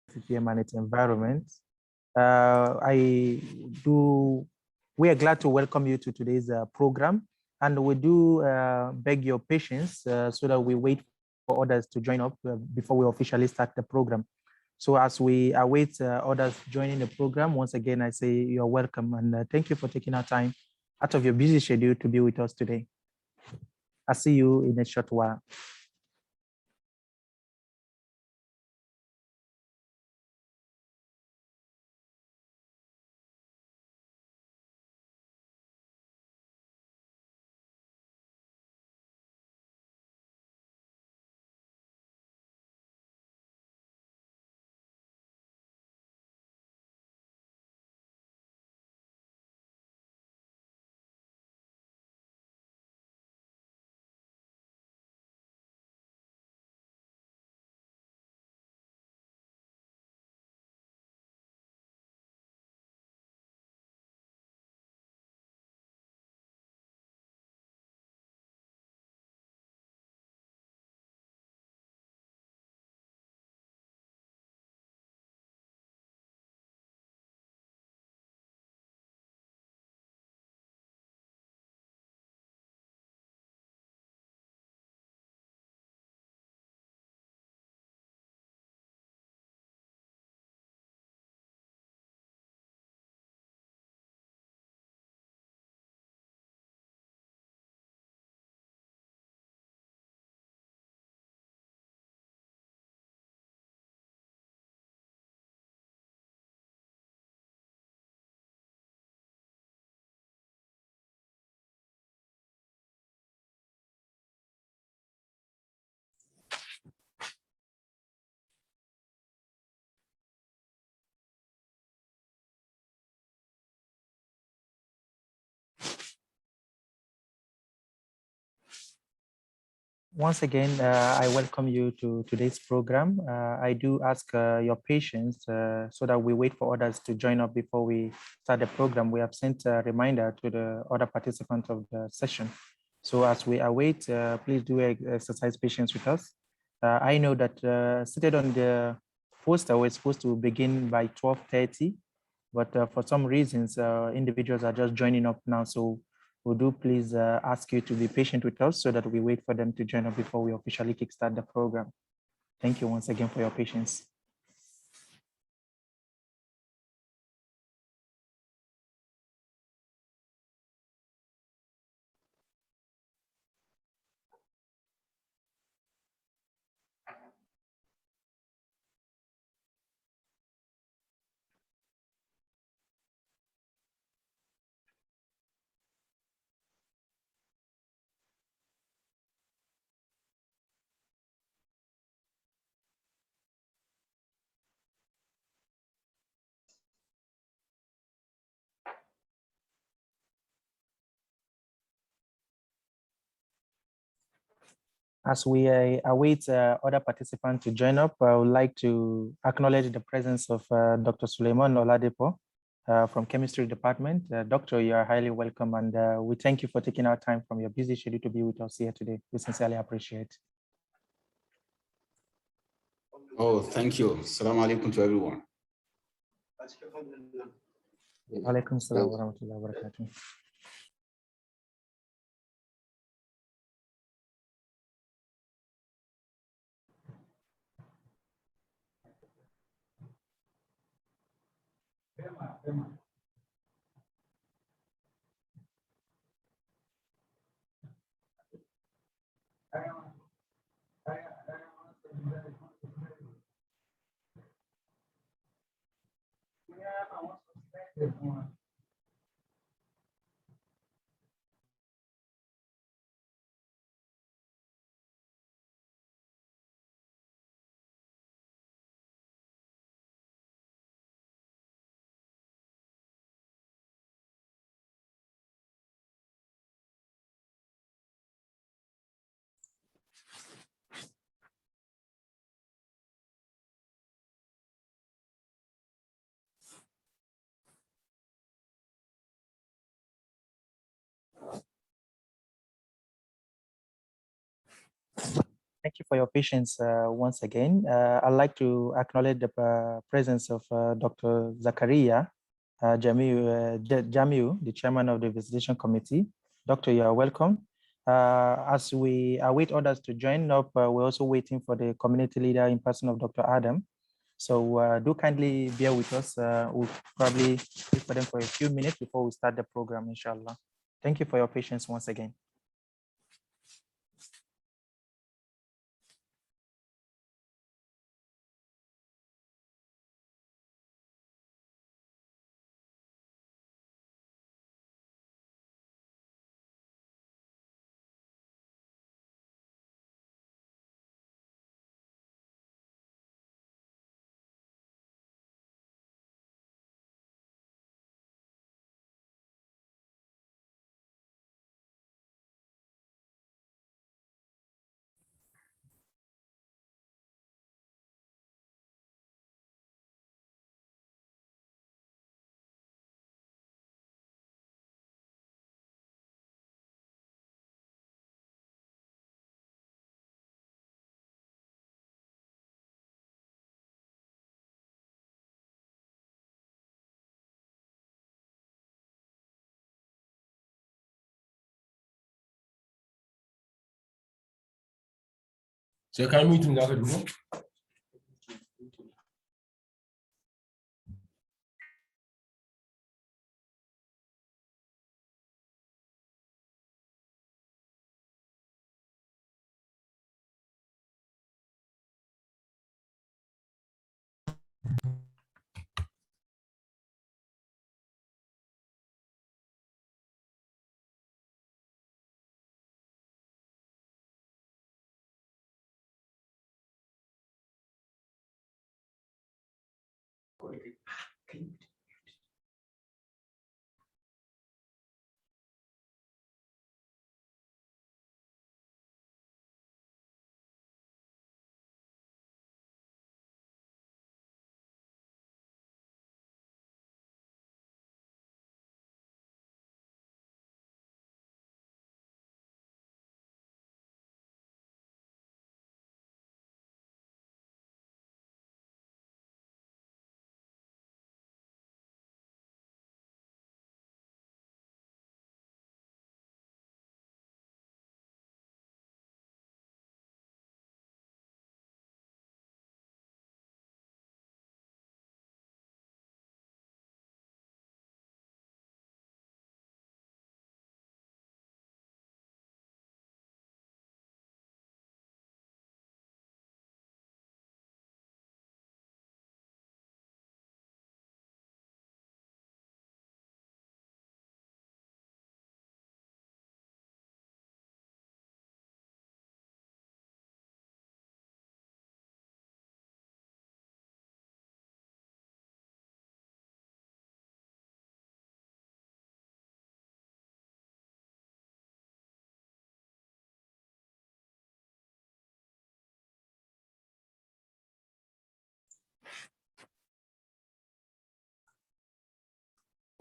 NCUPM and its environment. We are glad to welcome you to today's program, and we do beg your patience so that we wait for others to join up before we officially start the program. So as we await others joining the program, once again, I say you're welcome, and thank you for taking our time out of your busy schedule to be with us today. I'll see you in a short while. Once again, I welcome you to today's program. I do ask your patience so that we wait for others to join up before we start the program. We have sent a reminder to the other participants of the session. So as we await, please do exercise patience with us. I know that stated on the poster, we're supposed to begin by 12:30, but for some reasons, individuals are just joining up now. So we do please ask you to be patient with us so that we wait for them to join up before we officially kickstart the program. Thank you once again for your patience. As we await other participants to join up, I would like to acknowledge the presence of Dr. Suleiman Oladipo from Chemistry Department. Doctor, you are highly welcome, and we thank you for taking our time from your busy schedule to be with us here today. We sincerely appreciate. Oh, thank you. Assalamu alaikum to everyone. Alaikum salam wa rahmatullahi wa barakatuh. Thank you for your patience once again. I'd like to acknowledge the presence of Dr. Zakaria Jamiu, the chairman of the visitation committee. Doctor, you are welcome. As we await others to join up, we're also waiting for the community leader in person of Dr. Adam. So do kindly bear with us. We'll probably wait for them for a few minutes before we start the program, inshallah. Thank you for your patience once again. So can you meet me?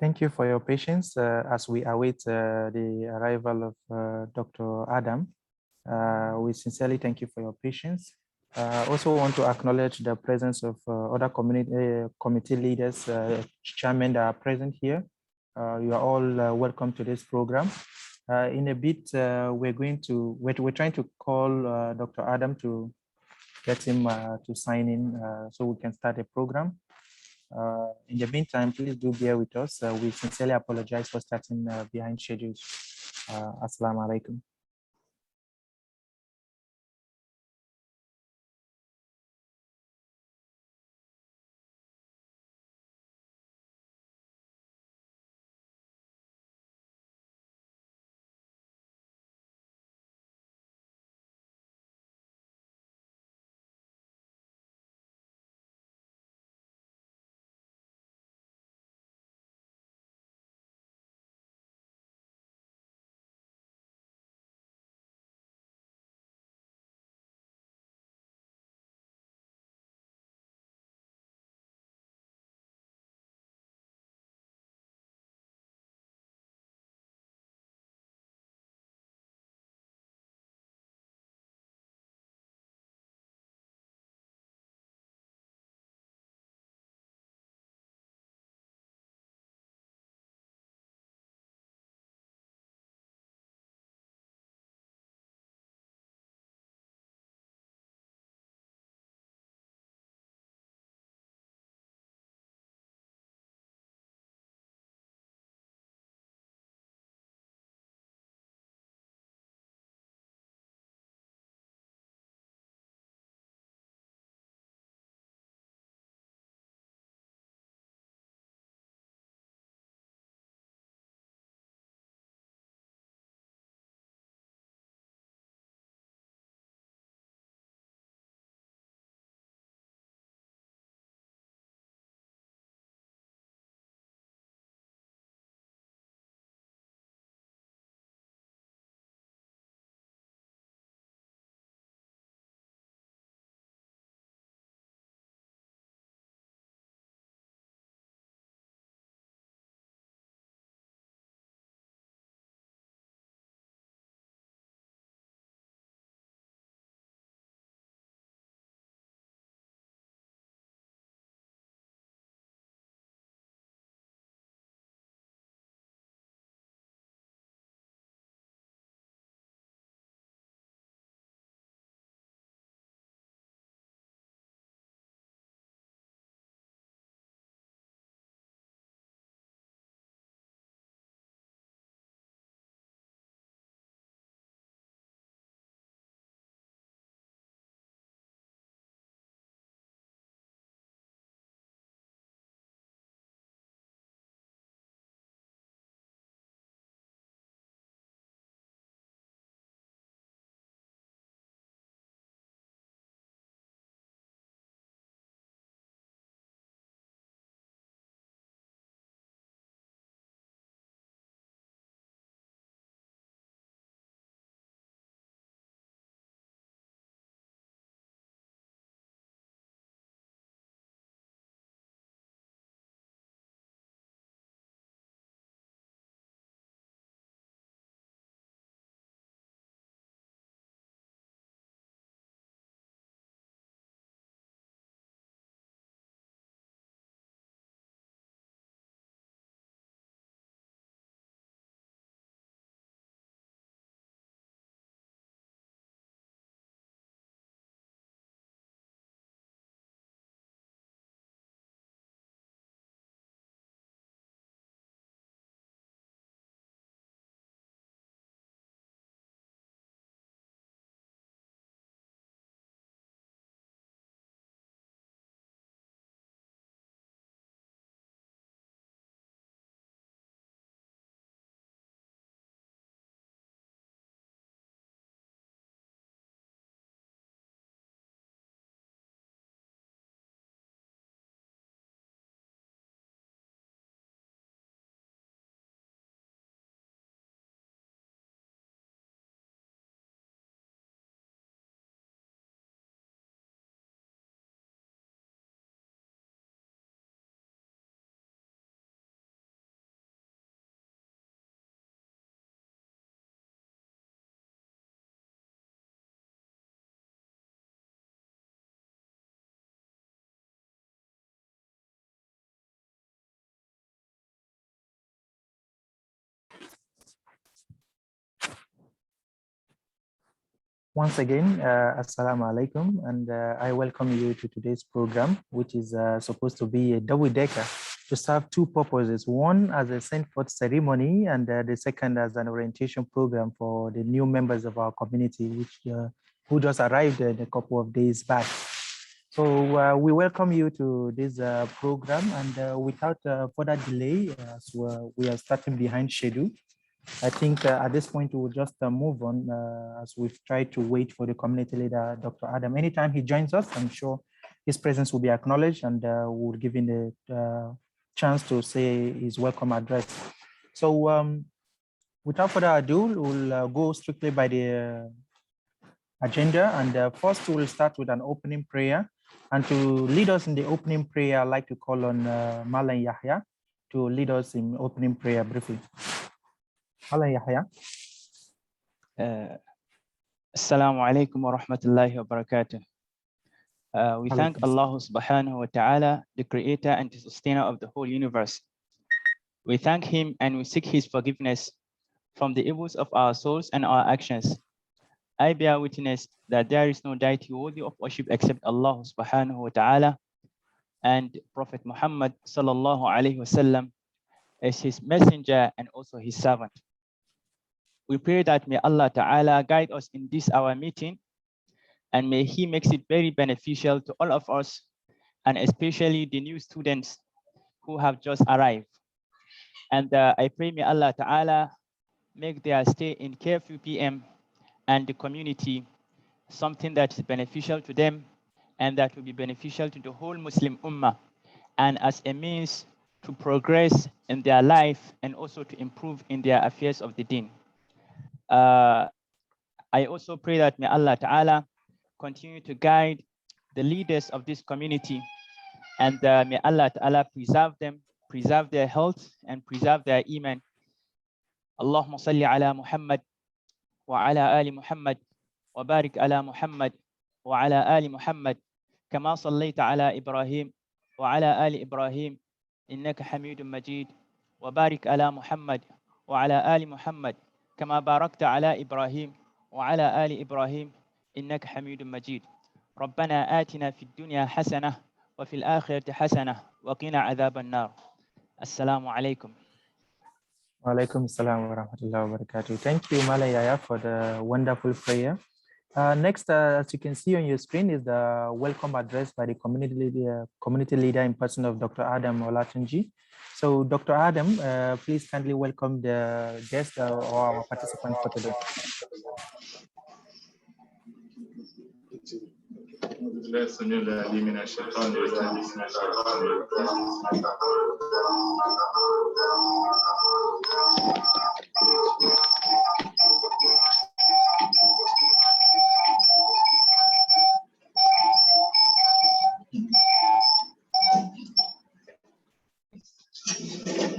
Thank you for your patience as we await the arrival of Dr. Adam. We sincerely thank you for your patience. Also want to acknowledge the presence of other committee leaders, chairmen that are present here. You are all welcome to this program. In a bit, we're trying to call Dr. Adam to get him to sign in so we can start the program. In the meantime, please do bear with us. We sincerely apologize for starting behind schedules. Assalamu alaikum. Once again, Assalamu alaikum, and I welcome you to today's program, which is supposed to be a double-decker to serve two purposes. One as a send-forth ceremony, and the second as an orientation program for the new members of our community, which who just arrived a couple of days back. So we welcome you to this program, and without further delay, as we are starting behind schedule, I think at this point we will just move on as we've tried to wait for the community leader, Dr. Adam. Anytime he joins us, I'm sure his presence will be acknowledged, and we'll give him the chance to say his welcome address. So without further ado, we'll go strictly by the agenda, and first we'll start with an opening prayer. And to lead us in the opening prayer, I'd like to call on Malan Yahya to lead us in opening prayer briefly. Malan Yahya. Assalamu alaikum wa rahmatullahi wa barakatuh. We thank Allah subhanahu wa ta'ala, the creator and the sustainer of the whole universe. We thank him and we seek his forgiveness from the evils of our souls and our actions. I bear witness that there is no deity worthy of worship except Allah subhanahu wa ta'ala, and Prophet Muhammad sallallahu alaihi wasallam is his messenger and also his servant. We pray that may Allah ta'ala guide us in this our meeting, and may he makes it very beneficial to all of us, and especially the new students who have just arrived. And I pray may Allah ta'ala make their stay in NCUPM and the community something that is beneficial to them and that will be beneficial to the whole Muslim Ummah, and as a means to progress in their life and also to improve in their affairs of the deen. I also pray that may Allah Ta'ala continue to guide the leaders of this community, and may Allah Ta'ala preserve them, preserve their health, and preserve their iman. Allahumma salli ala Muhammad wa ala ali Muhammad wa barik ala Muhammad wa ala ali Muhammad kama sallaita ala Ibrahim wa ala ali Ibrahim innaka Hamidum Majid wa barik ala Muhammad wa ala ali Muhammad كما باركت على إبراهيم وعلى آل إبراهيم إنك حميد مجيد. ربنا آتنا في الدنيا حسنة وفي الآخرة حسنة وقنا عذاب النار. السلام عليكم. Walaikum assalam wa rahmatullahi wa barakatuh. Thank you, Malan Yahya, for the wonderful prayer. Next, as you can see on your screen, is the welcome address by the community leader in person of Dr. Adam Olatunji. So, Dr. Adam, please kindly welcome the guest or our participant for today.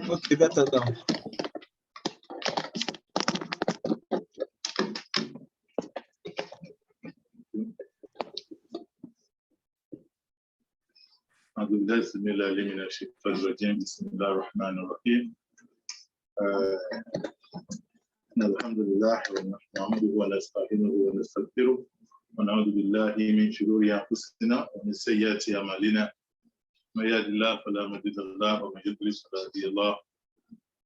Okay, better down. بسم الله الرحمن الرحيم. الحمد لله ونحمده ونستعينه ونستغفره ونعوذ بالله من شرور انفسنا ومن سيئات اعمالنا. من يهد الله فلا مضل له ومن يضلل فلا هادي له.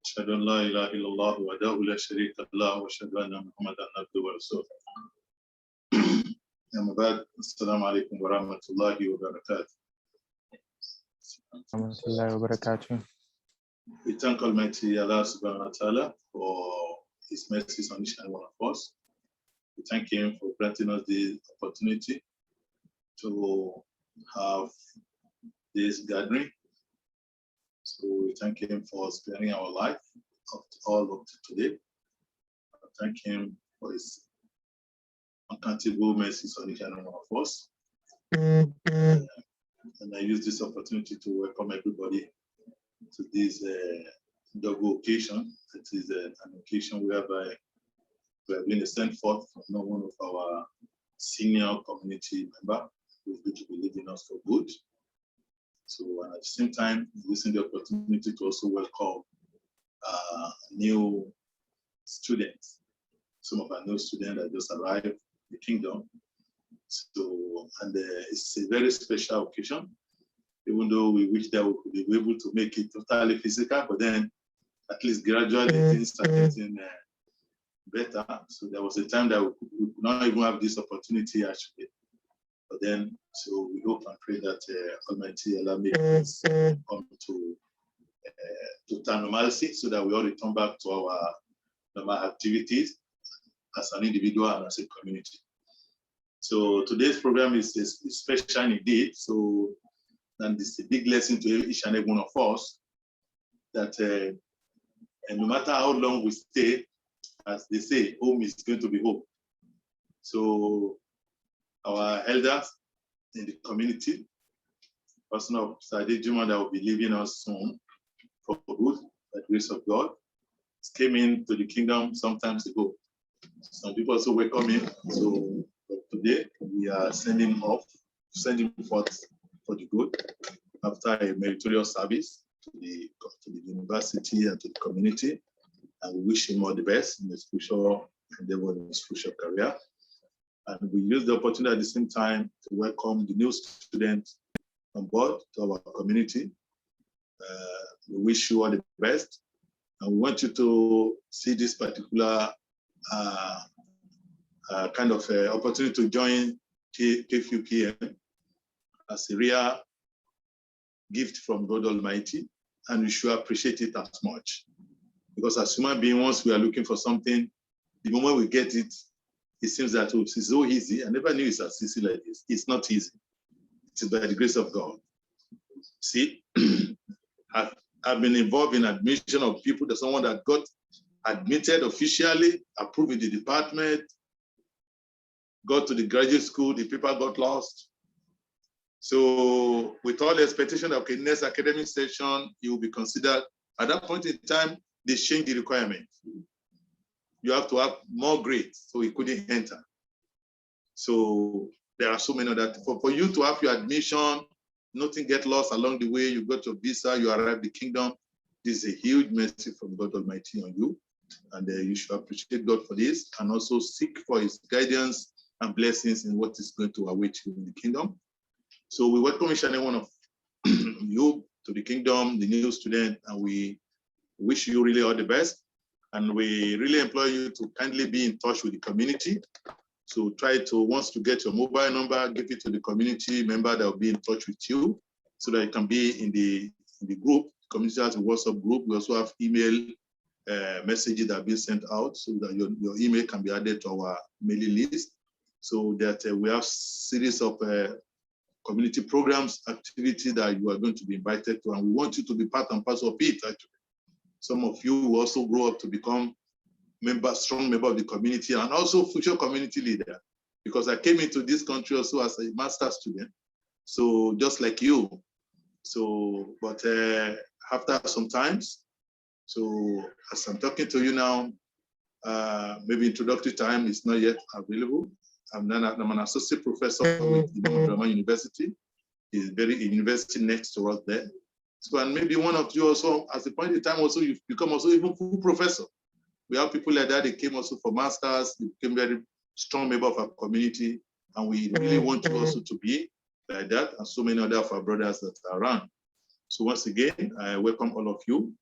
أشهد أن لا إله إلا الله وحده لا شريك له وأشهد أن محمدا عبده ورسوله. أما بعد السلام عليكم ورحمة الله وبركاته. We thank Almighty Allah subhanahu wa ta'ala for his mercies on each and one of us. We thank him for granting us the opportunity to have this gathering. So we thank him for sparing our life all up to today. I thank him for his uncountable mercies on each and one of us. And I use this opportunity to welcome everybody to this double occasion. It is an occasion whereby we have been sent forth from one of our senior community member who is going to be leading us for good. So at the same time, using the opportunity to also welcome new students. Some of our new students that just arrived the kingdom. So, and it's a very special occasion, even though we wish that we could be able to make it totally physical, but then at least gradually things are getting better. So there was a time that we could not even have this opportunity actually. But then, so we hope and pray that Almighty Allah may come to total normalcy so that we all return back to our normal activities as an individual and as a community. So today's program is special indeed. So, and it's a big lesson to each and every one of us that and no matter how long we stay, as they say, home is going to be home. So our elders in the community, person of Sadi Juma that will be leaving us soon for good, by the grace of God, came into the kingdom some time ago. Some people also welcome him. So today we are sending forth for the good after a meritorious service to the university and to the community. And we wish him all the best in his future endeavor, in his future career. And we use the opportunity at the same time to welcome the new students on board to our community. We wish you all the best. And we want you to see this particular kind of opportunity to join NCUPM as a real gift from God Almighty. And we should appreciate it as much. Because as human beings, once we are looking for something, the moment we get it, it seems that it's so easy. I never knew it's as easy like this. It's not easy. It is by the grace of God. See, I've been involved in admission of people, that someone that got admitted officially, approved in the department, got to the graduate school, the paper got lost. So with all the expectation that, okay, next academic session, you will be considered. At that point in time, they changed the requirement. You have to have more grades, so he couldn't enter. So there are so many of that. For you to have your admission, nothing get lost along the way, you got your visa, you arrive the kingdom. This is a huge mercy from God Almighty on you. And you should appreciate God for this and also seek for his guidance and blessings in what is going to await you in the kingdom. So we welcome each and every one of you to the kingdom, the new student, and we wish you really all the best. And we really implore you to kindly be in touch with the community. So try to, once you get your mobile number, give it to the community member that will be in touch with you so that you can be in the group. The community has a WhatsApp group. We also have email messages that are being sent out so that your email can be added to our mailing list so that we have series of community programs, activities that you are going to be invited to, and we want you to be part and parcel of it, actually. Some of you will also grow up to become strong member of the community and also future community leader, because I came into this country also as a master's student, so just like you. So, but after some times, so as I'm talking to you now, maybe introductory time is not yet available. I'm an associate professor with Imam Abdurrahman University. It's a university next to us there. So, and maybe one of you also, at the point in time also, you've become also even full professor. We have people like that, they came also for masters, they became very strong member of our community, and we really want you also to be like that, and so many other of our brothers that are around. So once again, I welcome all of you.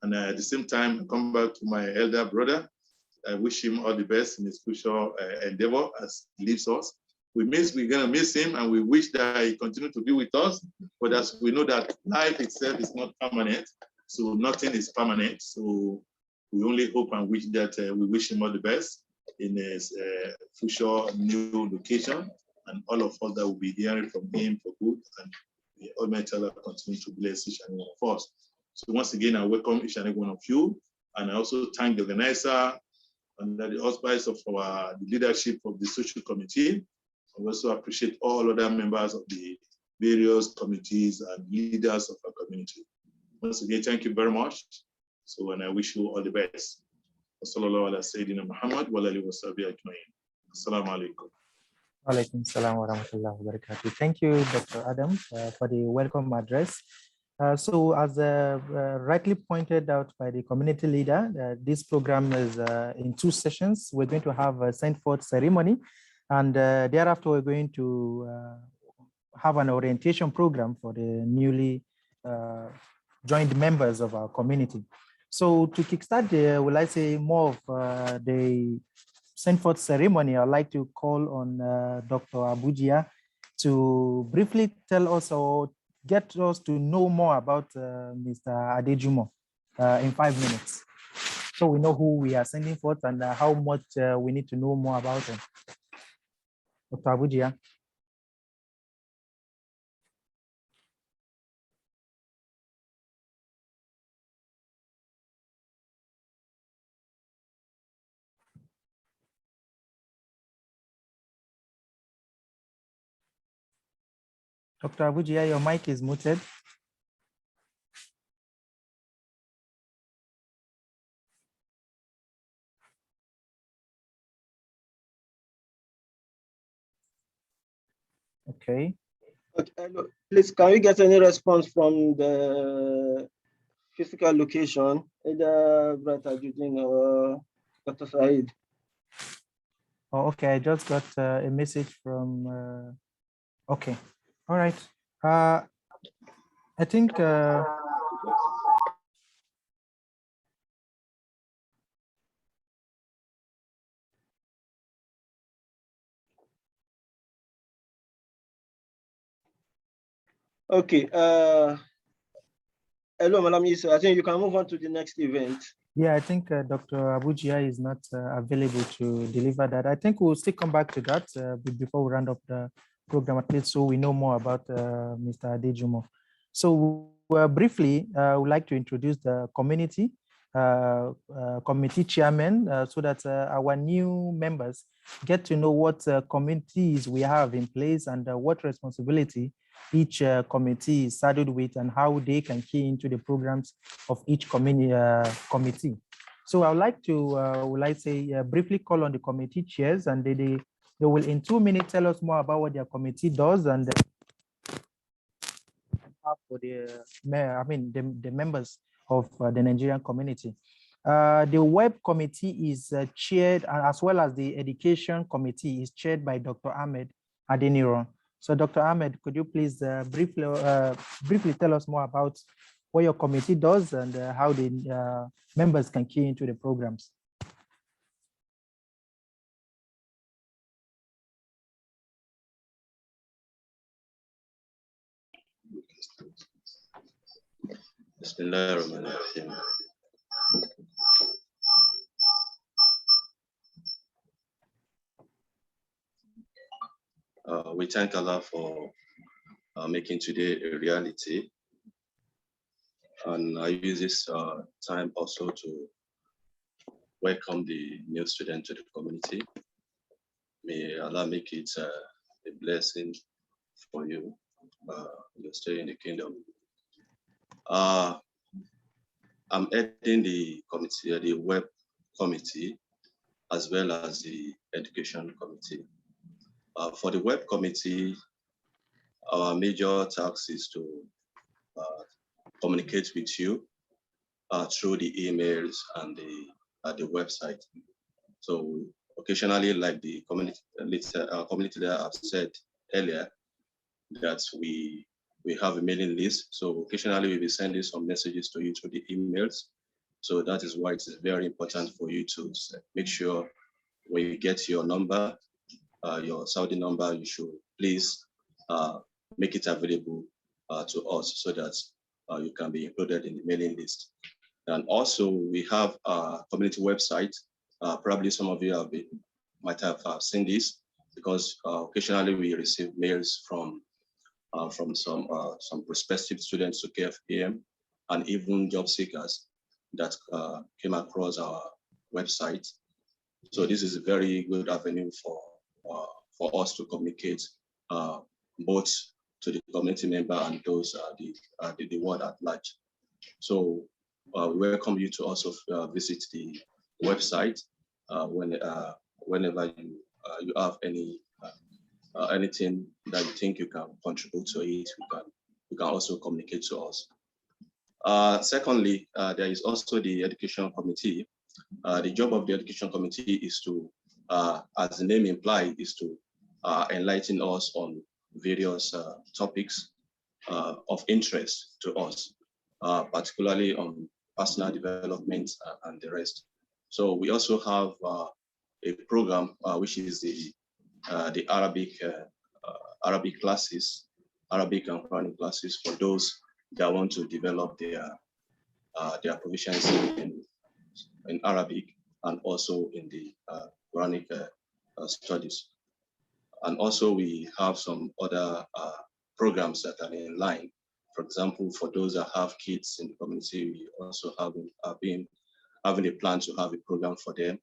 And at the same time, I come back to my elder brother. I wish him all the best in his future endeavor as he leaves us. We're gonna miss him, and we wish that he continue to be with us. But as we know that life itself is not permanent, so nothing is permanent. So we only hope and wish that we wish him all the best in his future new location, and all of us that will be hearing from him for good. And the Almighty Allah continue to bless each and one of us. So once again, I welcome each and every one of you, and I also thank the organizer under the auspice of the leadership of the social committee. I also appreciate all other members of the various committees and leaders of our community. Once again, thank you very much. So, and I wish you all the best. Assalamu alaikum. Walaikum salam wa rahmatullahi wa barakatuh. Thank you, Dr. Adam, for the welcome address. So as rightly pointed out by the community leader, this program is in 2 sessions. We're going to have a send forth ceremony, And thereafter, we're going to have an orientation program for the newly joined members of our community. So to kickstart the, will I say, more of the send forth ceremony, I'd like to call on Dr. Abujia to briefly tell us or get us to know more about Mr. Adejumo in 5 minutes. So we know who we are sending forth and how much we need to know more about him. Dr. Abujia. Dr. Abujia, your mic is muted. Okay. Okay, please, can we get any response from the physical location, either Brother Judin or Dr. Said? Oh, okay, I just got a message from, okay, all right. I think, Okay, hello, Madam Isa. I think you can move on to the next event. yeah, I think Dr. Abujia is not available to deliver that. I think we'll still come back to that before we round up the program, at least so we know more about Mr. Adejumo. So briefly, I would like to introduce the community committee chairman so that our new members get to know what committees we have in place and what responsibility each committee is saddled with and how they can key into the programs of each committee. So I would like to, briefly call on the committee chairs, and they will in 2 minutes tell us more about what their committee does and for the members of the Nigerian community. The web committee is chaired, as well as the education committee is chaired by Dr. Ahmed Adeniran. So Dr. Ahmed, could you please briefly tell us more about what your committee does and how the members can key into the programs? We thank Allah for making today a reality. And I use this time also to welcome the new student to the community. May Allah make it a blessing for you, your stay in the kingdom. I'm heading the committee, the web committee, as well as the education committee. For the web committee, our major task is to communicate with you through the emails and the website. So occasionally, like the community leader have said earlier, that we have a mailing list. So occasionally we'll be sending some messages to you through the emails. So that is why it is very important for you to make sure when you get your number, your Saudi number, you should please make it available to us so that you can be included in the mailing list. And also we have a community website. Probably some of you might have seen this because occasionally we receive mails from some prospective students to KFPM and even job seekers that came across our website. So this is a very good avenue for us to communicate both to the community member and those the world at large. So we welcome you to also visit the website whenever you have anything that you think you can contribute to it. You can also communicate to us. Secondly, there is also the education committee. The job of the education committee is to as the name implies, is to enlighten us on various topics of interest to us, particularly on personal development and the rest. So we also have a program which is the Arabic classes, Arabic and Quranic classes for those that want to develop their proficiency in Arabic and also in the Quranic studies. And also we have some other programs that are in line. For example, for those that have kids in the community, we also have been having a plan to have a program for them,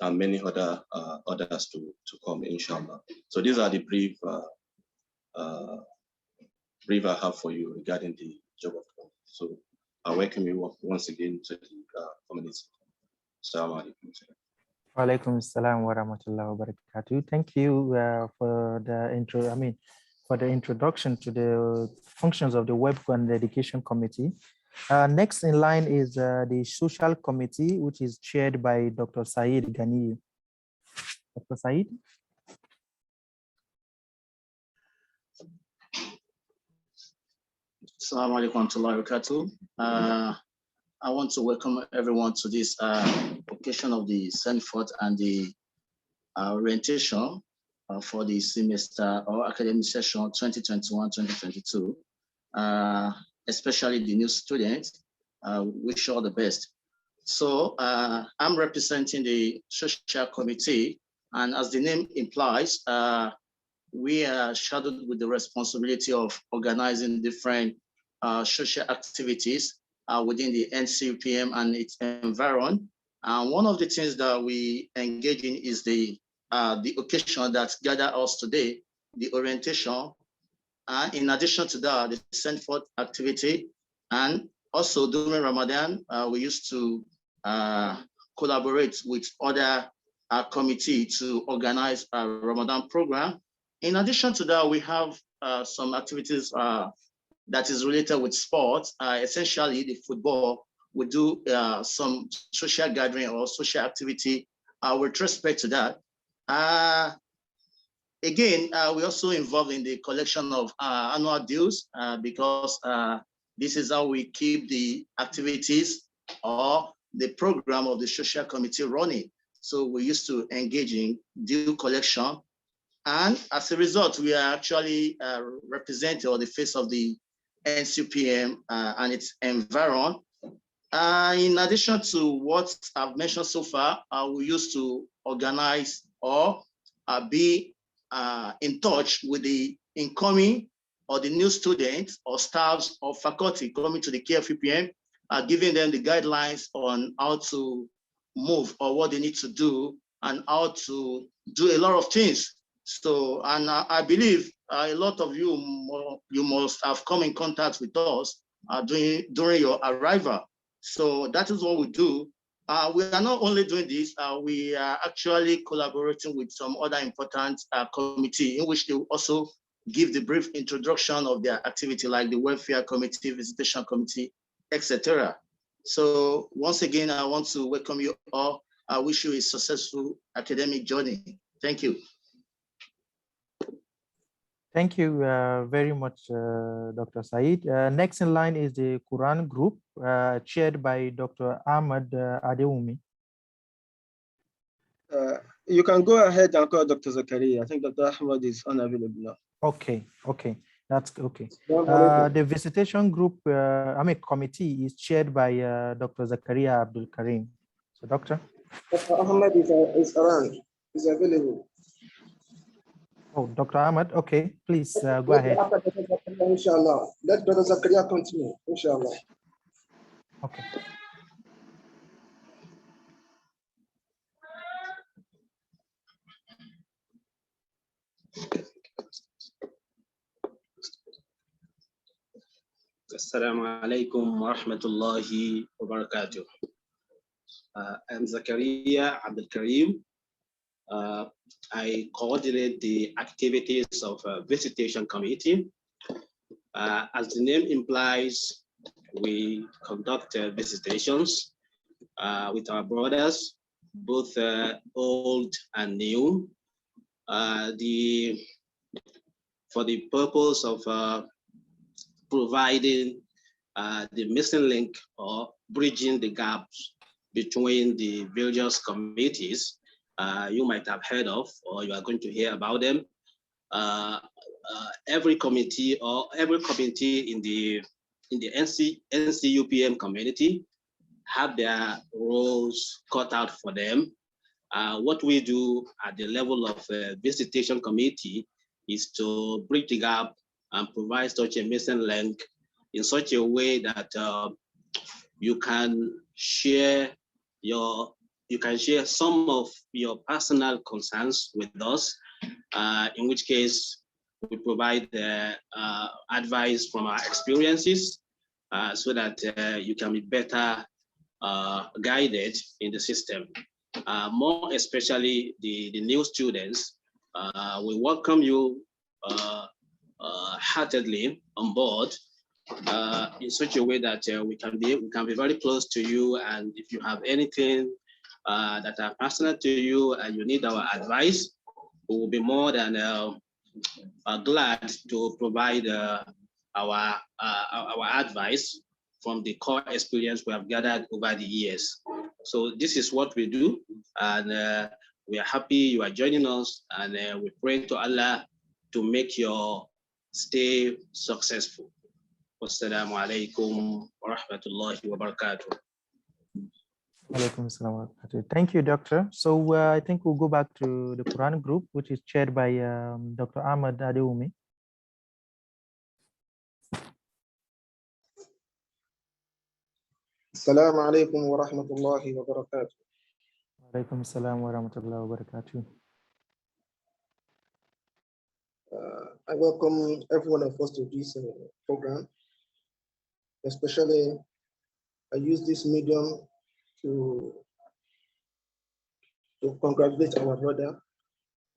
and many other others to come, inshallah. So these are the brief I have for you regarding the job of the community. So I welcome you once again to the community. Assalamu alaikum. Wa alaikum assalam wa rahmatullahi wa barakatuh. Thank you for the intro. For the introduction to the functions of the Web and Education Committee. Next in line is the Social Committee, which is chaired by Dr. Saeed Ghani. Dr. Saeed? Assalamu alaikum wa rahmatullahi wa barakatuh. I want to welcome everyone to this occasion of the send forth and the orientation for the semester or academic session 2021-2022, especially the new students. Wish you all the best. So I'm representing the Social Committee, and as the name implies, we are shadowed with the responsibility of organizing different social activities within the NCUPM and its environment. One of the things that we engage in is the occasion that gather us today, the orientation. In addition to that, the send forth activity, and also during Ramadan, we used to collaborate with other committee to organize a Ramadan program. In addition to that, we have some activities that is related with sports, essentially the football. We do some social gathering or social activity with respect to that. Again, we're also involved in the collection of annual dues because this is how we keep the activities or the program of the social committee running. So we used to engage in due collection. And as a result, we are actually representing or the face of the NCUPM and its environment. In addition to what I've mentioned so far, we used to organize or be in touch with the incoming or the new students or staffs or faculty coming to the KFUPM, giving them the guidelines on how to move or what they need to do and how to do a lot of things. So, and I believe a lot of you must have come in contact with us during your arrival. So that is what we do. We are not only doing this, we are actually collaborating with some other important committee in which they also give the brief introduction of their activity, like the welfare committee, visitation committee, etc. So once again, I want to welcome you all. I wish you a successful academic journey. Thank you. Thank you very much, Dr. Saeed. Next in line is the Quran group, chaired by Dr. Ahmad Adeumi. You can go ahead and call Dr. Zakaria. I think Dr. Ahmad is unavailable now. Okay, that's okay. The visitation group, committee is chaired by Dr. Zakaria Abdul Karim. So, Doctor? Dr. Ahmad is around, is available. Oh, Dr. Ahmad, okay, please go ahead. Inshallah. Let Dr. Zakaria continue, inshallah. Okay. Assalamu alaikum wa rahmatullahi wa barakatuh. I'm Zakaria Abdul Karim. I coordinate the activities of a visitation committee. As the name implies, we conduct visitations with our brothers both old and new. For the purpose of providing the missing link or bridging the gaps between the various committees you might have heard of or you are going to hear about them. Every committee in the NCUPM community have their roles cut out for them. What we do at the level of visitation committee is to bridge the gap and provide such a missing link in such a way that you can share some of your personal concerns with us, in which case we provide advice from our experiences so that you can be better guided in the system. More especially the new students, we welcome you heartedly on board in such a way that we can be very close to you, and if you have anything that are personal to you and you need our advice, we will be more than glad to provide our advice from the core experience we have gathered over the years. So this is what we do, and we are happy you are joining us, and we pray to Allah to make your stay successful. Wassalamu alaikum wa rahmatullahi wa barakatuh. Thank you, Doctor. So I think we'll go back to the Quran group, which is chaired by Dr. Ahmad Adeumi. Assalamu alaikum wa rahmatullahi wa barakatuh. Alaikum assalam wa rahmatullahi wa barakatuh. I welcome every one of us to this program. Especially, I use this medium to congratulate our brother,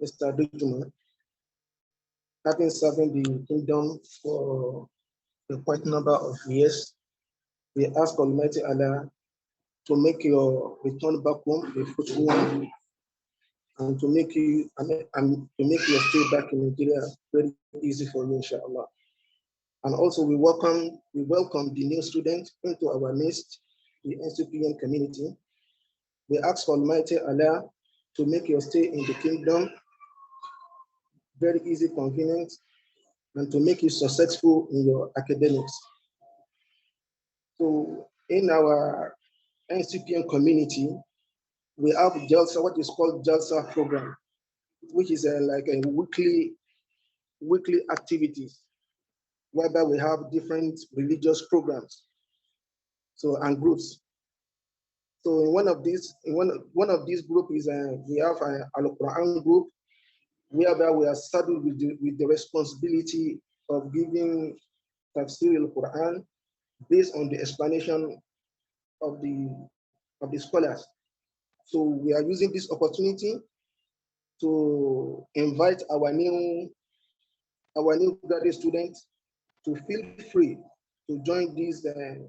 Mr. Dujuma, having served the kingdom for a quite number of years. We ask Almighty Allah to make your return back home a fruitful one, and to make you your stay back in Nigeria very easy for you, inshallah. And also we welcome the new students into our midst, the NCUPM community. We ask Almighty Allah to make your stay in the kingdom very easy, convenient, and to make you successful in your academics. So in our NCUPM community, we have JALSA, what is called JALSA program, which is like a weekly activities, whereby we have different religious programs, so and groups. So in one of these groups is we have an Al-Quran group, whereby we are saddled with the responsibility of giving tafsir al-Quran based on the explanation of the scholars. So we are using this opportunity to invite our new graduate students to feel free to join the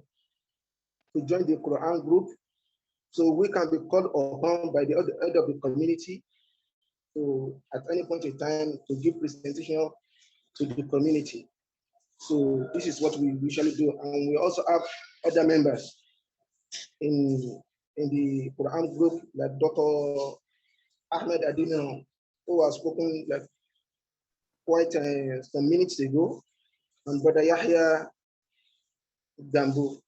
Quran group, so we can be called upon by the head of the community to at any point in time to give presentation to the community. So this is what we usually do, and we also have other members in the Quran group, like Dr. Ahmed Adina, who has spoken like quite some minutes ago, and Brother Yahya Gambo.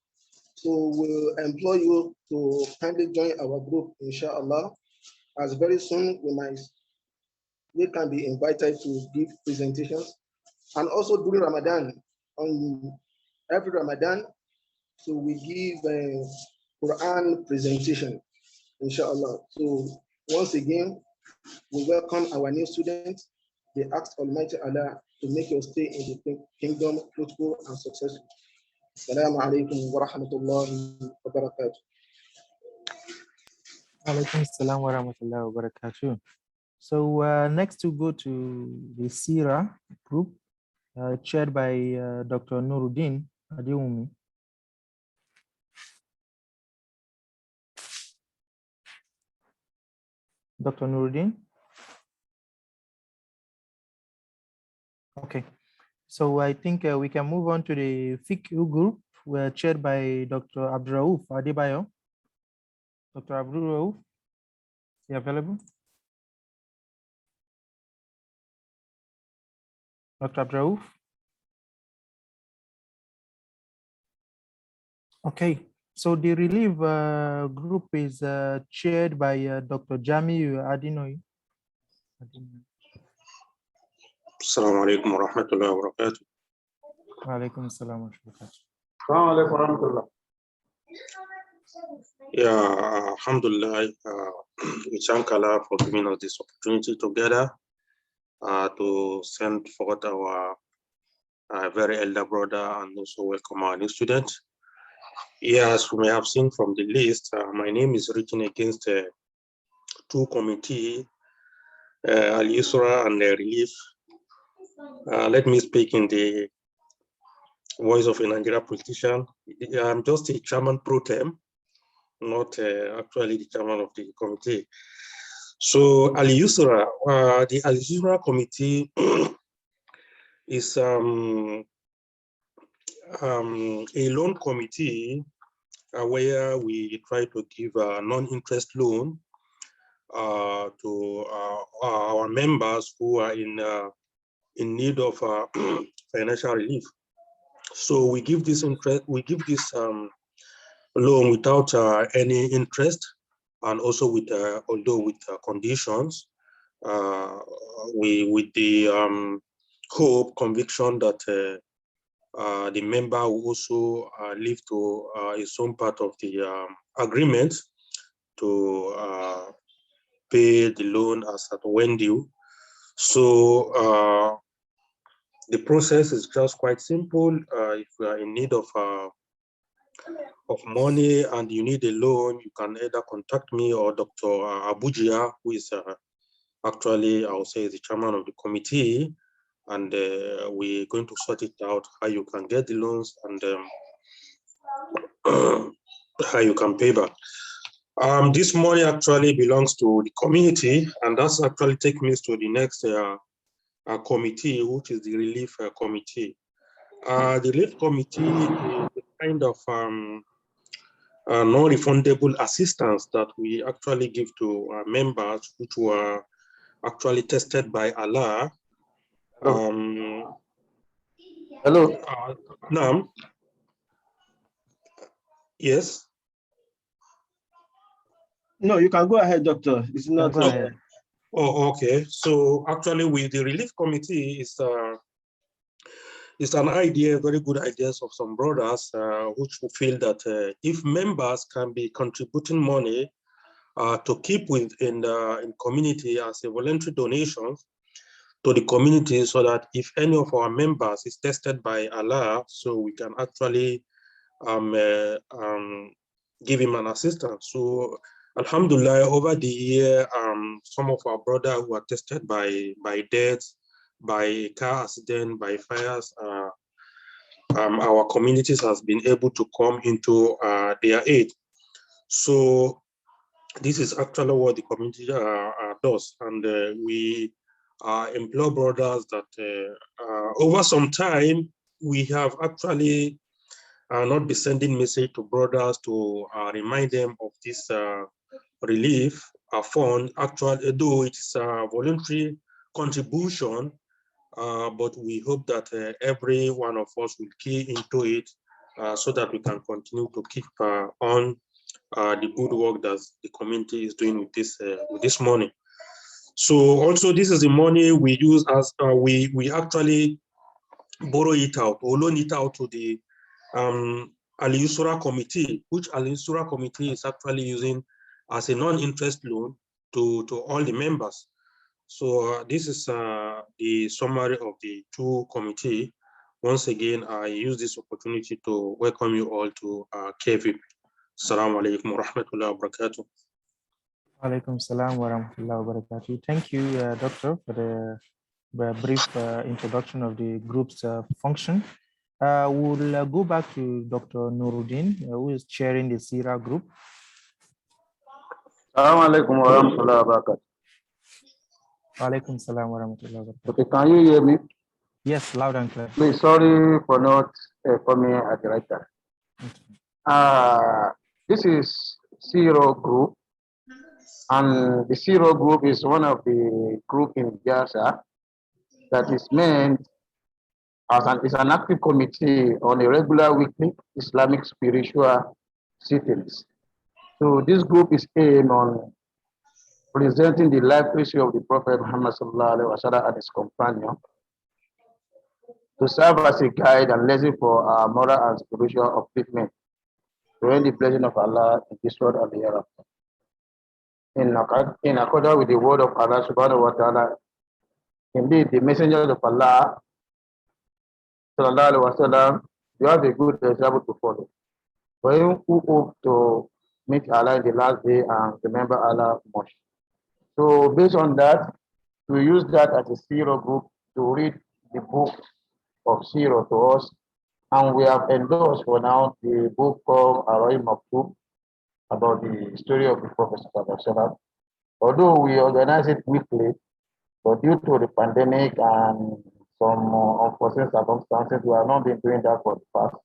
So we'll employ you to kindly join our group, inshallah, as very soon we can be invited to give presentations. And also during Ramadan, on every Ramadan, so we give a Quran presentation, inshallah. So once again, we welcome our new students. They ask Almighty Allah to make your stay in the kingdom fruitful and successful. Assalamu alaikum wa rahmatullahi wa barakatuh. Alaikum assalam wa rahmatullahi wa barakatuh. So next to go to the Sira group, chaired by Dr. Nuruddin Adeumi. Dr. Nuruddin? Okay, so I think we can move on to the FICU group. We're chaired by Dr. Abduraouf Adebayo. Dr. Abduraouf, is he available? Dr. Abduraouf? Okay, so the relief group is chaired by Dr. Jami Adinoy. Assalamu alaikum wa rahmatullahi wa barakatuh. Wa alaikum assalam wa rahmatullahi. Assalamu alaikum wa rahmatullah. Yeah, alhamdulillah. We thank Allah for giving us this opportunity together to send forth our very elder brother and also welcome our new student. Yes, you may have seen from the list, my name is written against two committees, Al-Yusra and Relief. Let me speak in the voice of a Nigerian politician. I'm just a chairman pro tem, not actually the chairman of the committee. So Al-Yusra, the Al-Yusra committee is a loan committee where we try to give a non-interest loan to our members who are in need of financial relief. So we give this loan without any interest, and also with although with conditions, with the conviction that the member will also live to his own part of the agreement to pay the loan as at when due. So the process is just quite simple. If you are in need of money and you need a loan, you can either contact me or Dr. Abuja, who is actually, I would say, is the chairman of the committee, and we're going to sort it out how you can get the loans and how you can pay back. This money actually belongs to the community, and that's actually takes me to the next committee, which is the relief committee. The relief committee is a kind of non-refundable assistance that we actually give to members which were actually tested by Allah. Hello. Nam? Yes? No, you can go ahead, doctor. It's not. Go ahead. Oh, okay. So actually, with the relief committee, it's an idea, very good ideas of some brothers, which feel that if members can be contributing money to keep in community as a voluntary donation to the community, so that if any of our members is tested by Allah, so we can actually give him an assistance. So alhamdulillah, over the year, some of our brothers who are tested by deaths, by car accident, by fires, our communities has been able to come into their aid. So this is actually what the community does, and we implore brothers that over some time we have actually not be sending message to brothers to remind them of this relief fund. Actually, though it's a voluntary contribution, but we hope that every one of us will key into it so that we can continue to keep on the good work that the community is doing with this money. So also, this is the money we use as we actually borrow it out or loan it out to the Al-Yusra committee, which Al-Yusra committee is actually using as a non-interest loan to all the members. So this is the summary of the two committee. Once again, I use this opportunity to welcome you all to KVIP. Assalamu alaikum wa rahmatullahi wa barakatuh. Alaikum salam wa rahmatullahi wa barakatuh. Thank you, Doctor, for the brief introduction of the group's function. We'll go back to Dr. Nuruddin, who is chairing the SIRA group. Assalamu alaikum wa rahmatullahi wa barakatuh. Walaikum salam wa rahmatullahi wa barakatuh. Okay, can you hear me? Yes, loud and clear. Please, sorry for not coming at the right time. This is Zero Group, and the Zero Group is one of the group in Gaza that is meant as an active committee on a regular weekly Islamic spiritual sittings. So this group is aimed on presenting the life history of the Prophet Muhammad sallallahu alaihi wasallam and his companion, to serve as a guide and lesson for our moral and spiritual upliftment, to earn the blessing of Allah in this world and the hereafter. In accordance with the word of Allah subhanahu wa ta'ala, indeed the messengers of Allah sallallahu alaihi wasallam, you have a good example to follow. For you who hope to meet Allah in the last day and remember Allah much. So based on that, we use that as a Zero group to read the book of Zero to us, and we have endorsed for now the book called Arai Maktub about the story of the Prophet. Although we organize it weekly, but due to the pandemic and some unforeseen circumstances, we have not been doing that for the past.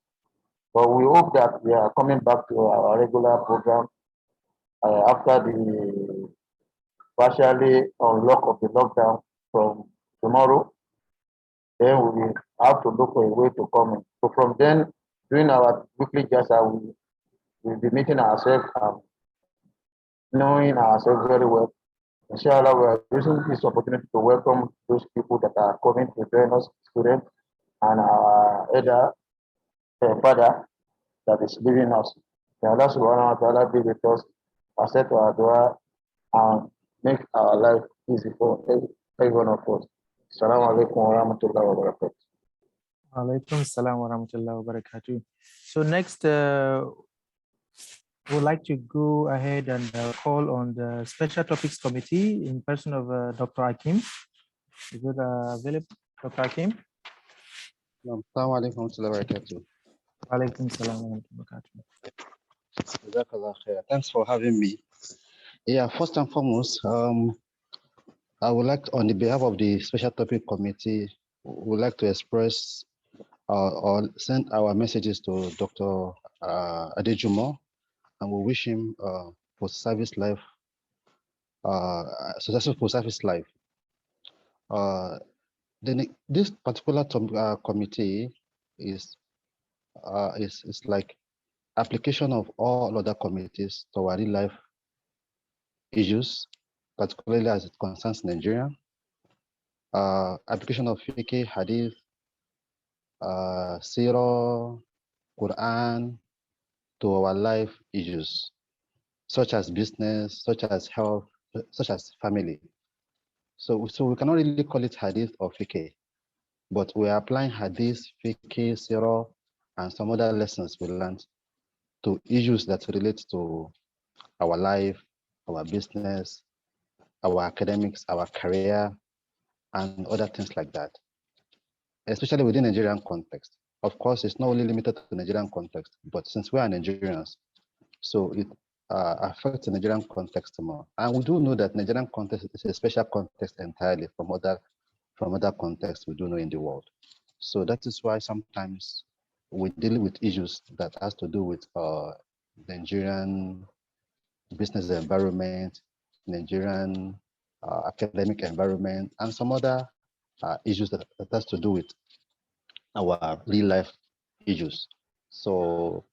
But we hope that we are coming back to our regular program after the partially unlock of the lockdown from tomorrow. Then we will have to look for a way to come in. So from then, during our weekly jasa, we will be meeting ourselves and knowing ourselves very well. Inshallah, we are using this opportunity to welcome those people that are coming to join us, students, and our elder father that is leaving us. May Allah subhanahu wa ta'ala be with us, accept our dua, and make our life easy for every one of us. Assalamu alaikum wa rahmatullahi wa barakatuh. Alaikum salam wa rahmatullahi wa barakatuh. So next, we'd like to go ahead and call on the Special Topics Committee in person of Dr. Hakim. Is it available, Dr. Hakim? Assalamu alaikum wa rahmatullahi wa barakatuh. Alaikum salam wa rahmatullahi wa barakatuh. Thanks for having me. Yeah, first and foremost, I would like, on the behalf of the Special Topic Committee, would like to express or send our messages to Dr. Adejumo, and we wish him for service life, successful service life. Then this particular committee is like application of all other committees to our real life issues, particularly as it concerns Nigeria. Application of fiqh, hadith, Sirah, Quran to our life issues, such as business, such as health, such as family. So we cannot really call it hadith or fiqh, but we are applying hadith, fiqh, Sirah, and some other lessons we learned to issues that relate to our life, our business, our academics, our career, and other things like that, especially within Nigerian context. Of course, it's not only limited to the Nigerian context, but since we are Nigerians, so it affects the Nigerian context more. And we do know that Nigerian context is a special context entirely from other contexts we do know in the world. So that is why sometimes we deal with issues that has to do with Nigerian business environment, Nigerian academic environment, and some other issues that has to do with our real life issues. So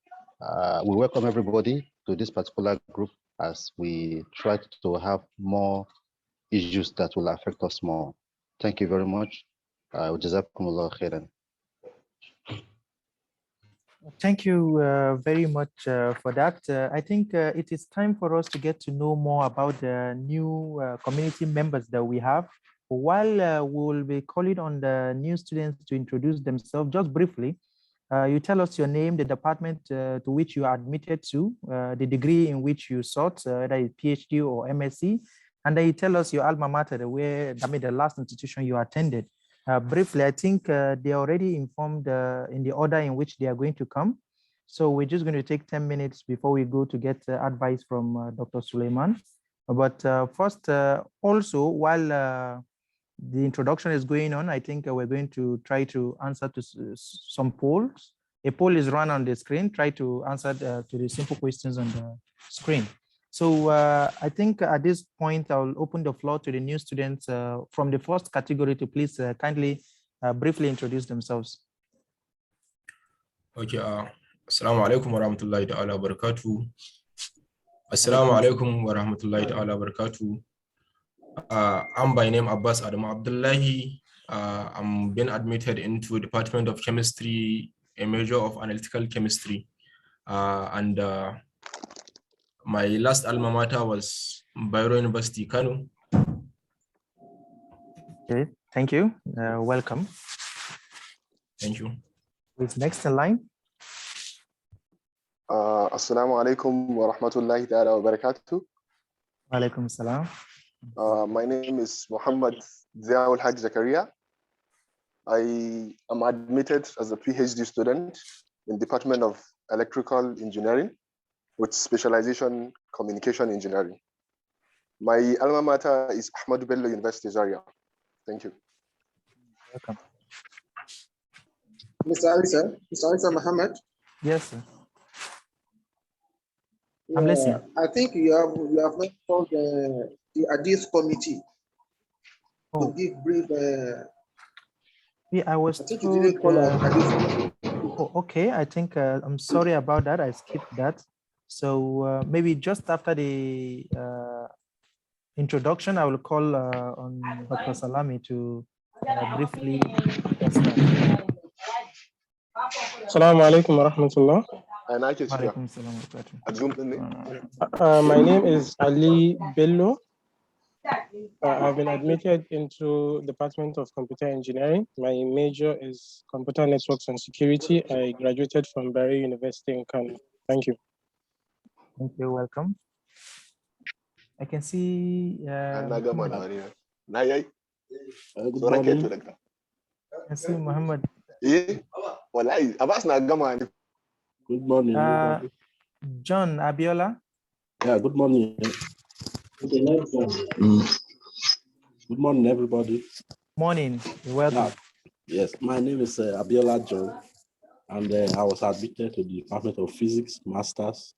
we welcome everybody to this particular group as we try to have more issues that will affect us more. Thank you very much. Jazakumullah khairan. Thank you very much for that. I think it is time for us to get to know more about the new community members that we have. While we will be calling on the new students to introduce themselves, just briefly, you tell us your name, the department to which you are admitted to, the degree in which you sought, whether it's PhD or MSc, and then you tell us your alma mater, the last institution you attended. Briefly, I think they are already informed in the order in which they are going to come. So we're just going to take 10 minutes before we go to get advice from Dr. Suleiman. But first, also, while the introduction is going on. I think we're going to try to answer to some polls. A poll is run on the screen. Try to answer to the simple questions on the screen. So I think at this point, I'll open the floor to the new students from the first category to please kindly briefly introduce themselves. Okay, assalamu alaikum wa rahmatullahi ta'ala wa barakatuh. Assalamu alaikum wa rahmatullahi ta'ala wa barakatuh. I'm by name Abbas Adam Abdullahi. I'm been admitted into Department of Chemistry, a major of Analytical Chemistry. And my last alma mater was Bayero University, Kano. Okay, thank you. Welcome. Thank you. Who's next in line? Assalamu alaikum wa rahmatullahi ta'ala wa barakatuh. Alaikum salam. My name is Muhammad Ziaul Haj Zakaria. I am admitted as a PhD student in Department of Electrical Engineering with specialization Communication Engineering. My alma mater is Ahmadu Bello University Zaria. Thank you. Welcome. Mr. Alisa Muhammad. Yes, sir. Yeah, I'm listening. I think you have not called the Hadith committee to give brief. Yeah, I was think told, you didn't call Hadith. Oh, okay, I think I'm sorry about that. I skipped that. So maybe just after the introduction, I will call on Dr. Salami to briefly. Assalamu alaikum wa rahmatullah. My name is Ali Bello. I've been admitted into Department of Computer Engineering. My major is Computer Networks and Security. I graduated from Barry University in Kano. Thank you. Thank you. Welcome. I can see. Good morning. I can see Muhammad. Good morning. John Abiola. Yeah, good morning. Good morning, everybody. Morning. You're welcome. Yes, my name is Abiola John, and I was admitted to the Department of Physics, Masters.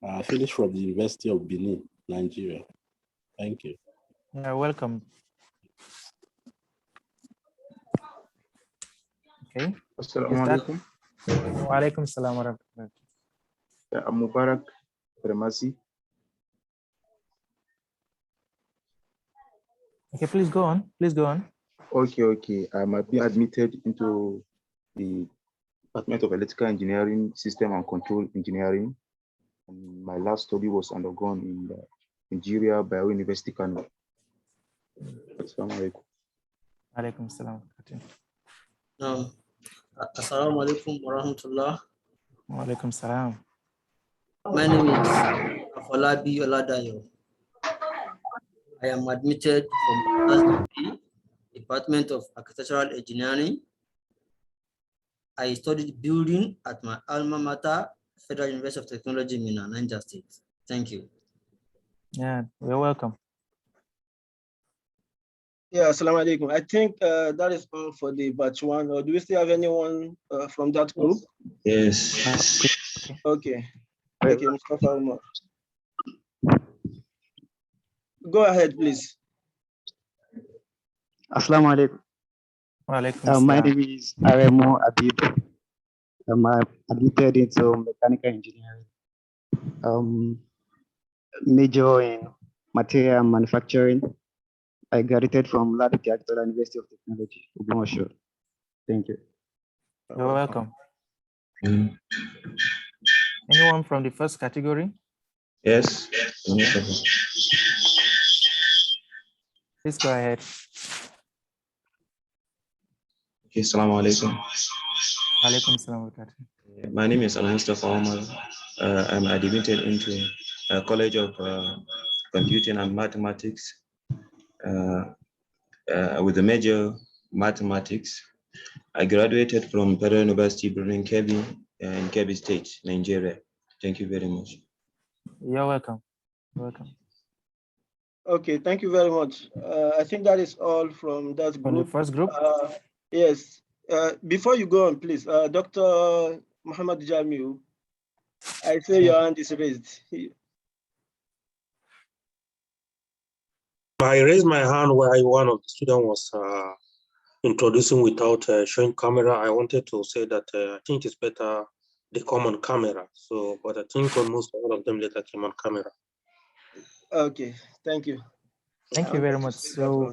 I finished from the University of Benin, Nigeria. Thank you. Yeah, welcome. Okay. Assalamu alaikum. Wa alaikum salam wa rahmatullah. I'm Mubarak Remasi. Okay, please go on. Please go on. Okay. I might be admitted into the Department of Electrical Engineering, System and Control Engineering. And my last study was undergone in Nigeria by University Kano. Assalamu alaikum. Alaikum salam. Assalamu alaikum wa rahmatullah. Wa alaikum salam. My name is Afolabi Oladayo. I am admitted from Department of Architectural Engineering. I studied building at my alma mater, Federal University of Technology, Minna, Niger State. Thank you. Yeah, you're welcome. Yeah, assalamu alaikum. I think that is all for the batch one. Or do we still have anyone from that group? Yes. Okay. Okay, Mustafa Umar. Go ahead, please. Assalamu alaikum. My name is Aremo Abib. I'm admitted into mechanical engineering. Major in material manufacturing. I graduated from Ladikhi Agitola University of Technology, Ogbomoso. Thank you. You're welcome. Anyone from the first category? Yes. Please go ahead. Okay, assalamu alaikum. Alaikum salam. My name is Al-Mustafa Omar. I'm admitted into a College of Computing and Mathematics with a major mathematics. I graduated from Federal University, Birnin Kebbi in Kebbi State, Nigeria. Thank you very much. You're welcome. You're welcome. Okay, thank you very much. I think that is all from that group. From the first group? Yes. Before you go on, please, Dr. Muhammad Jamiu, I say your hand is raised. I raised my hand while one of the students was introducing without showing camera. I wanted to say that I think it's better they come on camera. So, but I think almost all of them later came on camera. Okay, thank you. Thank you very much. So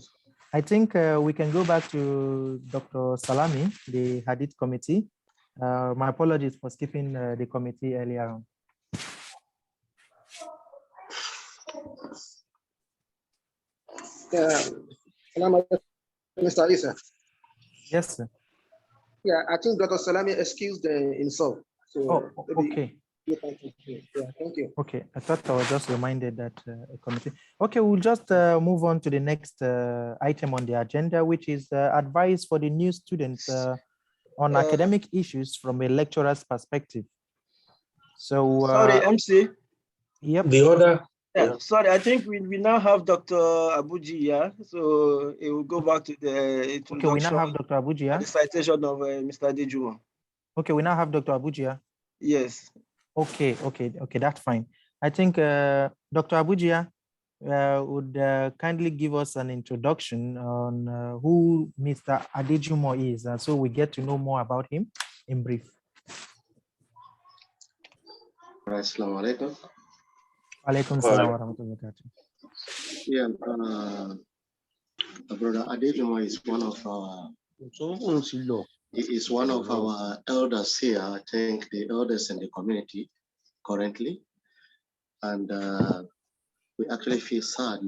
I think we can go back to Dr. Salami, the Hadith committee. My apologies for skipping the committee earlier on. Mr. Isa. Yes, sir. Yeah, I think Dr. Salami excused himself. So okay. Yeah, thank you. Okay, I thought I was just reminded that a committee. Okay, we'll just move on to the next item on the agenda, which is advice for the new students on academic issues from a lecturer's perspective. So, sorry, MC. Yep. The other. Yeah, sorry, I think we now have Dr. Abuji, yeah. So it will go back to the introduction. Okay, we now have Dr. Abuji, yeah? The citation of Mr. Dejumo. Okay, we now have Dr. Abuji, yeah? Yes. Okay, that's fine. I think Dr. Abuja would kindly give us an introduction on who Mr. Adejumo is, so we get to know more about him in brief. Assalamu alaikum. Alaikum salam wa rahmatullahi wa barakatuh. Yeah, Brother Adejumo is one of our elders here. I think the elders in the community currently, and we actually feel sad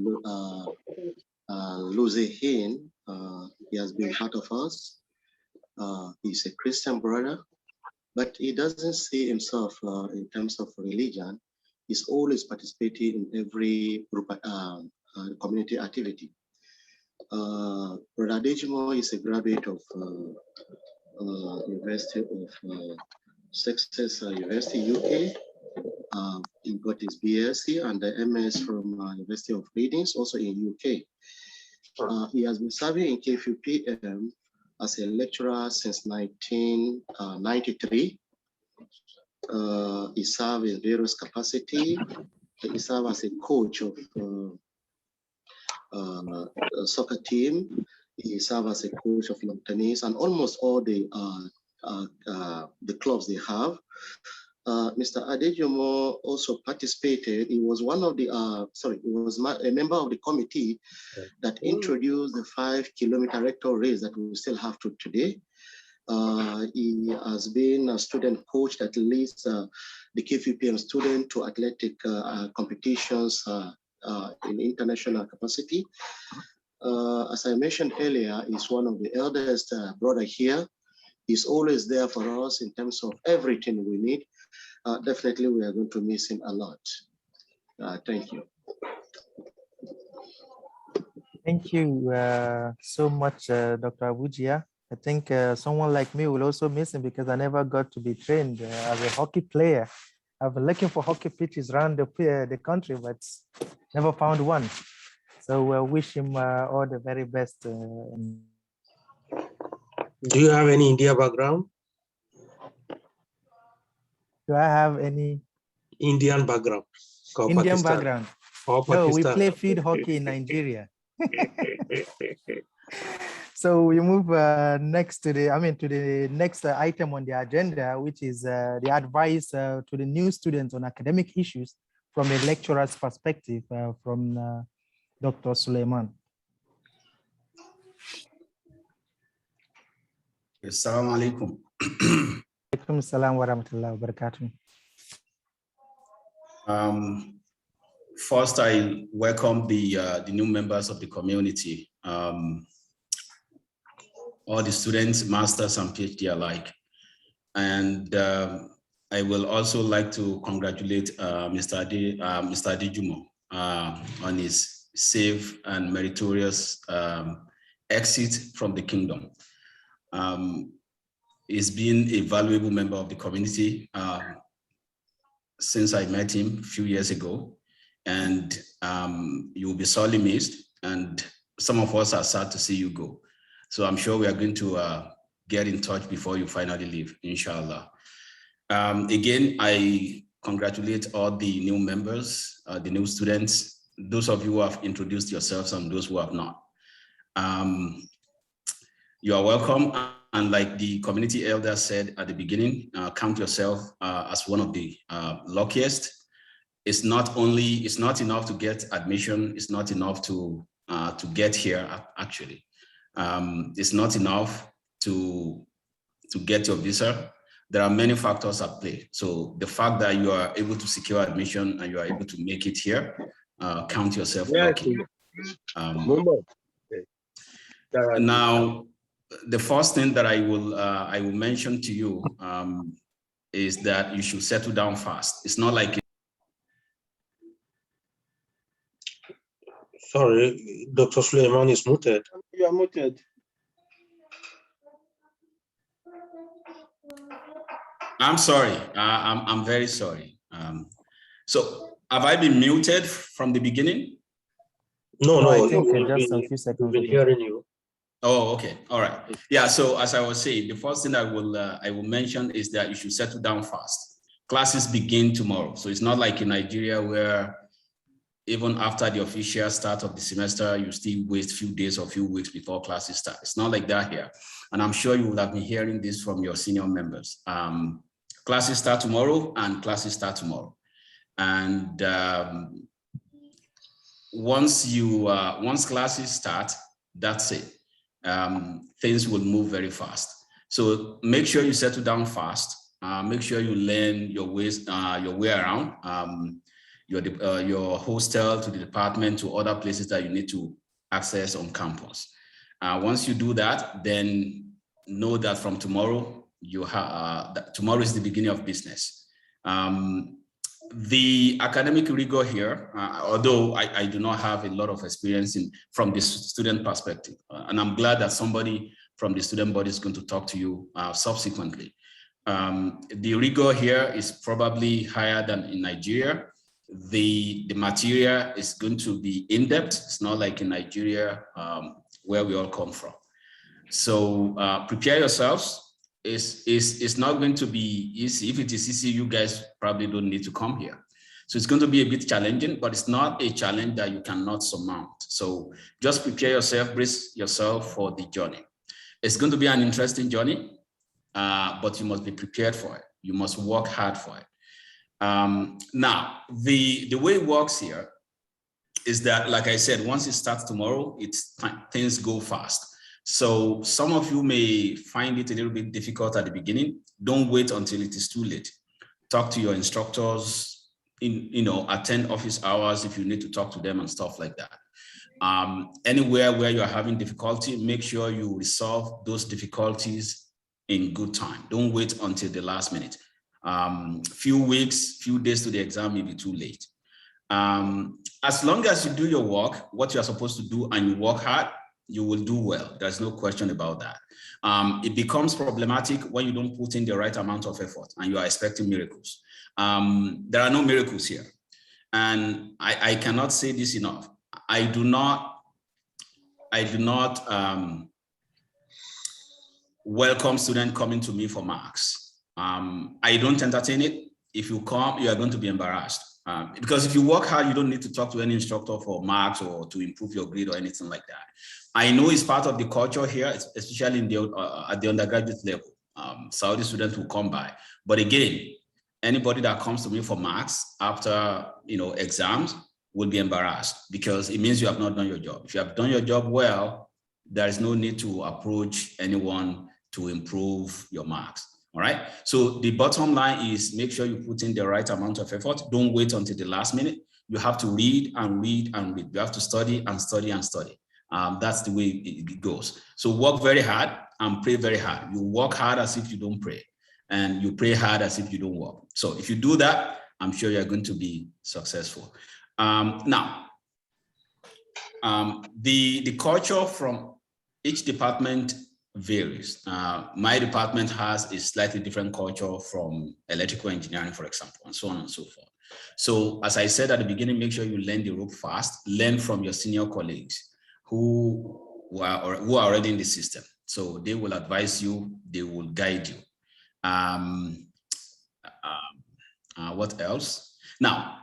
losing him. He has been part of us. He's a Christian brother, but he doesn't see himself in terms of religion. He's always participating in every group community activity. Brother Adejumo is a graduate of University of Sussex University, UK. He got his BSc and the MS from University of Reading, also in UK. He has been serving in NCUPM as a lecturer since 1993. He served in various capacities. He served as a coach of a soccer team. He served as a coach of lawn tennis and almost all the clubs they have. Mr. Adejumo also participated. He was one of the, he was a member of the committee that introduced the 5-kilometer rectal race that we still have to today. He has been a student coach that leads the NCUPM student to athletic competitions in international capacity. As I mentioned earlier, he's one of the eldest brother here. He's always there for us in terms of everything we need. Definitely, we are going to miss him a lot. Thank you. Thank you so much, Dr. Abuja. I think someone like me will also miss him because I never got to be trained as a hockey player. I've been looking for hockey pitches around the country, but never found one. So wish him all the very best. Do you have any India background? Do I have any Indian background? Indian Pakistan. background? Or No, we Pakistan. play field hockey in Nigeria. So we move next to the next item on the agenda, which is the advice to the new students on academic issues from a lecturer's perspective from Dr. Suleiman. Assalamu alaikum. Alaikum assalam wa rahmatullahi wa barakatuh. First, I welcome the new members of the community, all the students, masters and PhD alike. And I will also like to congratulate Mr. Adejumo on his safe and meritorious exit from the kingdom. He's been a valuable member of the community since I met him a few years ago. and you will be sorely missed. And some of us are sad to see you go. So I'm sure we are going to get in touch before you finally leave, inshallah. Again, I congratulate all the new members, the new students, those of you who have introduced yourselves and those who have not. You are welcome. And like the community elder said at the beginning, count yourself as one of the luckiest. It's not enough to get admission. It's not enough to get here, actually. It's not enough to get your visa. There are many factors at play. So the fact that you are able to secure admission and you are able to make it here, count yourself lucky. Now, the first thing that I will mention to you is that you should settle down fast. It's not like Sorry, Dr. Suleiman is muted. You are muted. I'm sorry. I'm very sorry. So have I been muted from the beginning? No, I think just a few seconds. We've been hearing you. Oh, okay. All right. Yeah. So as I was saying, the first thing I will mention is that you should settle down fast. Classes begin tomorrow. So it's not like in Nigeria where even after the official start of the semester, you still wait a few days or a few weeks before classes start. It's not like that here. And I'm sure you would have been hearing this from your senior members. Classes start tomorrow and classes start tomorrow. And once classes start, that's it. Things will move very fast. So make sure you settle down fast. Make sure you learn your way around. Your hostel to the department to other places that you need to access on campus. Once you do that, then know that from tomorrow, tomorrow is the beginning of business. The academic rigor here, although I do not have a lot of experience from the student perspective, and I'm glad that somebody from the student body is going to talk to you subsequently. The rigor here is probably higher than in Nigeria. The material is going to be in-depth. It's not like in Nigeria where we all come from. So prepare yourselves. It's not going to be easy. If it is easy, you guys probably don't need to come here. So it's going to be a bit challenging, but it's not a challenge that you cannot surmount. So just prepare yourself, brace yourself for the journey. It's going to be an interesting journey, but you must be prepared for it. You must work hard for it. Now, the way it works here is that, like I said, once it starts tomorrow, things go fast. So some of you may find it a little bit difficult at the beginning. Don't wait until it is too late. Talk to your instructors, attend office hours if you need to talk to them and stuff like that. Anywhere where you're having difficulty, make sure you resolve those difficulties in good time. Don't wait until the last minute. Few weeks, few days to the exam may be too late. As long as you do your work, what you're supposed to do, and you work hard, you will do well. There's no question about that. It becomes problematic when you don't put in the right amount of effort and you are expecting miracles. There are no miracles here. And I cannot say this enough. I do not welcome students coming to me for marks. I don't entertain it. If you come, you are going to be embarrassed. Because if you work hard, you don't need to talk to any instructor for marks or to improve your grade or anything like that. I know it's part of the culture here, especially at the undergraduate level. Saudi students will come by. But again, anybody that comes to me for marks after exams will be embarrassed, because it means you have not done your job. If you have done your job well, there is no need to approach anyone to improve your marks. All right. So the bottom line is, make sure you put in the right amount of effort. Don't wait until the last minute. You have to read and read and read. You have to study and study and study. That's the way it goes. So work very hard and pray very hard. You work hard as if you don't pray, and you pray hard as if you don't work. So if you do that, I'm sure you're going to be successful. Now, the culture from each department varies. My department has a slightly different culture from electrical engineering, for example, and so on and so forth. So as I said at the beginning, make sure you learn the rope fast, learn from your senior colleagues who are already in the system. So they will advise you, they will guide you. What else? Now,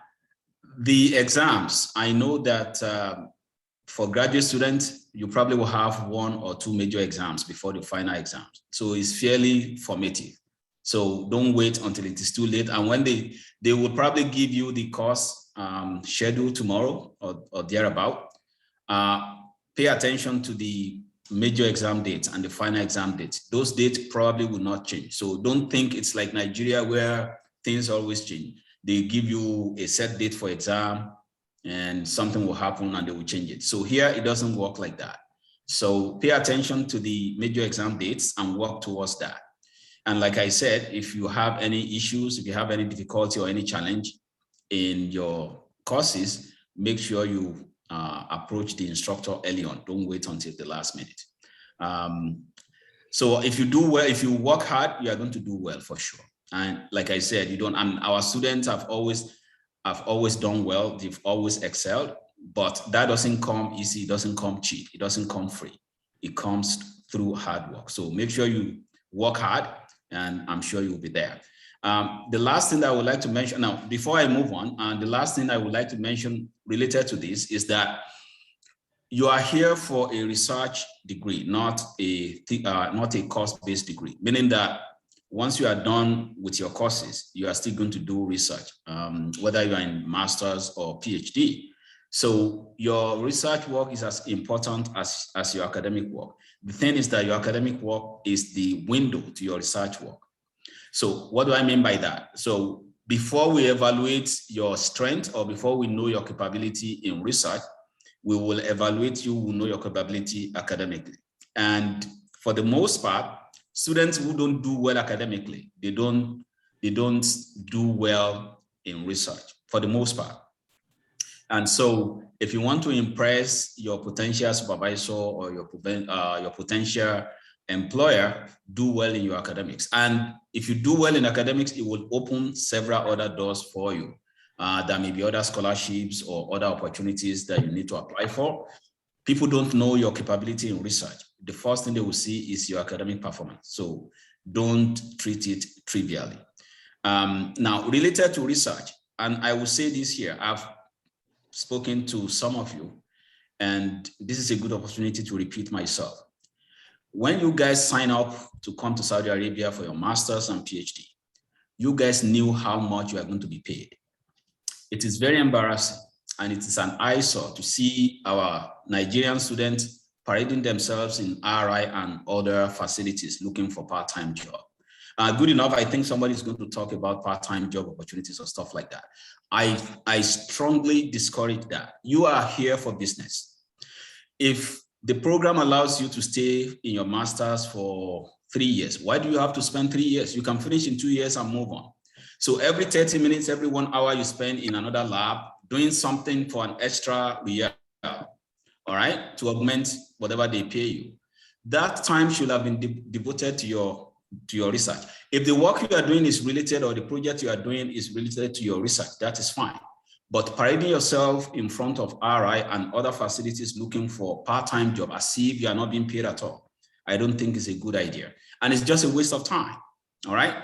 the exams, I know that for graduate students, you probably will have 1 or 2 major exams before the final exams. So it's fairly formative. So don't wait until it is too late. And when they will probably give you the course schedule tomorrow or thereabout, pay attention to the major exam dates and the final exam dates. Those dates probably will not change. So don't think it's like Nigeria where things always change. They give you a set date for exam and something will happen and they will change it. So here it doesn't work like that. So pay attention to the major exam dates and work towards that. And like I said, if you have any issues, if you have any difficulty or any challenge in your courses, make sure you approach the instructor early on. Don't wait until the last minute. So if you do well, if you work hard, you are going to do well for sure. And like I said, and our students have always done well. They've always excelled, but that doesn't come easy. It doesn't come cheap. It doesn't come free. It comes through hard work. So make sure you work hard and I'm sure you'll be there. The last thing that I would like to mention now, before I move on, the last thing I would like to mention related to this is that you are here for a research degree, not a course-based degree, meaning that once you are done with your courses, you are still going to do research, whether you are in master's or PhD. So your research work is as important as your academic work. The thing is that your academic work is the window to your research work. So what do I mean by that? So before we evaluate your strength or before we know your capability in research, we will evaluate you, we know your capability academically. And for the most part, students who don't do well academically, they don't do well in research for the most part. And so if you want to impress your potential supervisor or your potential employer, do well in your academics. And if you do well in academics, it will open several other doors for you. There may be other scholarships or other opportunities that you need to apply for. People don't know your capability in research. The first thing they will see is your academic performance. So don't treat it trivially. Now, related to research, and I will say this here, I've spoken to some of you, and this is a good opportunity to repeat myself. When you guys sign up to come to Saudi Arabia for your master's and PhD, you guys knew how much you are going to be paid. It is very embarrassing, and it is an eyesore to see our Nigerian students parading themselves in RI and other facilities looking for part-time job. Good enough, I think somebody is going to talk about part-time job opportunities or stuff like that. I strongly discourage that. You are here for business. If the program allows you to stay in your master's for 3 years, why do you have to spend 3 years? You can finish in 2 years and move on. So every 30 minutes, every 1 hour you spend in another lab doing something for an extra real, all right, to augment whatever they pay you. That time should have been devoted to your research. If the work you are doing is related or the project you are doing is related to your research, that is fine. But parading yourself in front of RI and other facilities looking for part-time job as if you are not being paid at all, I don't think is a good idea. And it's just a waste of time, all right?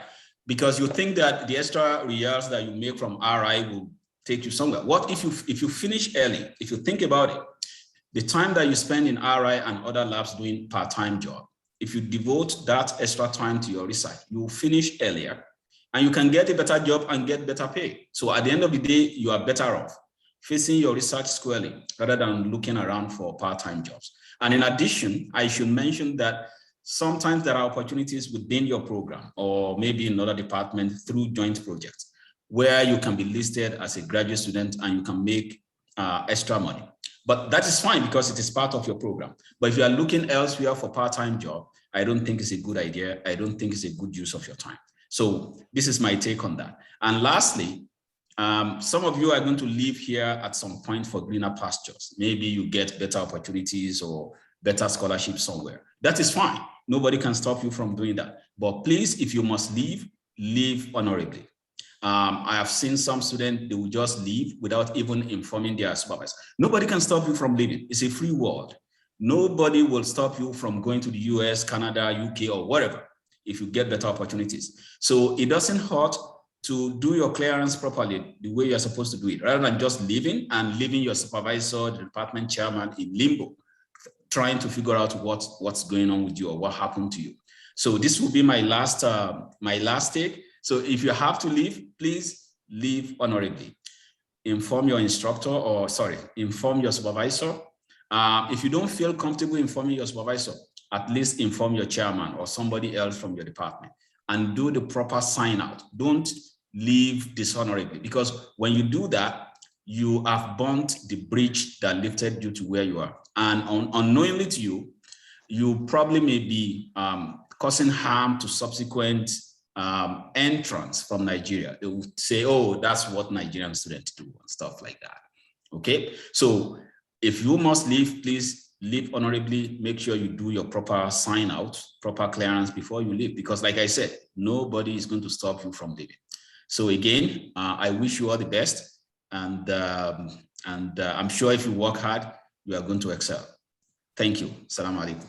Because you think that the extra reals that you make from RI will take you somewhere. What if you finish early? If you think about it, the time that you spend in RI and other labs doing part-time job, if you devote that extra time to your research, you will finish earlier and you can get a better job and get better pay. So at the end of the day, you are better off facing your research squarely rather than looking around for part-time jobs. And in addition, I should mention that sometimes there are opportunities within your program or maybe in another department through joint projects where you can be listed as a graduate student and you can make extra money. But that is fine because it is part of your program. But if you are looking elsewhere for part-time job, I don't think it's a good idea. I don't think it's a good use of your time. So this is my take on that. And lastly, some of you are going to live here at some point for greener pastures. Maybe you get better opportunities or better scholarships somewhere. That is fine. Nobody can stop you from doing that. But please, if you must leave, leave honorably. I have seen some students, they will just leave without even informing their supervisor. Nobody can stop you from leaving. It's a free world. Nobody will stop you from going to the US, Canada, UK, or whatever if you get better opportunities. So it doesn't hurt to do your clearance properly the way you're supposed to do it, rather than just leaving and leaving your supervisor, the department chairman in limbo, trying to figure out what's going on with you or what happened to you. So this will be my last take. So if you have to leave, please leave honorably. Inform your instructor, or sorry, inform your supervisor. If you don't feel comfortable informing your supervisor, at least inform your chairman or somebody else from your department, and do the proper sign out. Don't leave dishonorably, because when you do that, you have burnt the bridge that lifted you to where you are. And unknowingly to you, you probably may be causing harm to subsequent entrants from Nigeria. They would say, oh, that's what Nigerian students do and stuff like that. Okay, so if you must leave, please leave honorably. Make sure you do your proper sign out, proper clearance before you leave, because like I said, nobody is going to stop you from leaving. So again, I wish you all the best, and I'm sure if you work hard, you are going to excel. Thank you. Assalamu alaikum.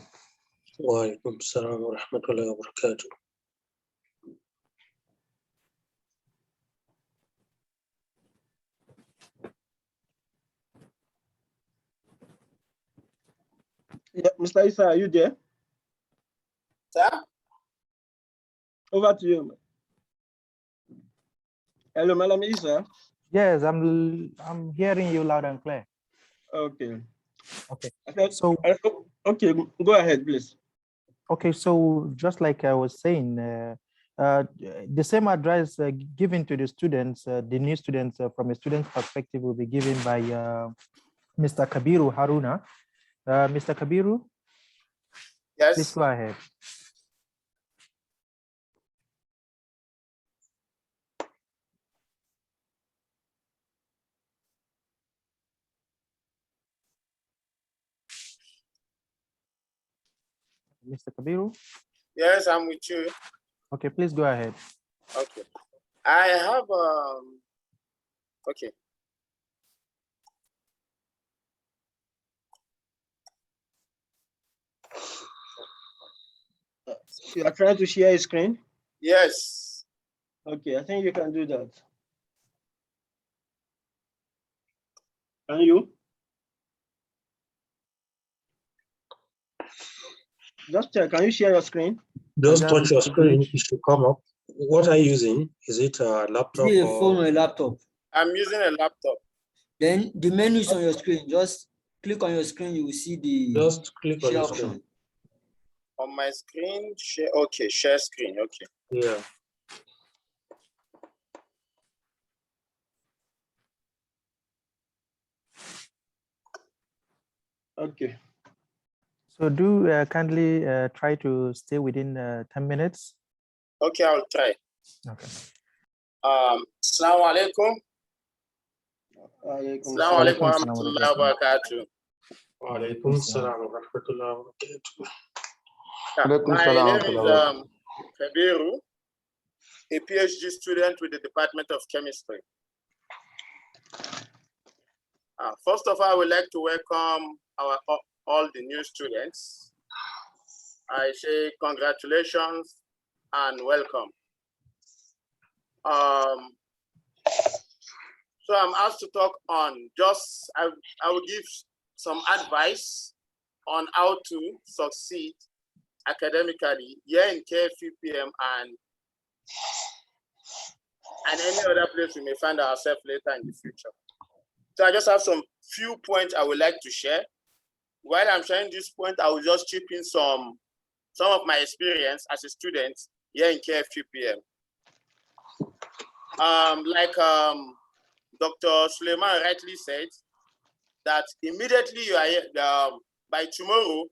Wa alaikum assalam wa rahmatullahi wa barakatuh. Yeah, Mr. Issa, are you there? Sir? Over to you. Hello, Madam Issa. Yes, I'm hearing you loud and clear. Okay. Okay. So okay, go ahead, please. Okay, so just like I was saying, the same advice given to the students, the new students from a student's perspective will be given by Mr. Kabiru Haruna. Mr. Kabiru? Yes. Please go ahead. Mr. Kabiru? Yes, I'm with you. Okay, please go ahead. Okay. I have okay. You are trying to share a screen? Yes. Okay, I think you can do that. Can you? Just check. Can you share your screen? Just touch your screen, it should come up. What are you using? Is it a laptop? Is it a phone or a laptop? I'm using a laptop. Then the menu is on your screen. Just click on your screen, you will see the Just click on share your option. screen. On my screen, share. Okay, share screen. Okay. Yeah. Okay. So do kindly try to stay within 10 minutes. Okay, I'll try. Okay. Assalamu alaikum. Assalamu alaikum wa rahmatullahi wa barakatuh. Wa alaikum assalam wa rahmatullahi wa barakatuh. My name is Kabiru, a PhD student with the Department of Chemistry. First of all, I would like to welcome all the new students. I say congratulations and welcome. So I'm asked to talk on I will give some advice on how to succeed academically here in NCUPM and any other place we may find ourselves later in the future. So I just have some few points I would like to share. While I'm sharing this point, I will just chip in some of my experience as a student here in NCUPM. Like Dr. Suleiman rightly said, that immediately you are here, by tomorrow,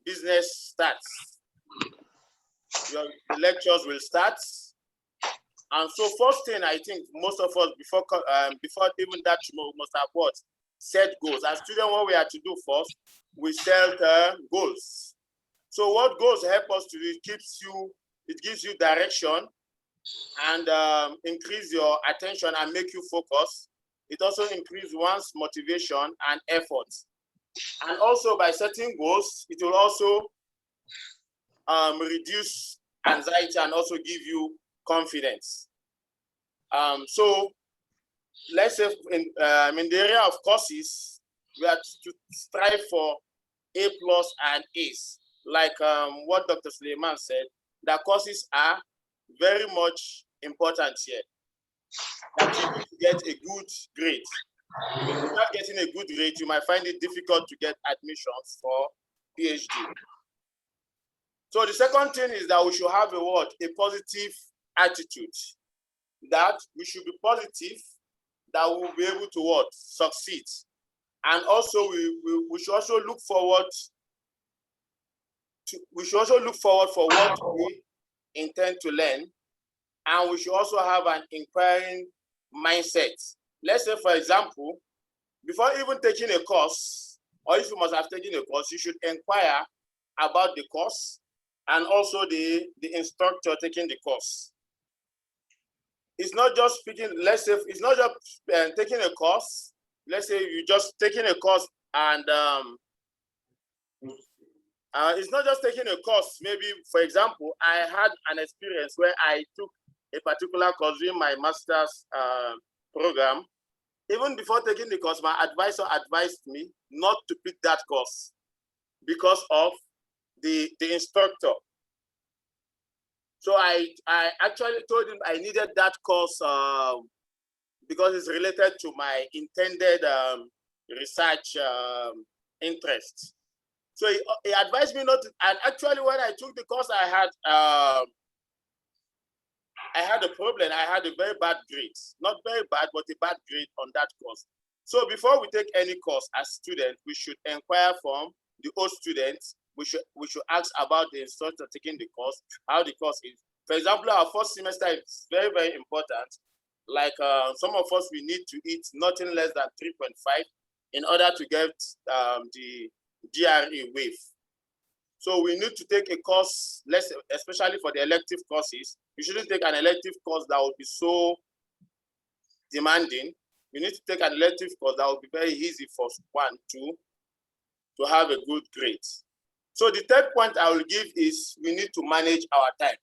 business starts. The lectures will start. And so first thing, I think most of us, before even that tomorrow, must have what? Set goals. As students, what we have to do first, we set goals. So what goals help us to do, it gives you direction and increase your attention and make you focus. It also increases one's motivation and effort. And also by setting goals, it will also reduce anxiety and also give you confidence. So let's say in the area of courses, we have to strive for A+ and A's. Like what Dr. Suleiman said, the courses are very much important here. That you need to get a good grade. If you're not getting a good grade, you might find it difficult to get admissions for PhD. So the second thing is that we should have a positive attitude. That we should be positive, that we will be able to succeed. And also we should also look forward for what we intend to learn, and we should also have an inquiring mindset. Let's say, for example, before even taking a course, or if you must have taken a course, you should inquire about the course and also the instructor taking the course. It's not just speaking, let's say, it's not just taking a course. Let's say you just taking a course and it's not just taking a course. Maybe, for example, I had an experience where I took a particular course in my master's program. Even before taking the course, my advisor advised me not to pick that course because of the instructor. So I actually told him I needed that course because it's related to my intended research interest. So he advised me not to, and actually when I took the course, I had a problem. I had a very bad grade. Not very bad, but a bad grade on that course. So before we take any course as students, we should inquire from the old students. We should ask about the instructor taking the course, how the course is. For example, our first semester is very, very important. Like some of us, we need to eat nothing less than 3.5 in order to get the GRE wave. So we need to take a course, especially for the elective courses. You shouldn't take an elective course that will be so demanding. You need to take an elective course that will be very easy for one to have a good grade. So the third point I will give is we need to manage our time.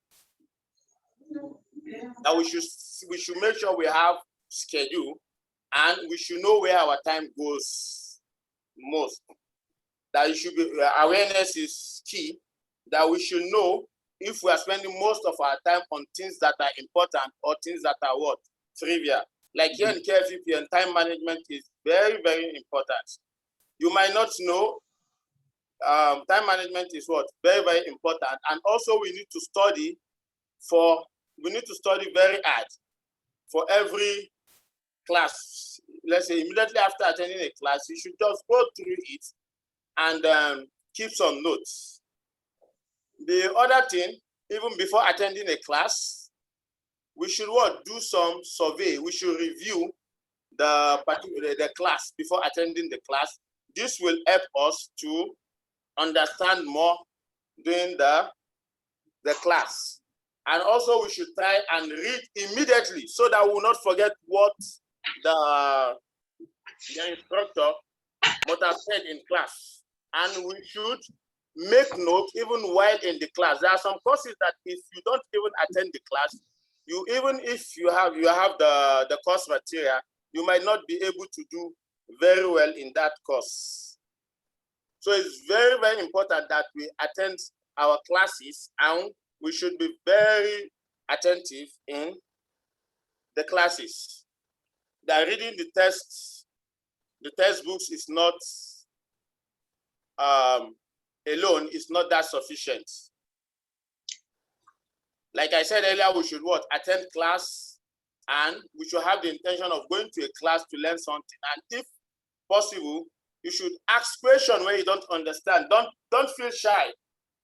Now we should make sure we have schedule, and we should know where our time goes most. That it should be awareness is key. That we should know if we are spending most of our time on things that are important or things that are trivial. Like here in KFUPM, time management is very, very important. You might not know time management is very, very important. And also we need to study very hard for every class. Let's say immediately after attending a class, you should just go through it and keep some notes. The other thing, even before attending a class, we should do some survey. We should review the class before attending the class. This will help us to understand more during the class. And also we should try and read immediately so that we will not forget what the instructor must have said in class. And we should make note even while in the class. There are some courses that if you don't even attend the class, even if you have the course material, you might not be able to do very well in that course. So it's very, very important that we attend our classes, and we should be very attentive in the classes. That reading the textbooks is not alone is not that sufficient. Like I said earlier, we should attend class, and we should have the intention of going to a class to learn something. And if possible, you should ask questions where you don't understand. Don't feel shy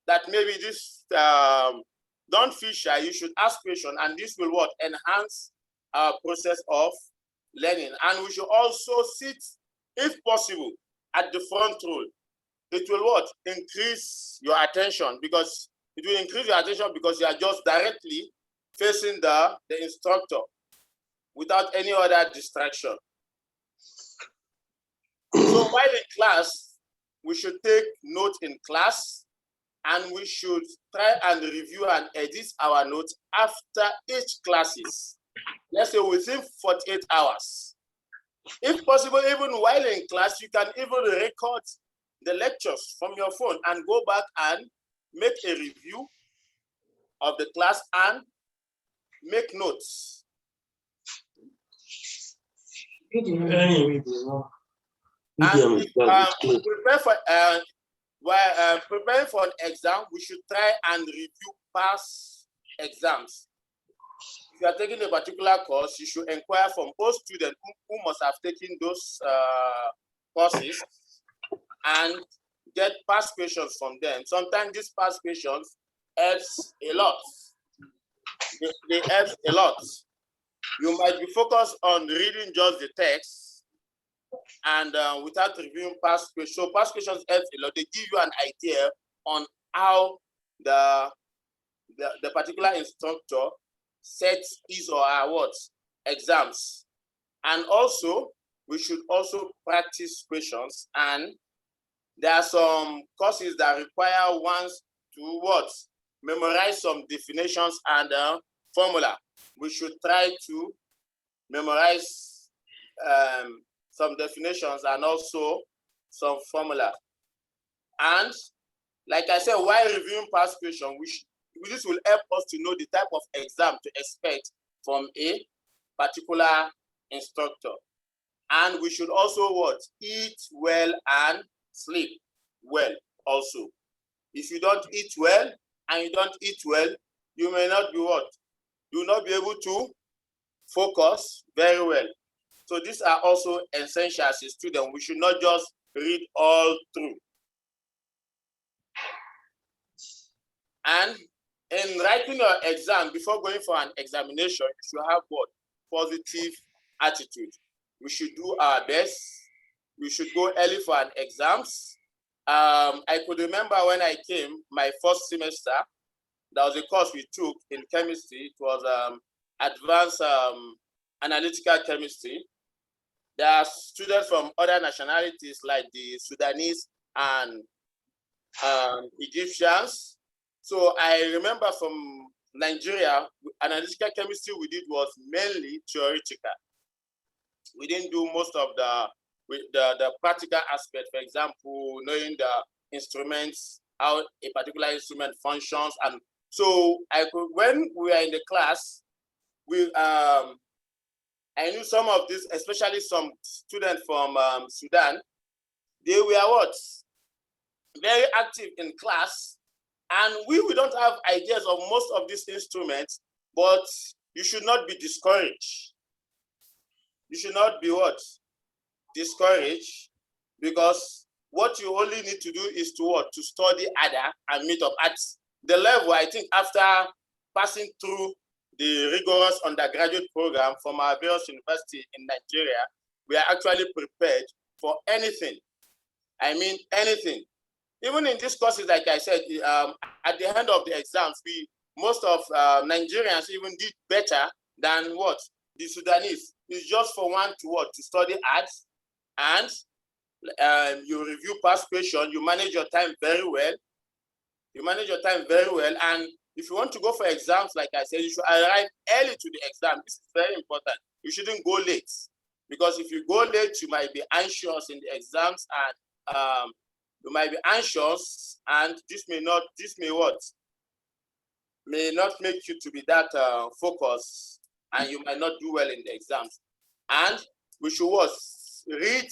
that maybe this, don't feel shy. You should ask questions, and this will enhance our process of learning. And we should also sit, if possible, at the front row. It will increase your attention, because it will increase your attention because you are just directly facing the instructor without any other distraction. So while in class, we should take note in class, and we should try and review and edit our notes after each classes. Let's say within 48 hours. If possible, even while in class, you can even record the lectures from your phone and go back and make a review of the class and make notes. And prepare for while preparing for an exam, we should try and review past exams. If you are taking a particular course, you should inquire from all students who must have taken those courses and get past questions from them. Sometimes these past questions helps a lot. They help a lot. You might be focused on reading just the text and without reviewing past questions. So past questions help a lot. They give you an idea on how the particular instructor sets his or her what exams. And also, we should also practice questions. And there are some courses that require ones to what? Memorize some definitions and formula. We should try to memorize some definitions and also some formula. And like I said, while reviewing past questions, this will help us to know the type of exam to expect from a particular instructor. And we should also what? Eat well and sleep well also. If you don't eat well and you don't eat well, you may not be what? You will not be able to focus very well. So these are also essential as a student. We should not just read all through. And in writing your exam, before going for an examination, you should have what? Positive attitude. We should do our best. We should go early for an exams. I could remember when I came, my first semester, there was a course we took in chemistry. It was advanced analytical chemistry. There are students from other nationalities like the Sudanese and Egyptians. So I remember from Nigeria, analytical chemistry we did was mainly theoretical. We didn't do most of the practical aspect, for example, knowing the instruments, how a particular instrument functions. And so when we were in the class, I knew some of this, especially some students from Sudan, they were what? Very active in class. And we don't have ideas of most of these instruments, but you should not be discouraged. You should not be what? Discouraged, because what you only need to do is to what? To study harder and meet up at the level. I think after passing through the rigorous undergraduate program from our various universities in Nigeria, we are actually prepared for anything. I mean, anything. Even in these courses, like I said, at the end of the exams, most of Nigerians even did better than what? The Sudanese. It's just for one to what? To study arts, and you review past questions, you manage your time very well. You manage your time very well. And if you want to go for exams, like I said, you should arrive early to the exam. This is very important. You shouldn't go late, because if you go late, you might be anxious in the exams, and you might be anxious, and this may not make you to be that focused, and you might not do well in the exams. And we should read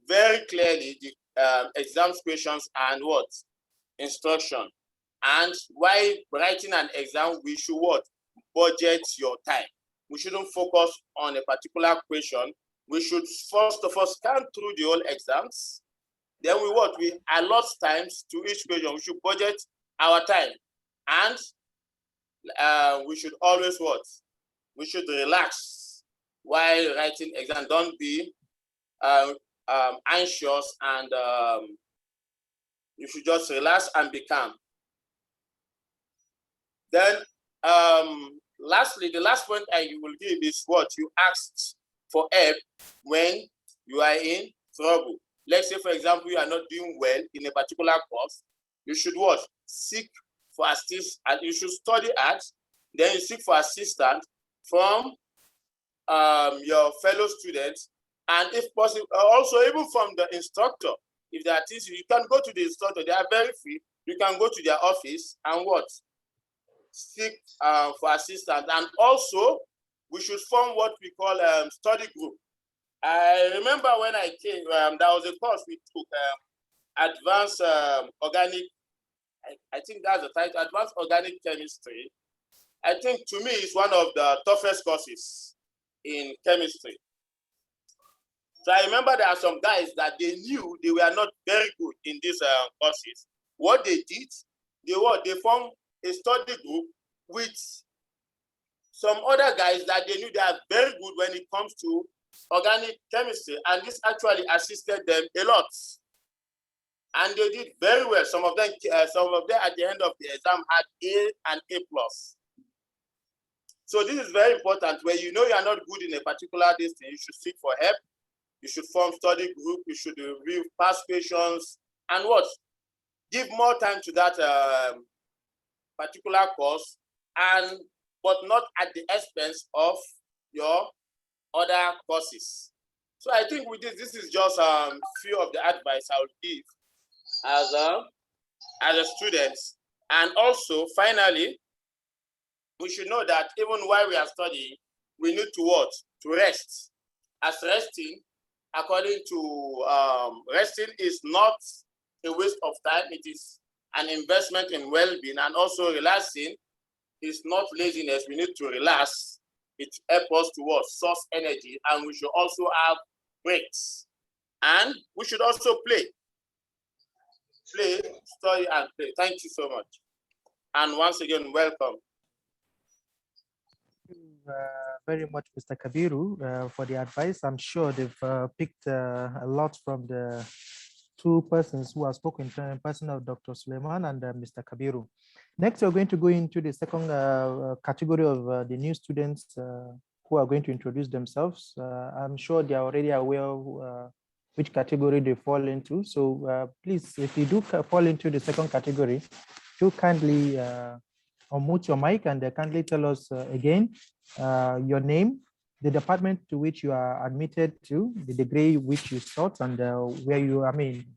very clearly the exam questions and instruction. And while writing an exam, we should budget your time. We shouldn't focus on a particular question. We should first of all scan through the whole exams. Then we allot times to each question. We should budget our time. And we should always we should relax while writing exam. Don't be anxious, and you should just relax and be calm. Then Lastly, the last point I will give is what you asked for help when you are in trouble. Let's say, for example, you are not doing well in a particular course. You should what? Seek for assistance, and you should study hard. Then you seek for assistance from your fellow students, and if possible, also even from the instructor. If there are things you can go to the instructor, they are very free. You can go to their office and what? Seek for assistance. And also, we should form what we call study group. I remember when I came, there was a course we took, advanced organic, I think that's the title, advanced organic chemistry. I think to me it's one of the toughest courses in chemistry. So I remember there are some guys that they knew they were not very good in these courses. What they did, they formed a study group with some other guys that they knew they are very good when it comes to organic chemistry, and this actually assisted them a lot. And they did very well. Some of them at the end of the exam had A and A+. So this is very important. When you know you are not good in a particular discipline, you should seek for help. You should form study group. You should review past questions and what? Give more time to that particular course, but not at the expense of your other courses. So I think with this is just few of the advice I would give as a student. And also, finally, we should know that even while we are studying, we need to what? To rest. As resting, according to resting is not a waste of time. It is an investment in well-being, and also relaxing is not laziness. We need to relax. It helps us to what? Source energy, and we should also have breaks. And we should also play. Play, study, and play. Thank you so much. And once again, welcome. Very much, Mr. Kabiru, for the advice. I'm sure they've picked a lot from the two persons who have spoken, in person of Dr. Suleiman and Mr. Kabiru. Next, we're going to go into the second category of the new students who are going to introduce themselves. I'm sure they are already aware of which category they fall into. So please, if you do fall into the second category, do kindly unmute your mic and kindly tell us again your name, the department to which you are admitted to, the degree which you taught, and where you,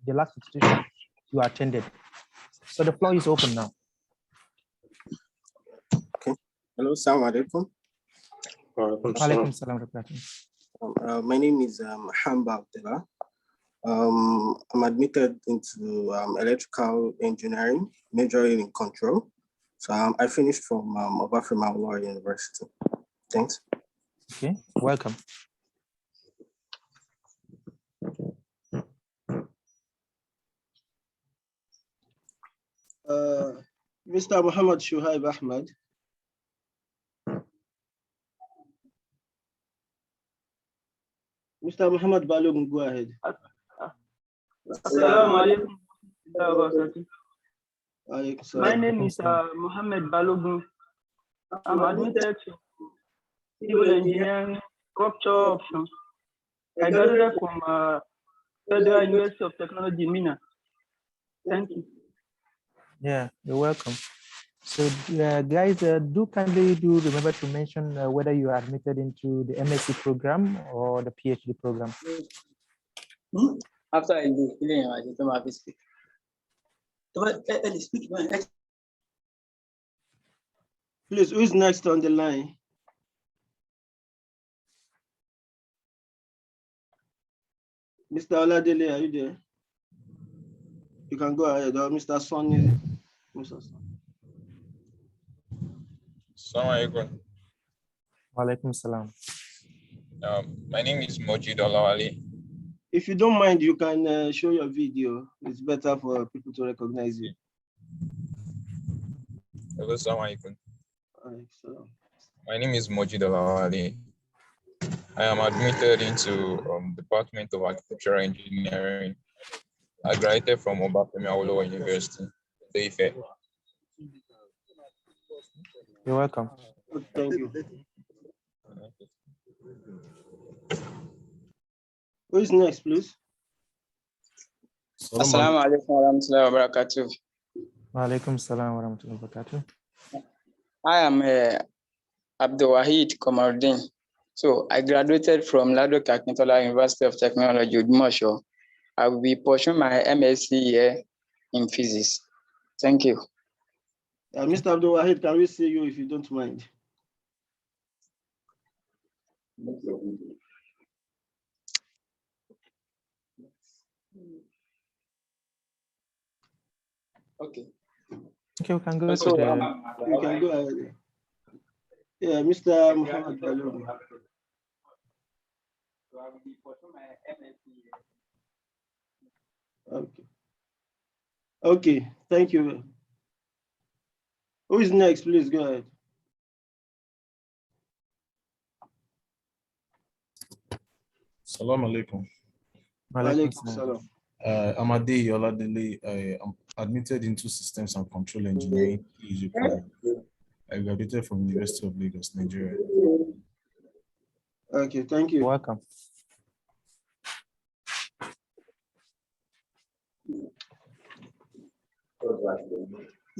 the last institution you attended. So the floor is open now. Okay. Hello, assalamu alaikum. Walaikum salam. My name is Hamba Abdullah. I'm admitted into electrical engineering, majoring in control. So I finished from Obafemi Awolowo University. Thanks. Okay, welcome. Mr. Muhammad Shuhaib Ahmad. Mr. Muhammad Balogun, go ahead. Assalamu alaikum. My name is Muhammad Balogun. I'm admitted to civil engineering, structure option. I graduated from Federal University of Technology, Mina. Thank you. Yeah, you're welcome. So guys, do kindly remember to mention whether you are admitted into the MSc program or the PhD program. After I do, please, who is next on the line? Mr. Oladele, are you there? You can go ahead, or Mr. Sonny. Assalamu alaikum. Walaikum salam. My name is Mojid Olawale. If you don't mind, you can show your video. It's better for people to recognize you. Hello, assalamu alaikum. My name is Mojid Olawale. I am admitted into Department of Architectural Engineering. I graduated from Obafemi Awolowo University, Ife. You're welcome. Thank you. Who is next, please? Assalamu alaikum warahmatullahi wabarakatuh. Wa alaikum salam wa rahmatullahi wa barakatuh. I am Abdul Wahid Komardin. So I graduated from Ladok Akintola University of Technology, Udmosho. I will be pursuing my MSc here in physics. Thank you. Mr. Abdul Wahid, can we see you if you don't mind? Okay. Okay, we can go So, to the. You can go ahead. Yeah, Mr. Muhammad Balogun. Okay. Okay, thank you. Who is next? Please go ahead. Assalamu alaikum. Alaikum salam. I'm Ade Yoladele. I am admitted into Systems and Control Engineering PhD program. I graduated from University of Lagos, Nigeria. Okay, thank you. Welcome.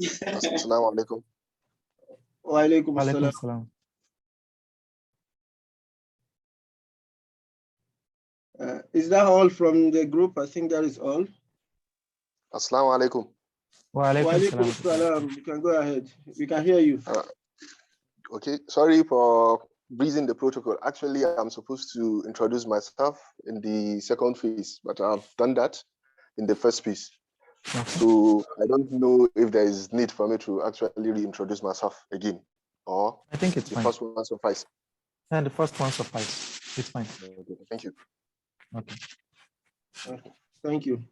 Assalamu alaikum. Wa alaikum Alaikum salam. salam. Is that all from the group? I think that is all. Assalamu alaikum. Wa Wa alaikum alaikum salam. salam. You can go ahead. We can hear you. Okay, sorry for breezing the protocol. Actually, I'm supposed to introduce myself in the second phase, but I've done that in the first piece. Okay. So I don't know if there is need for me to actually reintroduce myself again, or I think it's the fine. first one suffice. And the first one suffice. It's fine. Okay, thank you. Okay. Thank you.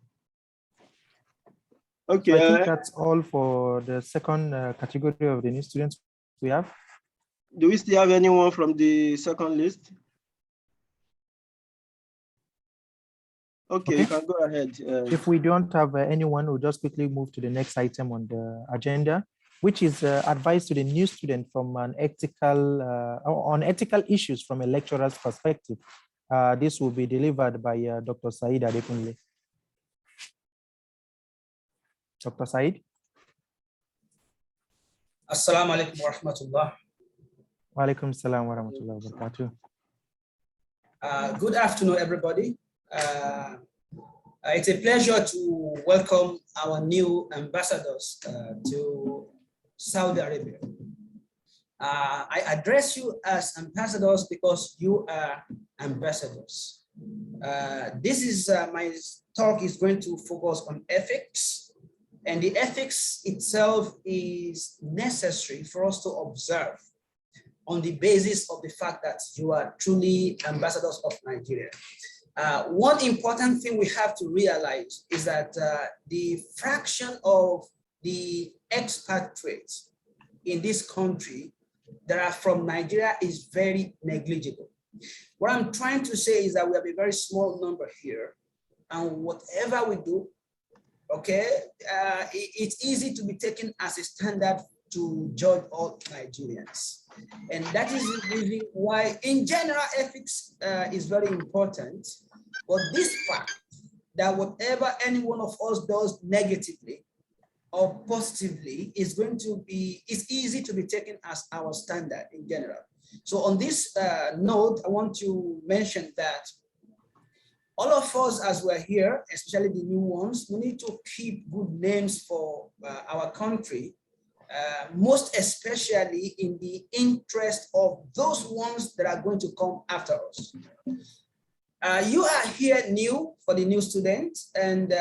So Okay. I think that's all for the second category of the new students we have. Do we still have anyone from the second list? Okay, you can go ahead. If we don't have anyone, we'll just quickly move to the next item on the agenda, which is advice to the new student from an ethical, on ethical issues from a lecturer's perspective. This will be delivered by Dr. Said Adekunle. Dr. Said. Assalamu alaikum wa rahmatullah. Wa alaikum salam wa rahmatullahi wa barakatuh. Good afternoon, everybody. It's a pleasure to welcome our new ambassadors to Saudi Arabia. I address you as ambassadors because you are ambassadors. This is my talk is going to focus on ethics, and the ethics itself is necessary for us to observe on the basis of the fact that you are truly ambassadors of Nigeria. One important thing we have to realize is that the fraction of the expatriates in this country that are from Nigeria is very negligible. What I'm trying to say is that we have a very small number here, and whatever we do, okay, it's easy to be taken as a standard to judge all Nigerians. And that is the reason why, in general, ethics is very important. But this fact that whatever any one of us does negatively or positively is going to be, it's easy to be taken as our standard in general. So on this note, I want to mention that all of us as we're here, especially the new ones, we need to keep good names for our country, most especially in the interest of those ones that are going to come after us. You are here new for the new students, and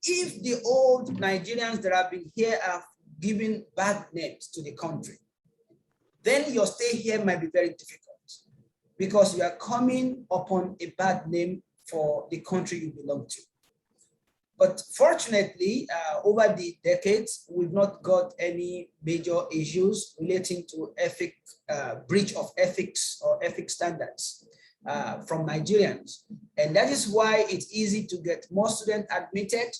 if the old Nigerians that have been here have given bad names to the country, then your stay here might be very difficult because you are coming upon a bad name for the country you belong to. But fortunately, over the decades, we've not got any major issues relating to breach of ethics or ethics standards from Nigerians. And that is why it's easy to get more students admitted.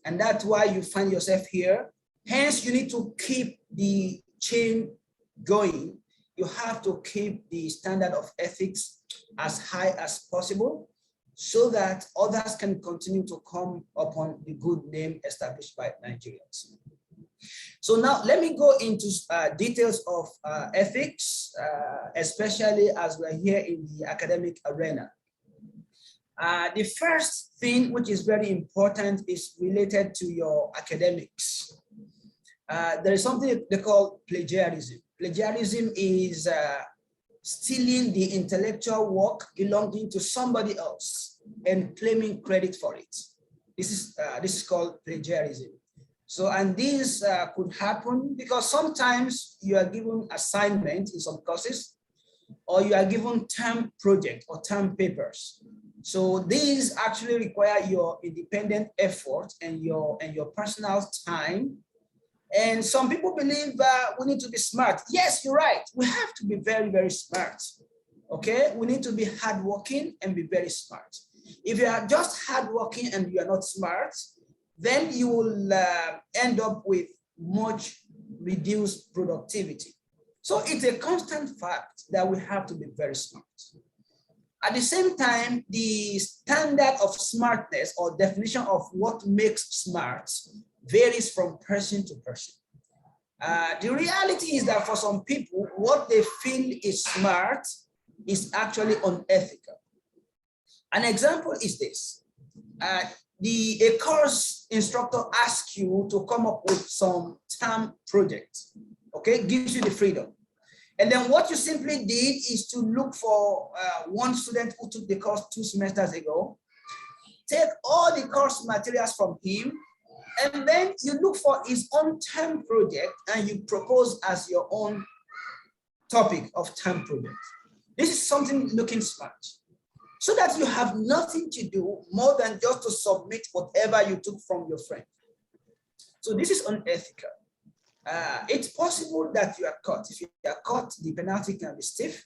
And that's why you find yourself here. Hence, you need to keep the chain going, you have to keep the standard of ethics as high as possible so that others can continue to come upon the good name established by Nigerians. So now let me go into details of ethics, especially as we're here in the academic arena. The first thing which is very important is related to your academics. There is something they call plagiarism. Plagiarism is stealing the intellectual work belonging to somebody else and claiming credit for it. This is called plagiarism. So, and this could happen because sometimes you are given assignment in some courses, or you are given term project or term papers. So these actually require your independent effort and your personal time. And some people believe we need to be smart. Yes, you're right. We have to be very, very smart. Okay, we need to be hardworking and be very smart. If you are just hardworking and you are not smart, then you will end up with much reduced productivity. So it's a constant fact that we have to be very smart. At the same time, the standard of smartness or definition of what makes smart varies from person to person. The reality is that for some people, what they feel is smart is actually unethical. An example is this. A course instructor asks you to come up with some term project, okay, gives you the freedom. And then what you simply did is to look for one student who took the course 2 semesters ago, take all the course materials from him, and then you look for his own term project and you propose as your own topic of term project. This is something looking smart, so that you have nothing to do more than just to submit whatever you took from your friend. So this is unethical. It's possible that you are caught. If you are caught, the penalty can be stiff.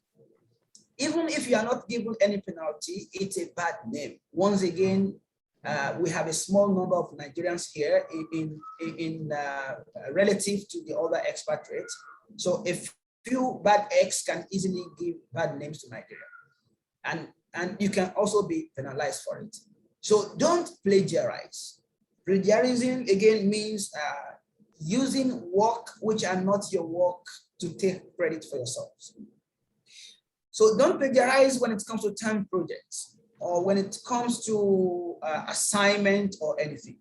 Even if you are not given any penalty, it's a bad name. Once again, we have a small number of Nigerians here in relative to the other expatriates. So a few bad eggs can easily give bad names to Nigeria. And you can also be penalized for it. So don't plagiarize. Plagiarism again means using work which are not your work to take credit for yourselves. So don't plagiarize when it comes to term projects or when it comes to assignment or anything.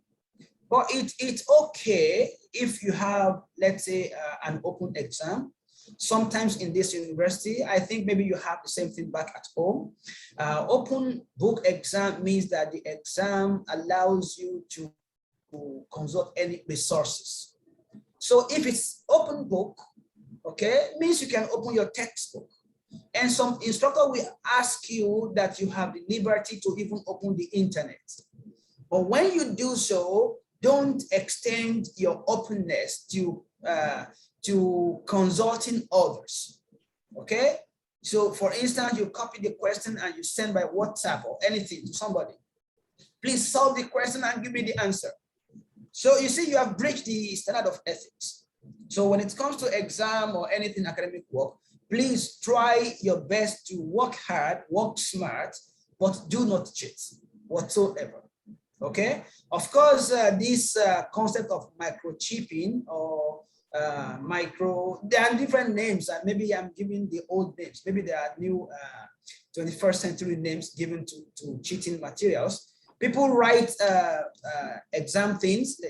But it's okay if you have, let's say, an open exam. Sometimes in this university, I think maybe you have the same thing back at home. Open book exam means that the exam allows you to consult any resources. So if it's open book, okay, it means you can open your textbook. And some instructor will ask you that you have the liberty to even open the internet. But when you do so, don't extend your openness to consulting others, okay? So for instance, you copy the question and you send by WhatsApp or anything to somebody. Please solve the question and give me the answer. So you see, you have breached the standard of ethics. So when it comes to exam or anything academic work, please try your best to work hard, work smart, but do not cheat whatsoever, okay? Of course, this concept of microchipping or there are different names, and maybe I'm giving the old names. Maybe there are new 21st century names given to cheating materials. People write exam things,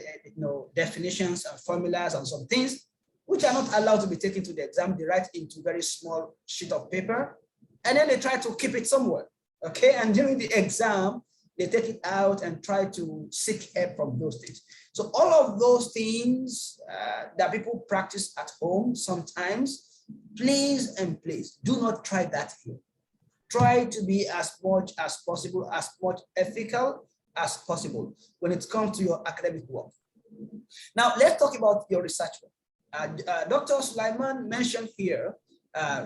definitions and formulas and some things, which are not allowed to be taken to the exam. They write into very small sheet of paper, and then they try to keep it somewhere, okay? And during the exam, they take it out and try to seek help from those things. So all of those things that people practice at home sometimes, please and please do not try that here. Try to be as much as possible, as much ethical as possible when it comes to your academic work. Now, let's talk about your research work. Dr. Sulaiman mentioned here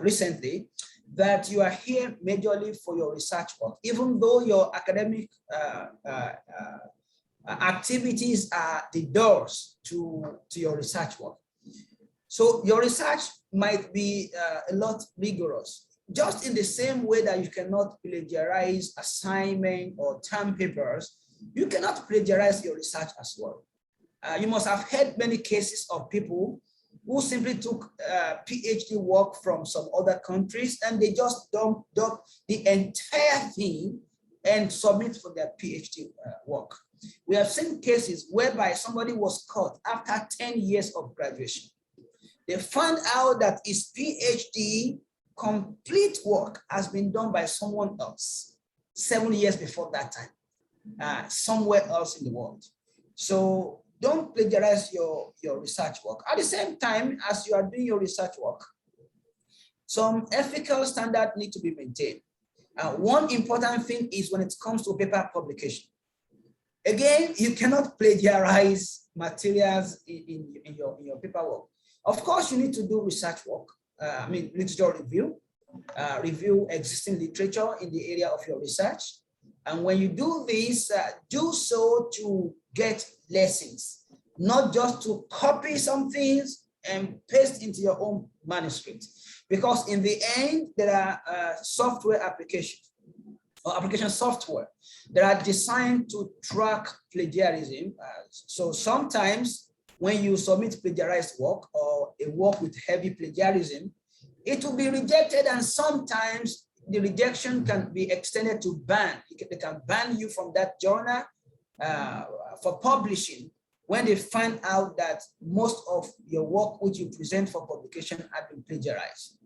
recently that you are here majorly for your research work, even though your academic activities are the doors to your research work. So your research might be a lot rigorous, just in the same way that you cannot plagiarize assignment or term papers, you cannot plagiarize your research as well. You must have heard many cases of people who simply took PhD work from some other countries and they just dump the entire thing and submit for their PhD work. We have seen cases whereby somebody was caught after 10 years of graduation. They found out that his PhD complete work has been done by someone else 7 years before that time, somewhere else in the world. So don't plagiarize your research work. At the same time, as you are doing your research work, some ethical standards need to be maintained. One important thing is when it comes to paper publication. Again, you cannot plagiarize materials in your paperwork. Of course, you need to do research work, literature review, review existing literature in the area of your research. And when you do this, do so to get lessons, not just to copy some things and paste into your own manuscript. Because in the end, there are software applications or application software that are designed to track plagiarism. So sometimes when you submit plagiarized work or a work with heavy plagiarism, it will be rejected, and sometimes the rejection can be extended to ban. They can ban you from that journal for publishing when they find out that most of your work which you present for publication have been plagiarized.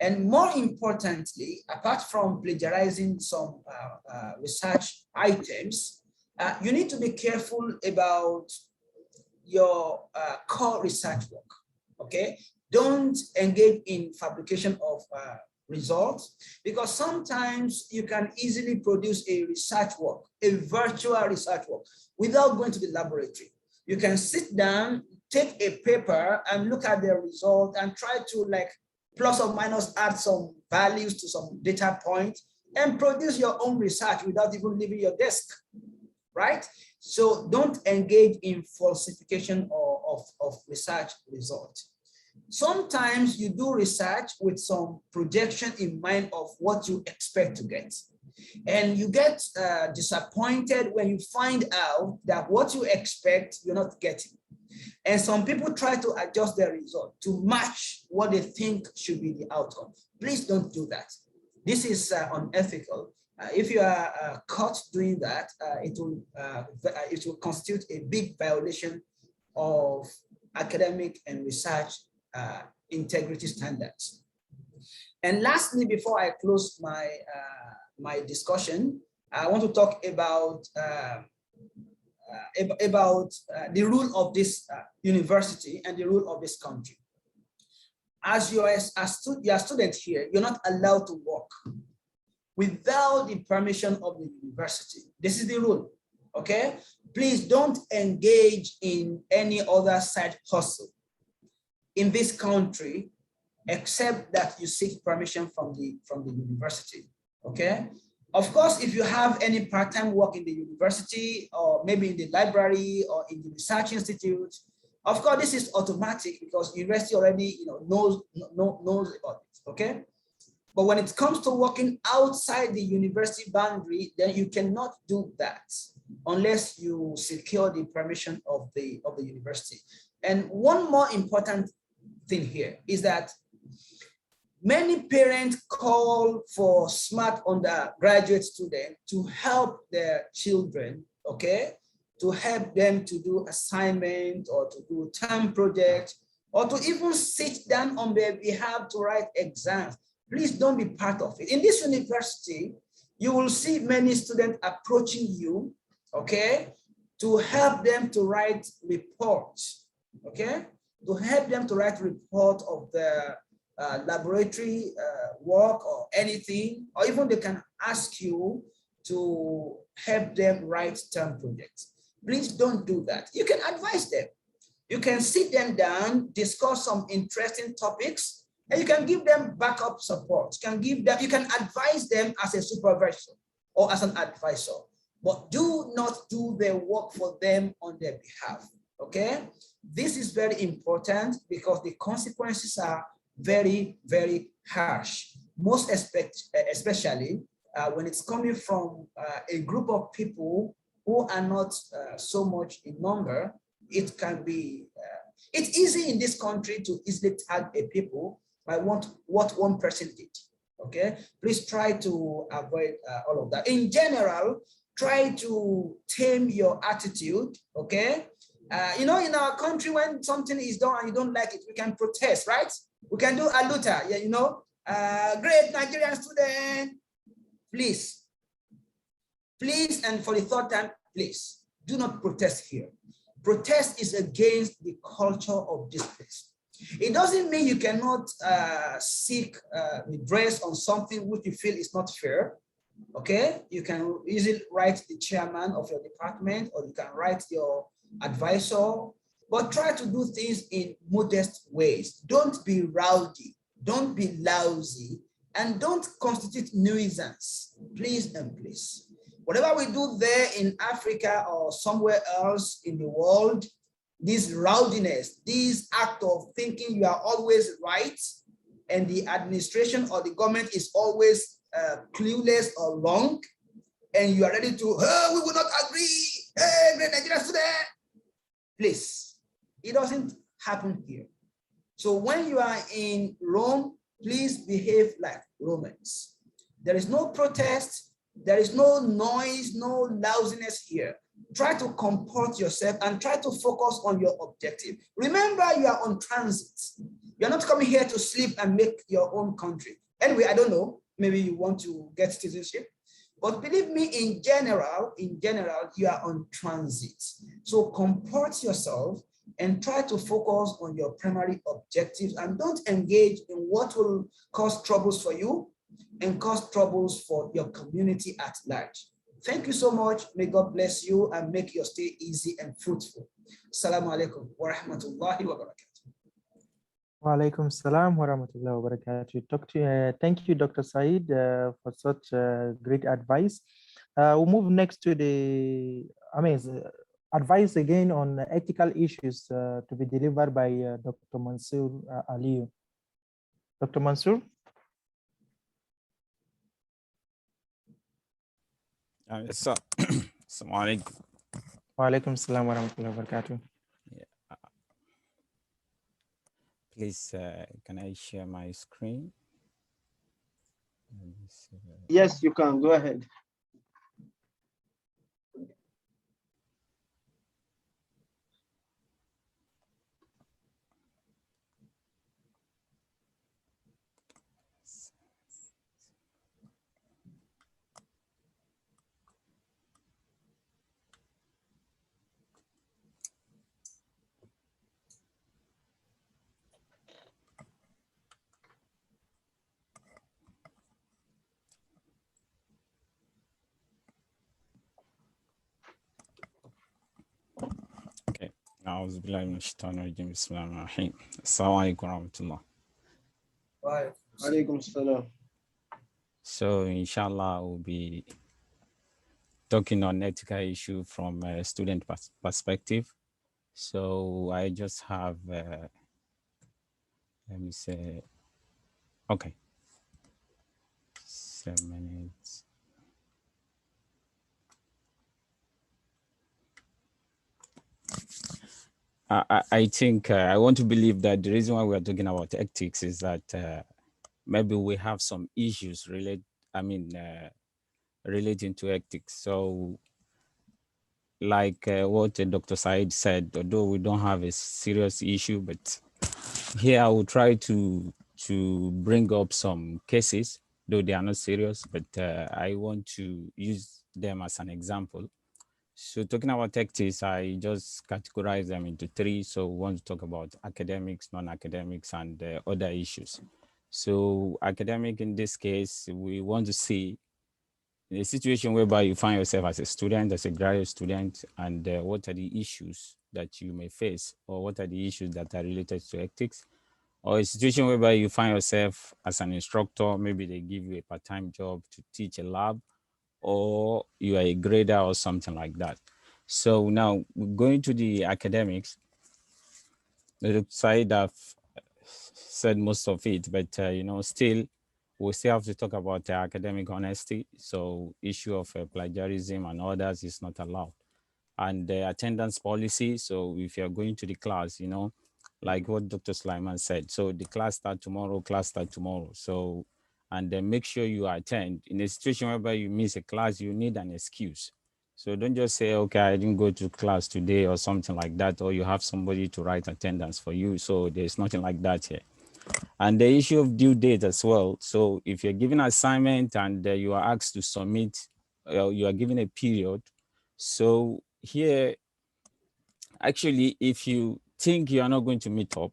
And more importantly, apart from plagiarizing some research items, you need to be careful about your core research work, okay? Don't engage in fabrication of results, because sometimes you can easily produce a research work, a virtual research work, without going to the laboratory. You can sit down, take a paper and look at the result and try to plus or minus add some values to some data points and produce your own research without even leaving your desk, right? So don't engage in falsification of research results. Sometimes you do research with some projection in mind of what you expect to get. And you get disappointed when you find out that what you expect, you're not getting. And some people try to adjust their result to match what they think should be the outcome. Please don't do that. This is unethical. If you are caught doing that, it will constitute a big violation of academic and research integrity standards. And lastly, before I close my discussion, I want to talk about the rule of this university and the rule of this country. As you are a student here, you're not allowed to work without the permission of the university. This is the rule, okay? Please don't engage in any other side hustle in this country, except that you seek permission from the university, okay? Of course, if you have any part-time work in the university or maybe in the library or in the research institute, of course, this is automatic because university already knows about it, okay? But when it comes to working outside the university boundary, then you cannot do that unless you secure the permission of the university. And one more important thing here is that many parents call for smart undergraduate students to help their children, okay? To help them to do assignment or to do term projects or to even sit down on their behalf to write exams. Please don't be part of it. In this university, you will see many students approaching you, okay? To help them to write reports, okay? To help them to write report of the laboratory work or anything, or even they can ask you to help them write term projects. Please don't do that. You can advise them. You can sit them down, discuss some interesting topics, and you can give them backup support. You can advise them as a supervisor or as an advisor, but do not do their work for them on their behalf, okay? This is very important because the consequences are very, very harsh. Most especially when it's coming from a group of people who are not so much in number. It can be, it's easy in this country to easily tag a people by what one person did. Okay, please try to avoid all of that. In general, try to tame your attitude. Okay, you know, in our country, when something is done and you don't like it, we can protest, right? We can do aluta, yeah, you know, great Nigerian student. Please, and for the third time, please do not protest here. Protest is against the culture of this place. It doesn't mean you cannot seek redress on something which you feel is not fair. Okay, you can easily write the chairman of your department, or you can write your advisor, but try to do things in modest ways. Don't be rowdy, don't be lousy, and don't constitute nuisance, please and please. Whatever we do there in Africa or somewhere else in the world, this rowdiness, this act of thinking you are always right and the administration or the government is always clueless or wrong, and you are ready to, oh, we will not agree, hey, great Nigerian student. Please, it doesn't happen here. So when you are in Rome, please behave like Romans. There is no protest, there is no noise, no lousiness here. Try to comport yourself and try to focus on your objective. Remember, you are on transit. You're not coming here to sleep and make your own country. Anyway, I don't know, maybe you want to get citizenship, but believe me, in general, you are on transit. So comport yourself and try to focus on your primary objectives and don't engage in what will cause troubles for you and cause troubles for your community at large. Thank you so much. May God bless you and make your stay easy and fruitful. Assalamu alaikum wa rahmatullahi wa barakatuh. Wa alaikum salam wa rahmatullahi wa barakatuh. Thank you, Dr. Said, for such great advice. We'll move next to the advice again on ethical issues to be delivered by Dr. Mansour Aliyu. Dr. Mansour? So, Assalamu alaikum. Wa alaikum salam wa rahmatullahi wa barakatuh. Please, can I share my screen? Yes, you can. Go ahead. أعوذ بالله من الشيطان الرجيم بسم الله الرحمن الرحيم السلام عليكم ورحمة الله. Alaikum salam. So inshallah we'll be talking on ethical issue from a student perspective. So I just have let me say, okay, 7 minutes. I think I want to believe that the reason why we are talking about ethics is that maybe we have some issues relating to ethics. So like what Dr. Said said, although we don't have a serious issue, but here I will try to bring up some cases, though they are not serious, but I want to use them as an example. So talking about ethics, I just categorize them into three. So we want to talk about academics, non-academics, and other issues. So academic in this case, we want to see a situation whereby you find yourself as a student, as a graduate student, and what are the issues that you may face, or what are the issues that are related to ethics, or a situation whereby you find yourself as an instructor, maybe they give you a part-time job to teach a lab, or you are a grader or something like that. So now going to the academics, Dr. Said have said most of it, but still, we still have to talk about academic honesty. So issue of plagiarism and others is not allowed. And the attendance policy. So if you're going to the class, like what Dr. Sulaiman said, so the class start tomorrow. So, and then make sure you attend. In a situation whereby you miss a class, you need an excuse. So don't just say, okay, I didn't go to class today or something like that, or you have somebody to write attendance for you. So there's nothing like that here. And the issue of due date as well. So if you're given an assignment and you are asked to submit, you are given a period. So here, actually, if you think you are not going to meet up,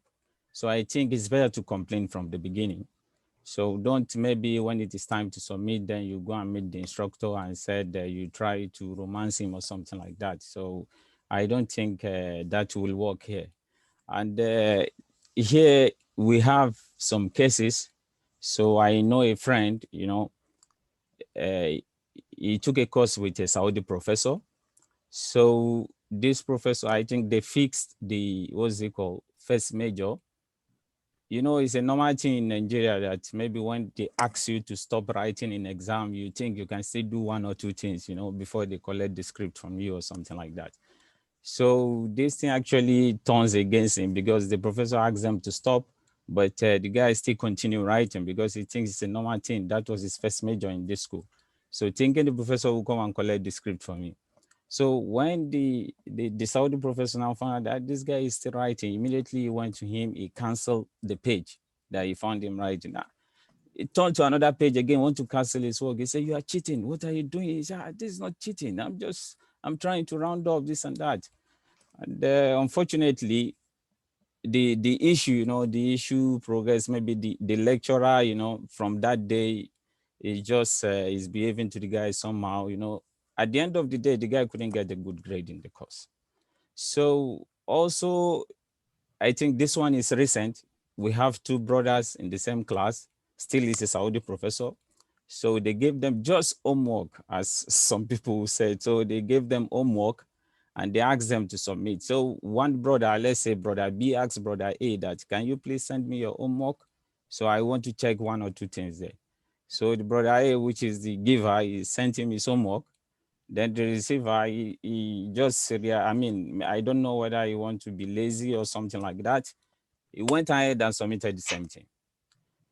so I think it's better to complain from the beginning. So don't maybe when it is time to submit, then you go and meet the instructor and said you try to romance him or something like that. So I don't think that will work here. And here we have some cases. So I know a friend, he took a course with a Saudi professor. So this professor, I think they fixed the, what's it called, first major. It's a normal thing in Nigeria that maybe when they ask you to stop writing in exam, you think you can still do one or two things, before they collect the script from you or something like that. So this thing actually turns against him because the professor asked them to stop, but the guy still continue writing because he thinks it's a normal thing. That was his first major in this school. So thinking the professor will come and collect the script from me. So when the Saudi professor now found out that this guy is still writing, immediately he went to him, he canceled the page that he found him writing. He turned to another page again, want to cancel his work. He said, "You are cheating. What are you doing?" He said, "This is not cheating. I'm trying to round up this and that." And unfortunately, the issue, the issue progressed. Maybe the lecturer, from that day, he just is behaving to the guy somehow, At the end of the day, the guy couldn't get a good grade in the course. So also, I think this one is recent. We have two brothers in the same class, still is a Saudi professor. So they gave them just homework, as some people said. So they gave them homework and they asked them to submit. So one brother, let's say brother B, asked brother A that, can you please send me your homework? So I want to check one or two things there. So the brother A, which is the giver, he sent him his homework. Then the receiver, he just, I don't know whether he want to be lazy or something like that. He went ahead and submitted the same thing.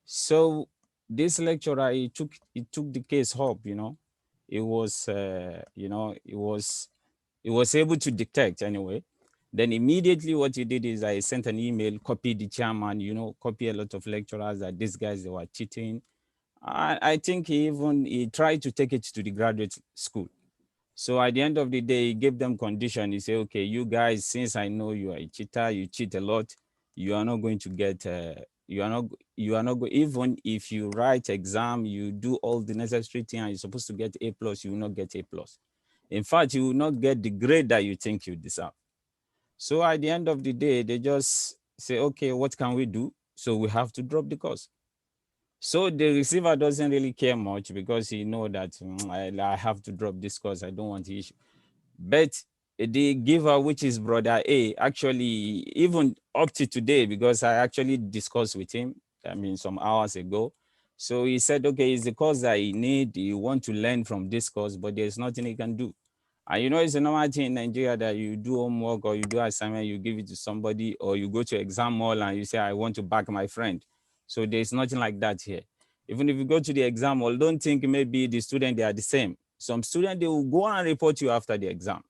So this lecturer, he took the case up, It was, it was able to detect anyway. Then immediately what he did is I sent an email, copied the chairman, copy a lot of lecturers that these guys, they were cheating. I think he tried to take it to the graduate school. So at the end of the day, he gave them condition. He said, okay, you guys, since I know you are a cheater, you cheat a lot, you are not going to get, even if you write exam, you do all the necessary things and you're supposed to get A+, you will not get A+. In fact, you will not get the grade that you think you deserve. So at the end of the day, they just say, okay, what can we do? So we have to drop the course. So the receiver doesn't really care much because he know that I have to drop this course. I don't want the issue. But the giver, which is brother A, actually, even up to today, because I actually discussed with him, some hours ago. So he said, okay, it's the course that he need. You want to learn from this course, but there's nothing he can do. And it's a normal thing in Nigeria that you do homework or you do assignment, you give it to somebody, or you go to exam hall and you say, I want to back my friend. So there's nothing like that here. Even if you go to the exam hall, don't think maybe the student, they are the same. Some student, they will go and report you after the exam.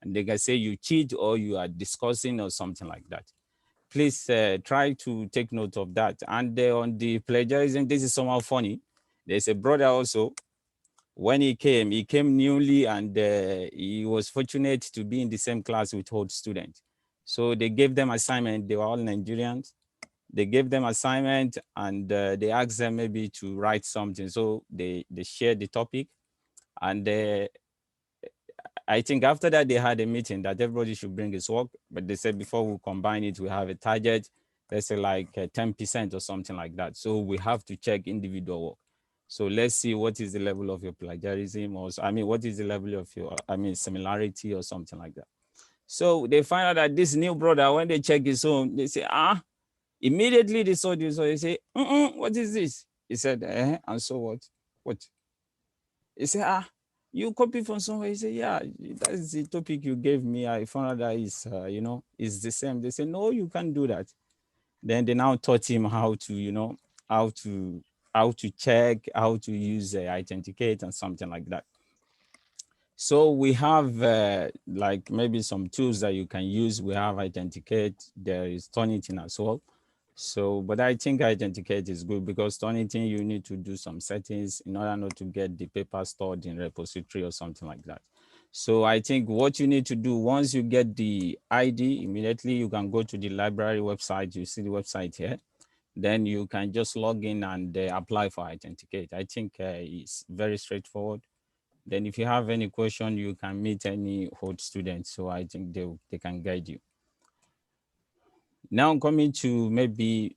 And they can say you cheat or you are discussing or something like that. Please try to take note of that. And on the plagiarism, this is somehow funny. There's a brother also. When he came newly and he was fortunate to be in the same class with old students. So they gave them assignment. They were all Nigerians. They gave them assignment and they asked them maybe to write something. So they shared the topic. And I think after that, they had a meeting that everybody should bring his work. But they said before we combine it, we have a target, let's say like 10% or something like that. So we have to check individual work. So let's see what is the level of your plagiarism or, what is the level of your, similarity or something like that. So they find out that this new brother, when they check his home, they say, immediately they saw this, so they say, what is this? He said, and so what? What? He said, you copy from somewhere? He said, yeah, that's the topic you gave me. I found out that is, is the same. They said, no, you can't do that. Then they now taught him how to, how to check, how to use authenticate and something like that. So we have like maybe some tools that you can use. We have authenticate. There is Turnitin as well. So, but I think authenticate is good because Turnitin, you need to do some settings in order not to get the paper stored in repository or something like that. So I think what you need to do once you get the ID, immediately you can go to the library website. You see the website here. Then you can just log in and apply for authenticate. I think it's very straightforward. Then if you have any question, you can meet any Hort student. So I think they can guide you. Now coming to maybe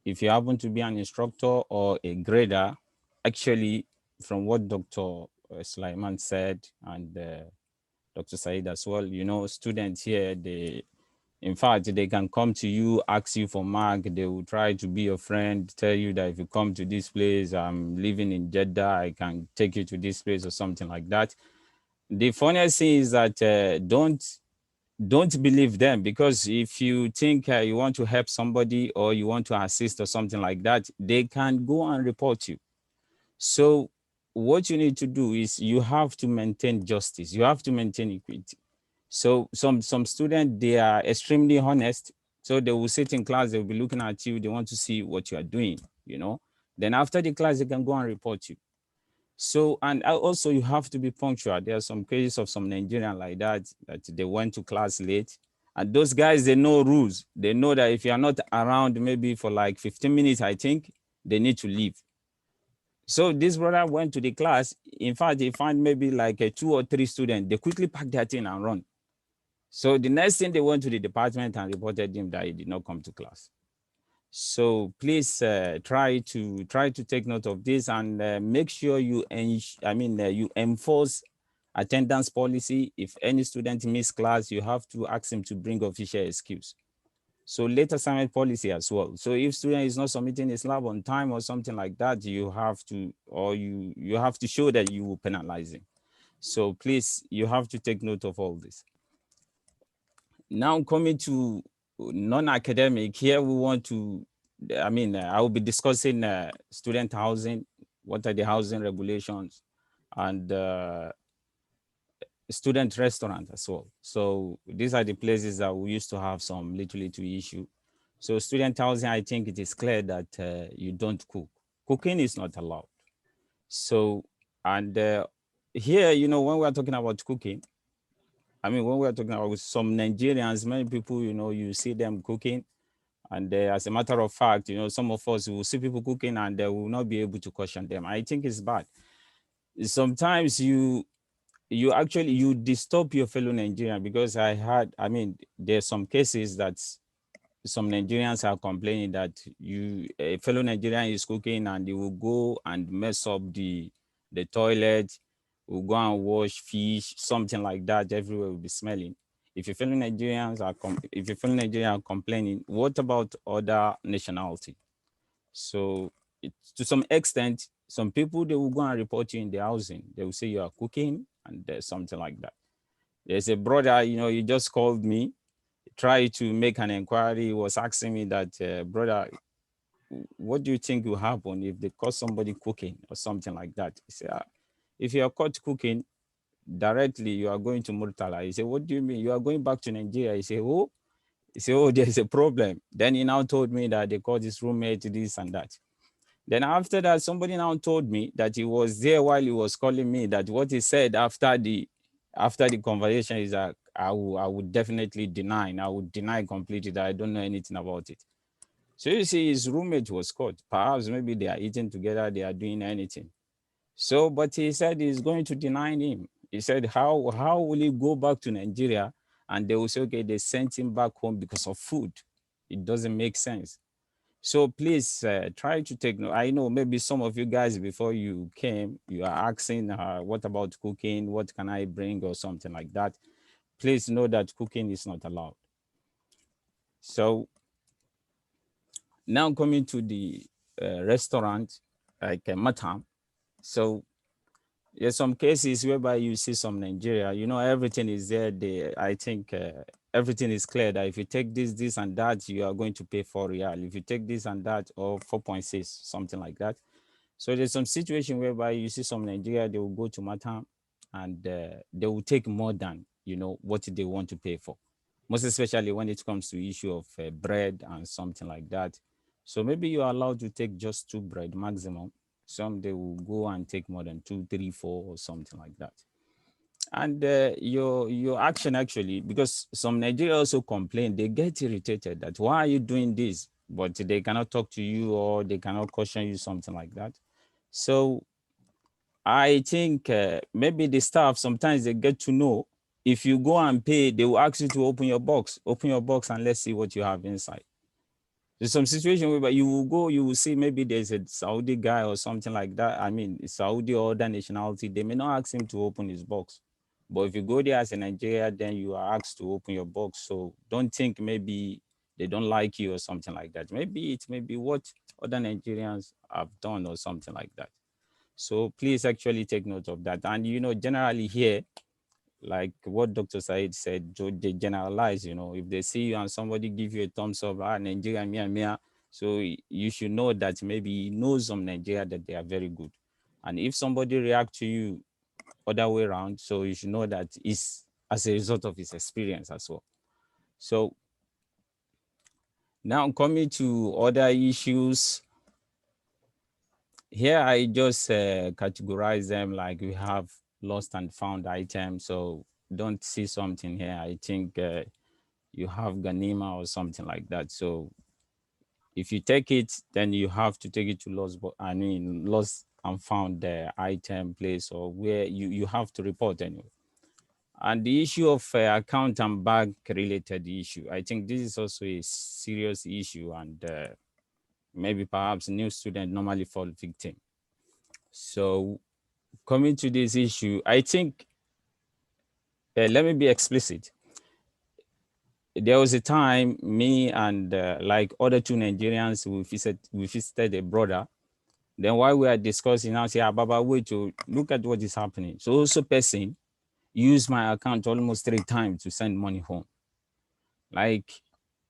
if you happen to be an instructor or a grader, actually from what Dr. Sulaiman said and Dr. Said as well, students here, in fact, they can come to you, ask you for mark. They will try to be your friend, tell you that if you come to this place, I'm living in Jeddah, I can take you to this place or something like that. The funniest thing is that don't believe them, because if you think you want to help somebody or you want to assist or something like that, they can go and report you. So what you need to do is you have to maintain justice. You have to maintain equity. So some students, they are extremely honest. So they will sit in class, they will be looking at you. They want to see what you are doing, Then after the class, they can go and report you. So, and also you have to be punctual. There are some cases of some Nigerian like that they went to class late. And those guys, they know rules. They know that if you are not around maybe for like 15 minutes, I think, they need to leave. So this brother went to the class. In fact, he found maybe like 2 or 3 students. They quickly packed their thing and run. So the next thing, they went to the department and reported him that he did not come to class. So please try to take note of this and make sure you enforce attendance policy. If any student miss class, you have to ask him to bring official excuse. So late assignment policy as well. So if student is not submitting his lab on time or something like that, you have to show that you will penalize him. So please, you have to take note of all this. Now coming to non-academic, here we want to, I will be discussing student housing, what are the housing regulations, and student restaurant as well. So these are the places that we used to have some little issue. So student housing, I think it is clear that you don't cook. Cooking is not allowed. So, and here, when we're talking about cooking, when we're talking about some Nigerians, many people, you see them cooking. And as a matter of fact, some of us will see people cooking and they will not be able to caution them. I think it's bad. Sometimes you disturb your fellow Nigerian, because there's some cases that some Nigerians are complaining that a fellow Nigerian is cooking and they will go and mess up the toilet, will go and wash fish, something like that, everywhere will be smelling. If your fellow Nigerians are complaining, what about other nationality? So to some extent, some people, they will go and report you in the housing. They will say you are cooking and something like that. There's a brother, he just called me, tried to make an inquiry. He was asking me that, brother, what do you think will happen if they caught somebody cooking or something like that? He said, if you are caught cooking, directly you are going to Murtala. He said, what do you mean? You are going back to Nigeria? He said, oh, there's a problem. Then he now told me that they called his roommate this and that. Then after that, somebody now told me that he was there while he was calling me, that what he said after the conversation is that I would definitely deny, and I would deny completely that I don't know anything about it. So you see, his roommate was caught. Perhaps maybe they are eating together, they are doing anything. So, but he said he's going to deny him. He said, how will he go back to Nigeria? And they will say, okay, they sent him back home because of food. It doesn't make sense. So please try to take note. I know maybe some of you guys, before you came, you are asking, what about cooking? What can I bring or something like that? please know that cooking is not allowed. So now coming to the restaurant, like Matam. So there's some cases whereby you see some Nigeria, you know, everything is there. I think everything is clear that if you take this and that, you are going to pay 4 real. If you take this and that, or 4.6, something like that. So there's some situation whereby you see some Nigeria, they will go to Matam and they will take more than, you know, what they want to pay for. Most especially when it comes to issue of bread and something like that. So maybe you are allowed to take just 2 bread maximum. Some they will go and take more than 2, 3, 4 or something like that. And your action actually, because some Nigeria also complain, they get irritated that why are you doing this? But they cannot talk to you or they cannot caution you, something like that. So I think maybe the staff, sometimes they get to know if you go and pay, they will ask you to open your box and let's see what you have inside. There's some situation where you will go, you will see maybe there's a Saudi guy or something like that. I mean, Saudi or other nationality, they may not ask him to open his box. But if you go there as a Nigeria, then you are asked to open your box. So don't think maybe they don't like you or something like that. Maybe it may be what other Nigerians have done or something like that. So please actually take note of that. And, you know, generally here, like what Dr. Said said, they generalize, you know, if they see you and somebody give you a thumbs up, Nigeria, mia. So you should know that maybe he knows some Nigeria that they are very good. And if somebody react to you other way around, so you should know that it's as a result of his experience as well. So now coming to other issues, here I just categorize them like we have lost and found items. So don't see something here. I think you have Ganima or something like that. So if you take it, then you have to take it to lost and found the item place or where you have to report anyway. And the issue of account and bank related issue, I think this is also a serious issue, and maybe perhaps new students normally fall victim. So coming to this issue, I think, let me be explicit. There was a time me and like other 2 Nigerians, we visited a brother. Then while we are discussing, I say, Baba, wait to look at what is happening. So also person used my account almost 3 times to send money home. Like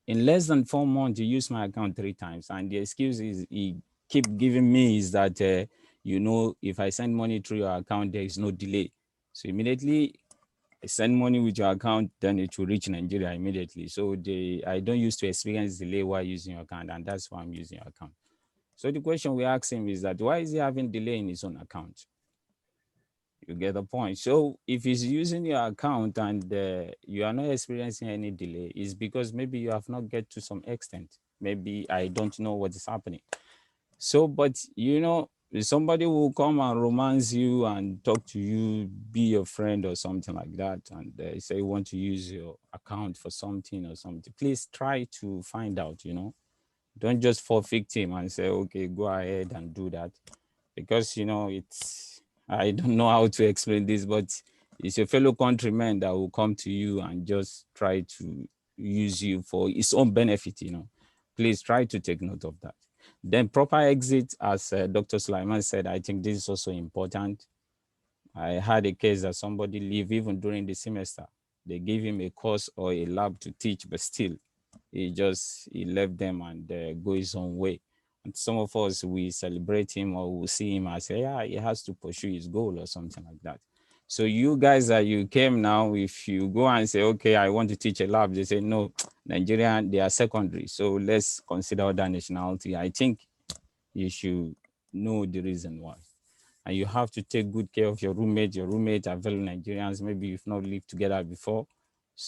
in less than 4 months, he used my account 3 times. And the excuse is he keep giving me is that, you know, if I send money through your account, there is no delay. So immediately I send money with your account, then it will reach Nigeria immediately. So I don't used to experience delay while using your account, and that's why I'm using your account. So the question we ask him is that why is he having delay in his own account? You get the point. So if he's using your account and you are not experiencing any delay, it's because maybe you have not get to some extent. Maybe I don't know what is happening. So, but you know, somebody will come and romance you and talk to you, be your friend or something like that, and say you want to use your account for something or something. Please try to find out, you know. Don't just fall victim and say, okay, go ahead and do that. Because, you know, I don't know how to explain this, but it's your fellow countrymen that will come to you and just try to use you for its own benefit, you know. Please try to take note of that. Then proper exit, as Dr. Sulaiman said, I think this is also important. I had a case that somebody leave even during the semester. They gave him a course or a lab to teach, but still, he left them and go his own way. And some of us, we celebrate him or we see him as, yeah, he has to pursue his goal or something like that. So you guys that you came now, if you go and say, okay, I want to teach a lab, they say, no, Nigerian, they are secondary. So let's consider that nationality. I think you should know the reason why. And you have to take good care of your roommate. Your roommate are fellow Nigerians. Maybe you've not lived together before.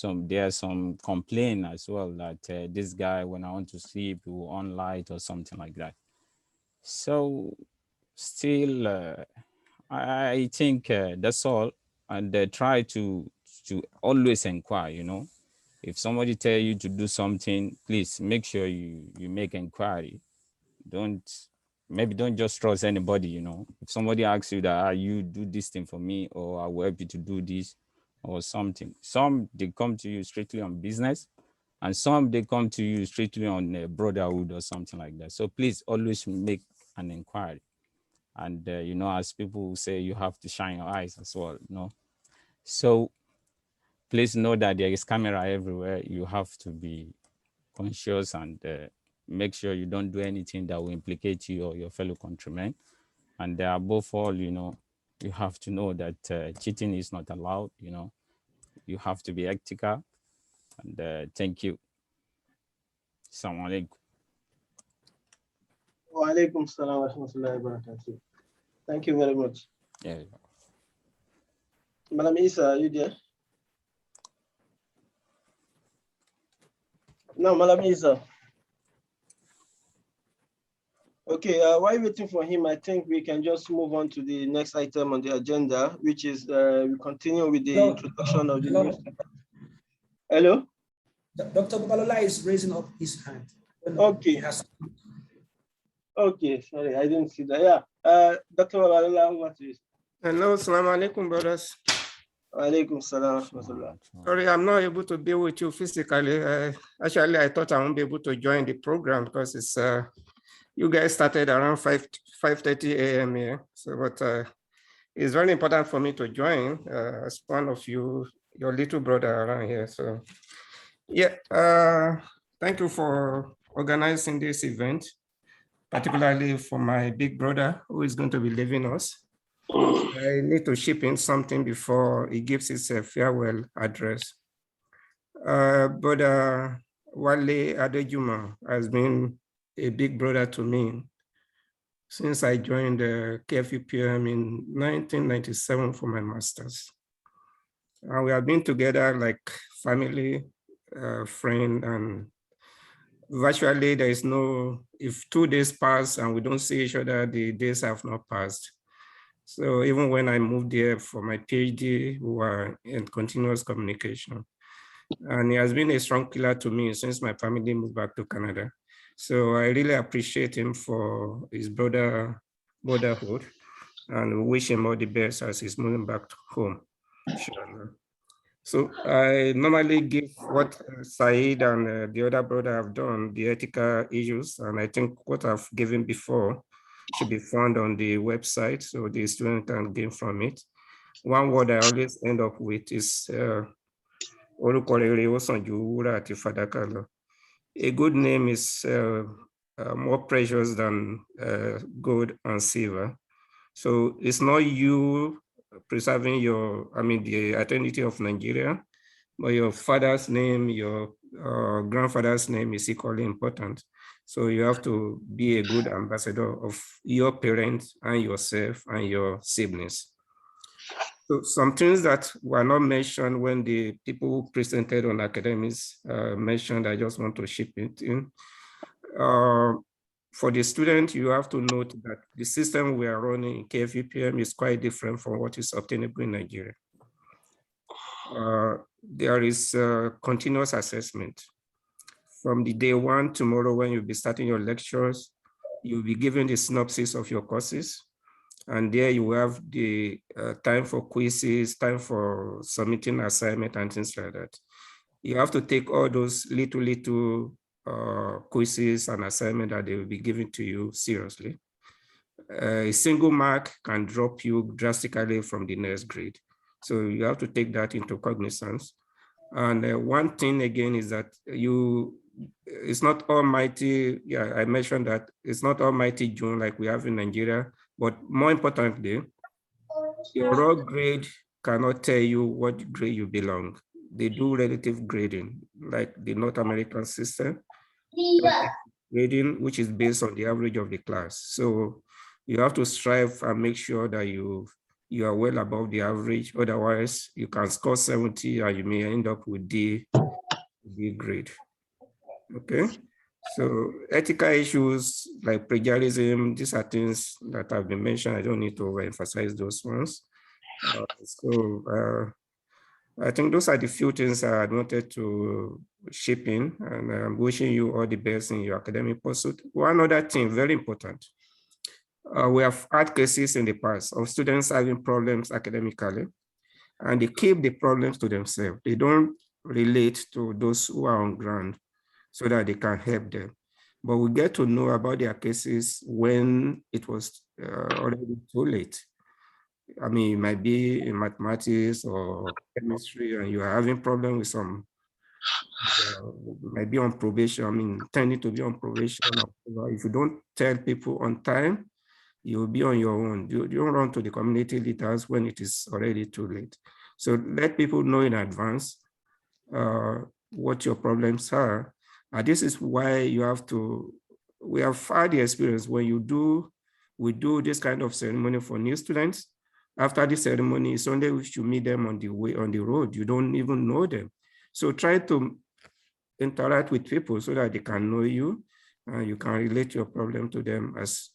There's some complaint as well that this guy, when I want to sleep, he will on light or something like that. So still, I think that's all. And try to always inquire, you know. If somebody tell you to do something, please make sure you make inquiry. Don't just trust anybody, you know. If somebody asks you that, you do this thing for me, or I will help you to do this, or something. Some, they come to you strictly on business, and some, they come to you strictly on brotherhood or something like that. So please always make an inquiry. And, you know, as people say, you have to shine your eyes as well, you know. So please know that there is camera everywhere. You have to be conscious and make sure you don't do anything that will implicate you or your fellow countrymen. And above all, you know, you have to know that cheating is not allowed, you know. You have to be ethical. And thank you. Assalamu alaikum. Wa alaikum salam wa rahmatullahi wa barakatuh. Thank you very much. Yeah. Madam Isa, are you there? No, Madam Isa. Okay, while waiting for him, I think we can just move on to the next item on the agenda, which is we continue with the introduction of the new. Hello? Dr. Babalola is raising up his hand. Okay. Okay, sorry, I didn't see that. Yeah, Dr. Babalola, what is? Hello, assalamu alaikum, brothers. Alaikum salam. Sorry, I'm not able to be with you physically. Actually, I thought I won't be able to join the program because it's you guys started around 5:30 a.m. here. So, but it's very important for me to join as one of you, your little brother around here. So, yeah, thank you for organizing this event, particularly for my big brother who is going to be leaving us. I need to ship in something before he gives his farewell address. Brother Wale Adejuma has been a big brother to me since I joined the NCUPM in 1997 for my master's. We have been together like family, friend, and virtually there is no, if 2 days pass and we don't see each other, the days have not passed. So even when I moved here for my PhD, we were in continuous communication. And he has been a strong pillar to me since my family moved back to Canada. So I really appreciate him for his brotherhood and wish him all the best as he's moving back home. Inshallah. So I normally give what Saeed and the other brother have done, the ethical issues, and I think what I've given before should be found on the website so the student can gain from it. One word I always end up with is a good name is more precious than gold and silver. So it's not you preserving your, the identity of Nigeria, but your father's name, your grandfather's name is equally important. So you have to be a good ambassador of your parents and yourself and your siblings. So some things that were not mentioned when the people who presented on academics mentioned, I just want to ship it in. For the student, you have to note that the system we are running in KFUPM is quite different from what is obtainable in Nigeria. There is continuous assessment. From the day one tomorrow when you'll be starting your lectures, you'll be given the synopsis of your courses. And there you have the time for quizzes, time for submitting assignment and things like that. You have to take all those little quizzes and assignment that they will be given to you seriously. A single mark can drop you drastically from the next grade. So you have to take that into cognizance. And one thing again is that it's not almighty, yeah, I mentioned that it's not almighty June like we have in Nigeria, but more importantly, your raw grade cannot tell you what grade you belong. They do relative grading, like the North American system, grading, which is based on the average of the class. So you have to strive and make sure that you are well above the average. Otherwise, you can score 70 and you may end up with D grade. Okay. So ethical issues like plagiarism, these are things that have been mentioned. I don't need to overemphasize those ones. I think those are the few things I wanted to chip in, and I'm wishing you all the best in your academic pursuit. One other thing, very important. We have had cases in the past of students having problems academically, and they keep the problems to themselves. They don't relate to those who are on ground so that they can help them. But we get to know about their cases when it was already too late. I mean, it might be in mathematics or chemistry, and you are having problems with some, might be on probation, I mean, tending to be on probation. Or if you don't tell people on time, you'll be on your own. You don't run to the community leaders when it is already too late. So let people know in advance what your problems are. And this is why you have to, we have had the experience when we do this kind of ceremony for new students. After the ceremony, it's only if you meet them on the way, on the road, you don't even know them. So try to interact with people so that they can know you and you can relate your problem to them. As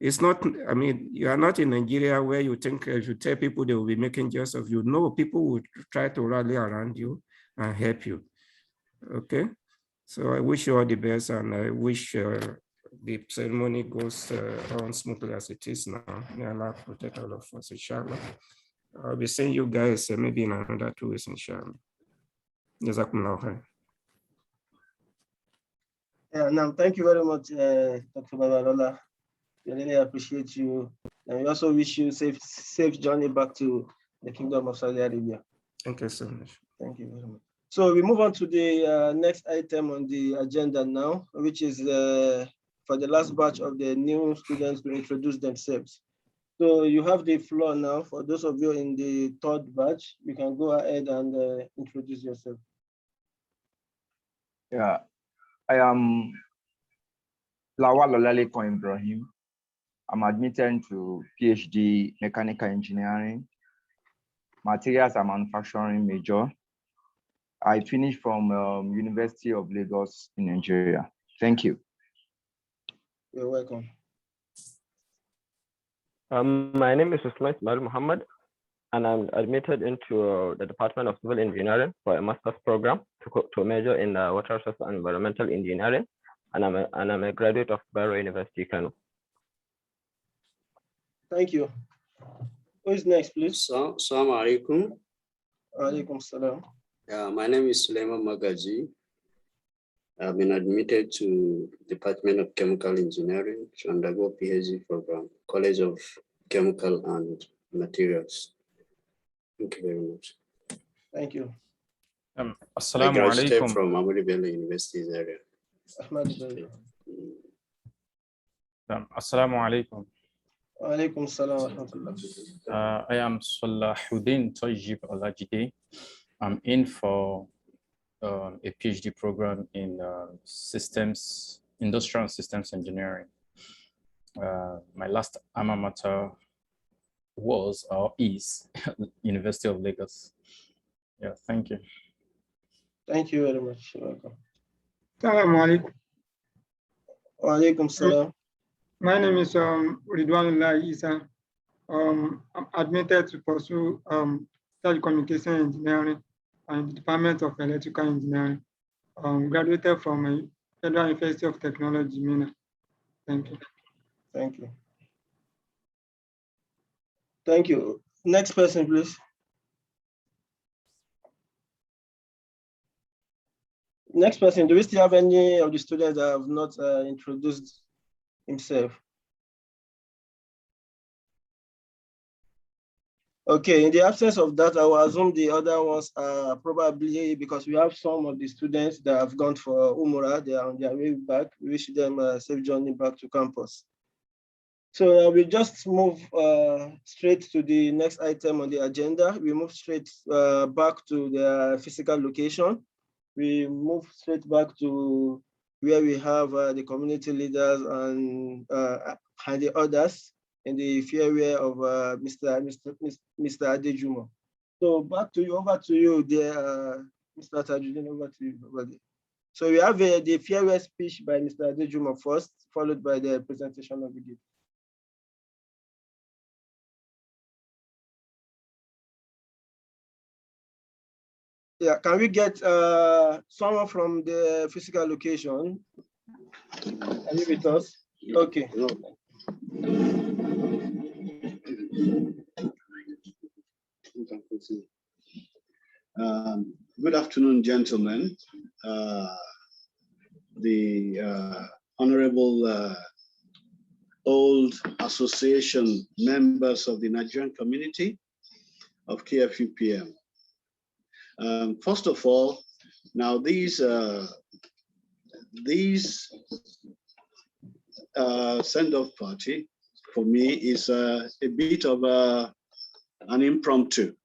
it's not, I mean, you are not in Nigeria where you think if you tell people they will be making jest of you. No, people will try to rally around you and help you. Okay, so I wish you all the best, and I wish the ceremony goes on smoothly as it is now. May Allah protect all of us, inshallah. I'll be seeing you guys maybe in another 2 weeks, inshallah. Jazakumullah khair. Yeah, now thank you very much, Dr. Babalola. We really appreciate you. And we also wish you safe journey back to the Kingdom of Saudi Arabia. Thank you so much. Thank you very much. So we move on to the next item on the agenda now, which is for the last batch of the new students to introduce themselves. So you have the floor now. For those of you in the third batch, you can go ahead and introduce yourself. Yeah, I am Lawal Olaleko Ibrahim. I'm admitted to PhD Mechanical Engineering, Materials and Manufacturing major. I finished from University of Lagos in Nigeria. Thank you. You're welcome. My name is Usman Ismail Muhammad, and I'm admitted into the Department of Civil Engineering for a master's program to major in water resources and environmental engineering, and I'm a graduate of Bayero University, Kano. Thank you. Who is next, please? Assalamu alaikum. Alaikum salam. My name is Suleiman Magaji. I've been admitted to Department of Chemical Engineering to undergo PhD program, College of Chemical and Materials. Thank you very much. Thank you. I graduated from Ahmadu Bello University's area. Ahmadu Bello. Assalamu alaikum. Alaikum salam wa rahmatullah. I am Salahuddin Tajib Olajide. I'm in for a PhD program in industrial and systems engineering. My last alma mater was or is University of Lagos. Yeah, thank you. Thank you very much. You're welcome. Assalamu alaikum. Wa alaikum salam. My name is Ridwanullah Isa. I'm admitted to pursue telecommunication engineering and the Department of Electrical Engineering. Graduated from Federal University of Technology, Mina. Thank you. Thank you. Thank you. Next person, please. Next person, do we still have any of the students that have not introduced himself? Okay, in the absence of that, I will assume the other ones are probably because we have some of the students that have gone for Umrah, they are on their way back. We wish them a safe journey back to campus. So we just move straight to the next item on the agenda. We move straight back to the physical location. We move straight back to where we have the community leaders and the others in the farewell of Mr. Adejumo. So back to you, over to you there, Mr. Tajuddin, over to you. Over there. So we have the farewell speech by Mr. Adejumo first, followed by the presentation of the gift. Yeah, can we get someone from the physical location? Are you with us? Okay. Good afternoon, gentlemen. The Honorable old association members of the Nigerian community of KFUPM. First of all, now these send-off party for me is a bit of an impromptu.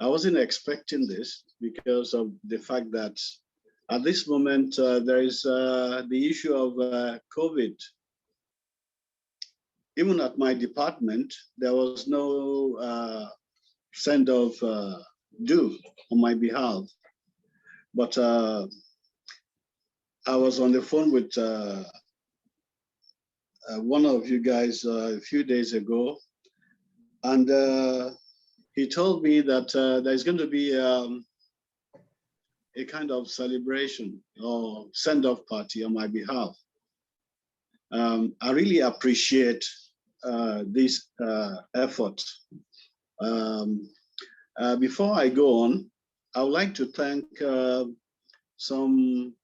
I wasn't expecting this because of the fact that at this moment there is the issue of COVID. Even at my department, there was no send-off due on my behalf. But I was on the phone with one of you guys a few days ago, and he told me that there's going to be a kind of celebration or send-off party on my behalf. I really appreciate this effort. Before I go on, I would like to thank some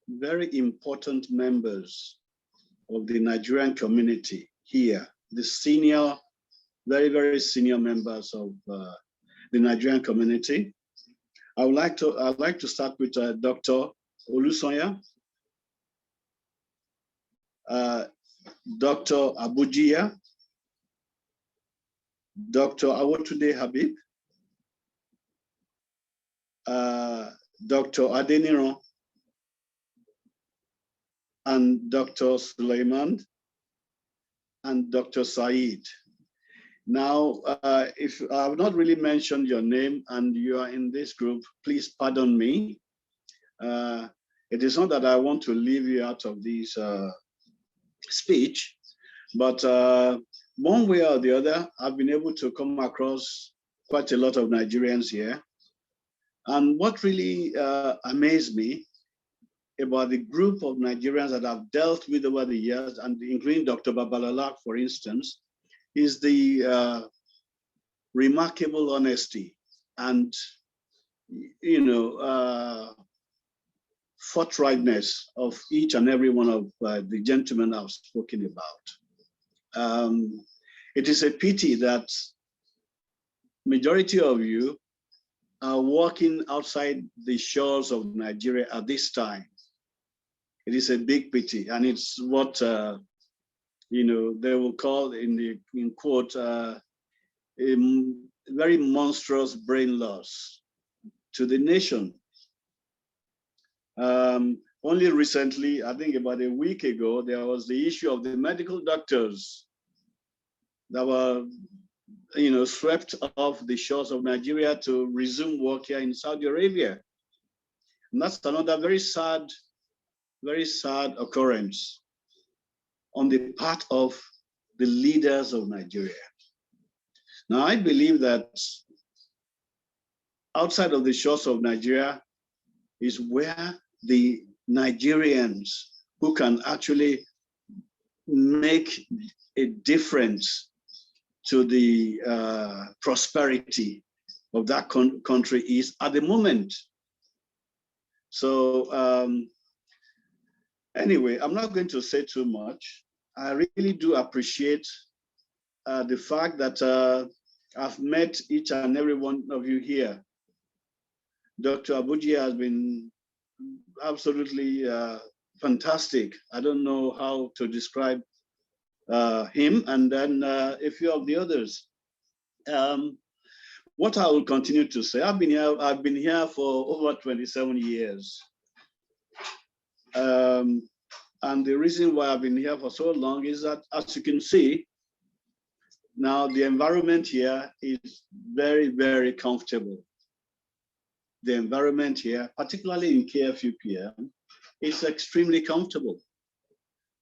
very important members of the Nigerian community here, the senior, very, very senior members of the Nigerian community. I'd like to start with Dr. Olusoya, Dr. Abujiya, Dr. Awotude Habib, Dr. Adeniran, and Dr. Suleiman, and Dr. Said. Now, if I have not really mentioned your name and you are in this group, please pardon me. It is not that I want to leave you out of this speech, but one way or the other, I've been able to come across quite a lot of Nigerians here. And what really amazed me about the group of Nigerians that I've dealt with over the years, and including Dr. Babalala, for instance, is the remarkable honesty and, forthrightness of each and every one of the gentlemen I've spoken about. It is a pity that majority of you are working outside the shores of Nigeria at this time. It is a big pity, and it's what they will call in quote a very monstrous brain loss to the nation. Only recently, I think about a week ago, there was the issue of the medical doctors that were swept off the shores of Nigeria to resume work here in Saudi Arabia. And that's another very sad occurrence on the part of the leaders of Nigeria. Now, I believe that outside of the shores of Nigeria is where the Nigerians who can actually make a difference to the prosperity of that country is at the moment. So anyway, I'm not going to say too much. I really do appreciate the fact that I've met each and every one of you here. Dr. Abuji has been absolutely fantastic. I don't know how to describe him, and then a few of the others. What I will continue to say, I've been here for over 27 years. And the reason why I've been here for so long is that, as you can see, now the environment here is very, very comfortable. The environment here, particularly in KFUPM, is extremely comfortable.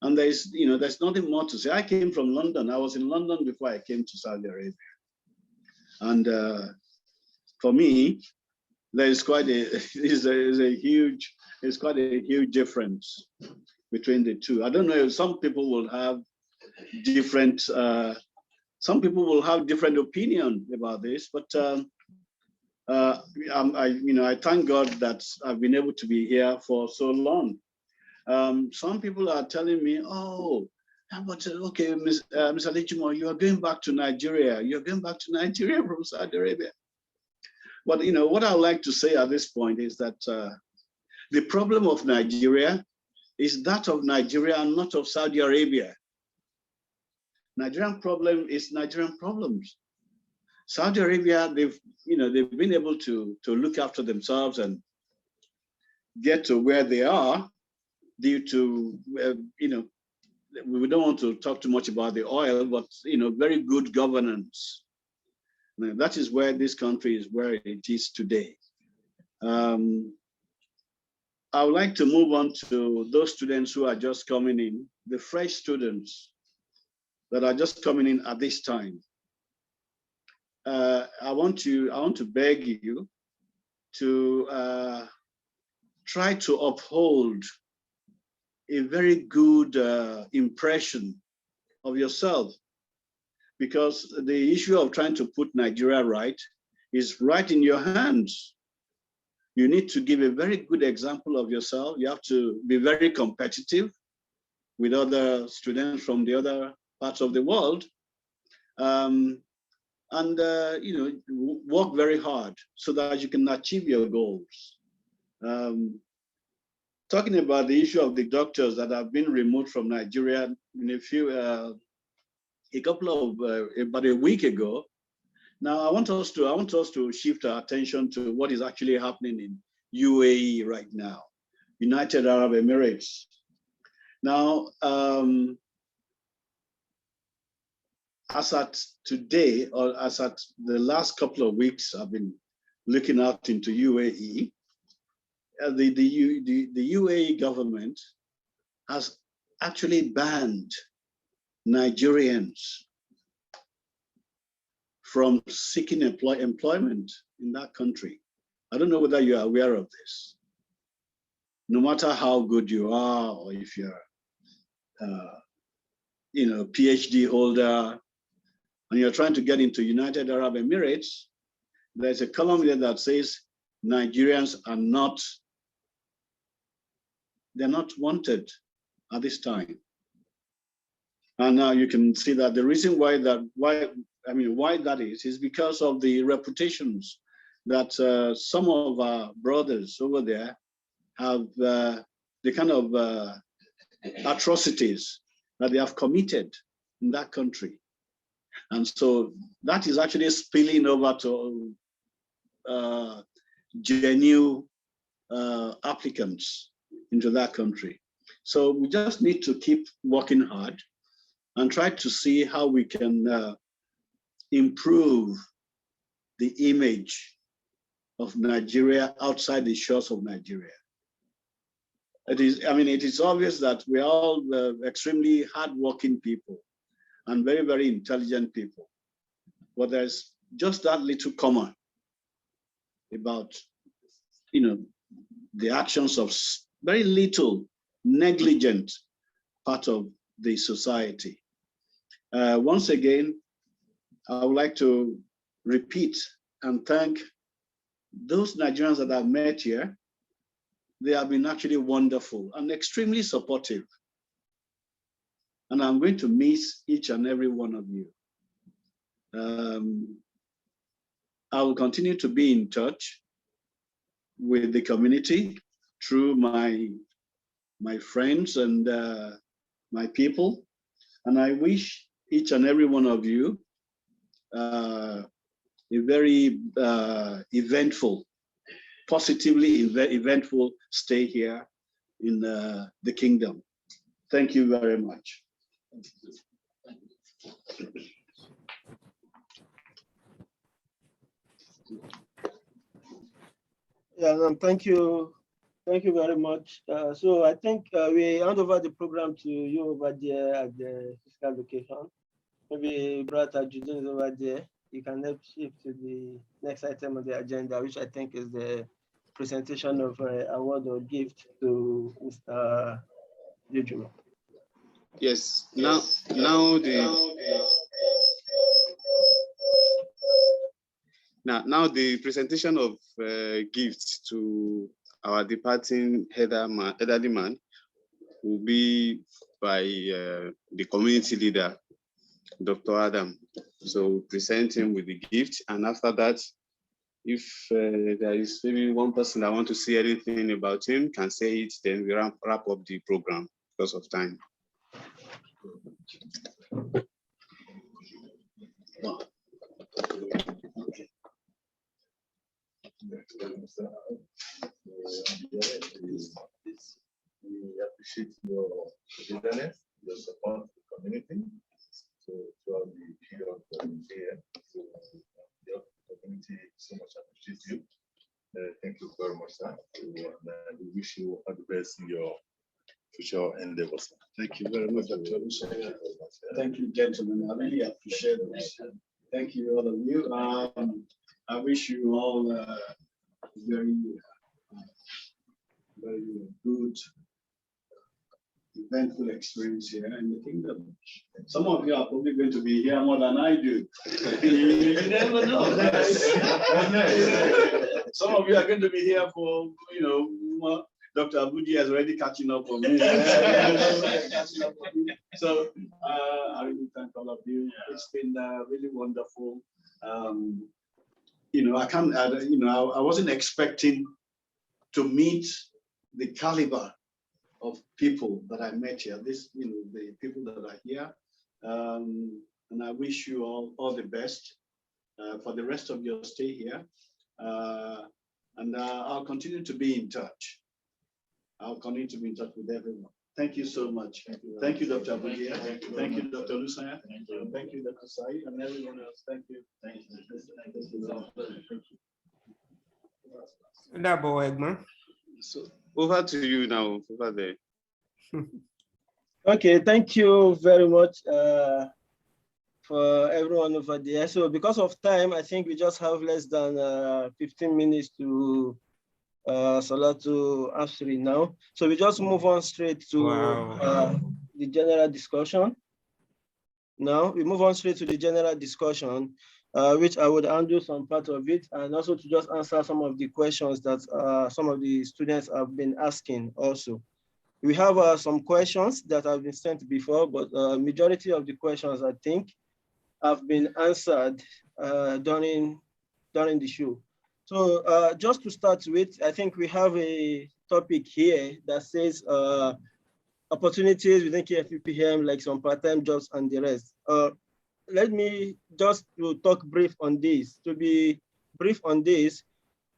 And there's nothing more to say. I came from London. I was in London before I came to Saudi Arabia. And for me, there's quite a huge difference between the two. I don't know if some people will have different opinion about this, but I thank God that I've been able to be here for so long. Some people are telling me, oh, but okay, Mr. Lichimo, you are going back to Nigeria. You're going back to Nigeria from Saudi Arabia. But what I would like to say at this point is that the problem of Nigeria is that of Nigeria and not of Saudi Arabia. Nigerian problem is Nigerian problems. Saudi Arabia, they've been able to look after themselves and get to where they are due to, we don't want to talk too much about the oil, but, very good governance. Now, that is where this country is where it is today. I would like to move on to those students who are just coming in, the fresh students that are just coming in at this time. I want to beg you to try to uphold a very good impression of yourself, because the issue of trying to put Nigeria right is right in your hands. You need to give a very good example of yourself. You have to be very competitive with other students from the other parts of the world, and work very hard so that you can achieve your goals. Talking about the issue of the doctors that have been removed from Nigeria in about a week ago. Now I want us to shift our attention to what is actually happening in UAE right now, United Arab Emirates. Now, as at today, or as at the last couple of weeks, I've been looking out into UAE. The UAE government has actually banned Nigerians from seeking employment in that country. I don't know whether you are aware of this. No matter how good you are, or if you're, PhD holder, and you're trying to get into United Arab Emirates, there's a column there that says Nigerians are not wanted at this time. And now you can see that the reason why that is because of the reputations that some of our brothers over there have, the kind of atrocities that they have committed in that country. And so that is actually spilling over to genuine applicants into that country. So we just need to keep working hard and try to see how we can improve the image of Nigeria outside the shores of Nigeria. It is obvious that we are all extremely hardworking people and very, very intelligent people. But there's just that little common about, the actions of very little negligent part of the society. Once again, I would like to repeat and thank those Nigerians that I've met here. They have been actually wonderful and extremely supportive. And I'm going to miss each and every one of you. I will continue to be in touch with the community through my friends and my people. And I wish each and every one of you a very eventful, positively eventful stay here in the kingdom. Thank you very much. Yeah, thank you. Thank you very much. So I think we hand over the program to you over there at the physical location. Maybe Brother Judin is over there. You can help shift to the next item on the agenda, which I think is the presentation of award or gift to Mr. Jujumo. Yes. Now Now the presentation of gifts to our departing elderly man will be by the community leader, Dr. Adam. So we'll present him with the gift, and after that, if there is maybe one person that want to say anything about him, can say it, then we wrap up the program because of time. We appreciate your willingness, your support to the community. So throughout the period here, so the community so much appreciates you. Thank you very much, sir. So, we wish you all the best in your future endeavors. Thank you very much, Dr. Thank you, gentlemen. I really appreciate this. Thank you, all of you. I wish you all very good, eventful experience here. And I think that some of you are probably going to be here more than I do. You never know. Some of you are going to be here for, Dr. Abuji is already catching up on me. So I really thank all of you. It's been really wonderful. I wasn't expecting to meet the caliber of people that I met here. The people that are here. And I wish you all the best for the rest of your stay here. And I'll continue to be in touch. I'll continue to be in touch with everyone. Thank you so much. Thank you, Dr. Abudia. Thank you, Dr. Lusaya. Thank you, Dr. Sai, and everyone else. Thank you. Thank you. So over to you now, over there. Okay, thank you very much for everyone over there. So because of time, I think we just have less than 15 minutes to Salatu Asri now. So we just move on straight to the general discussion. Now we move on straight to the general discussion, which I would undo some part of it, and also to just answer some of the questions that some of the students have been asking also. We have some questions that have been sent before, but majority of the questions, I think, have been answered during the show. So just to start with, I think we have a topic here that says opportunities within NCUPM, like some part-time jobs and the rest. Let me just to talk brief on this. To be brief on this,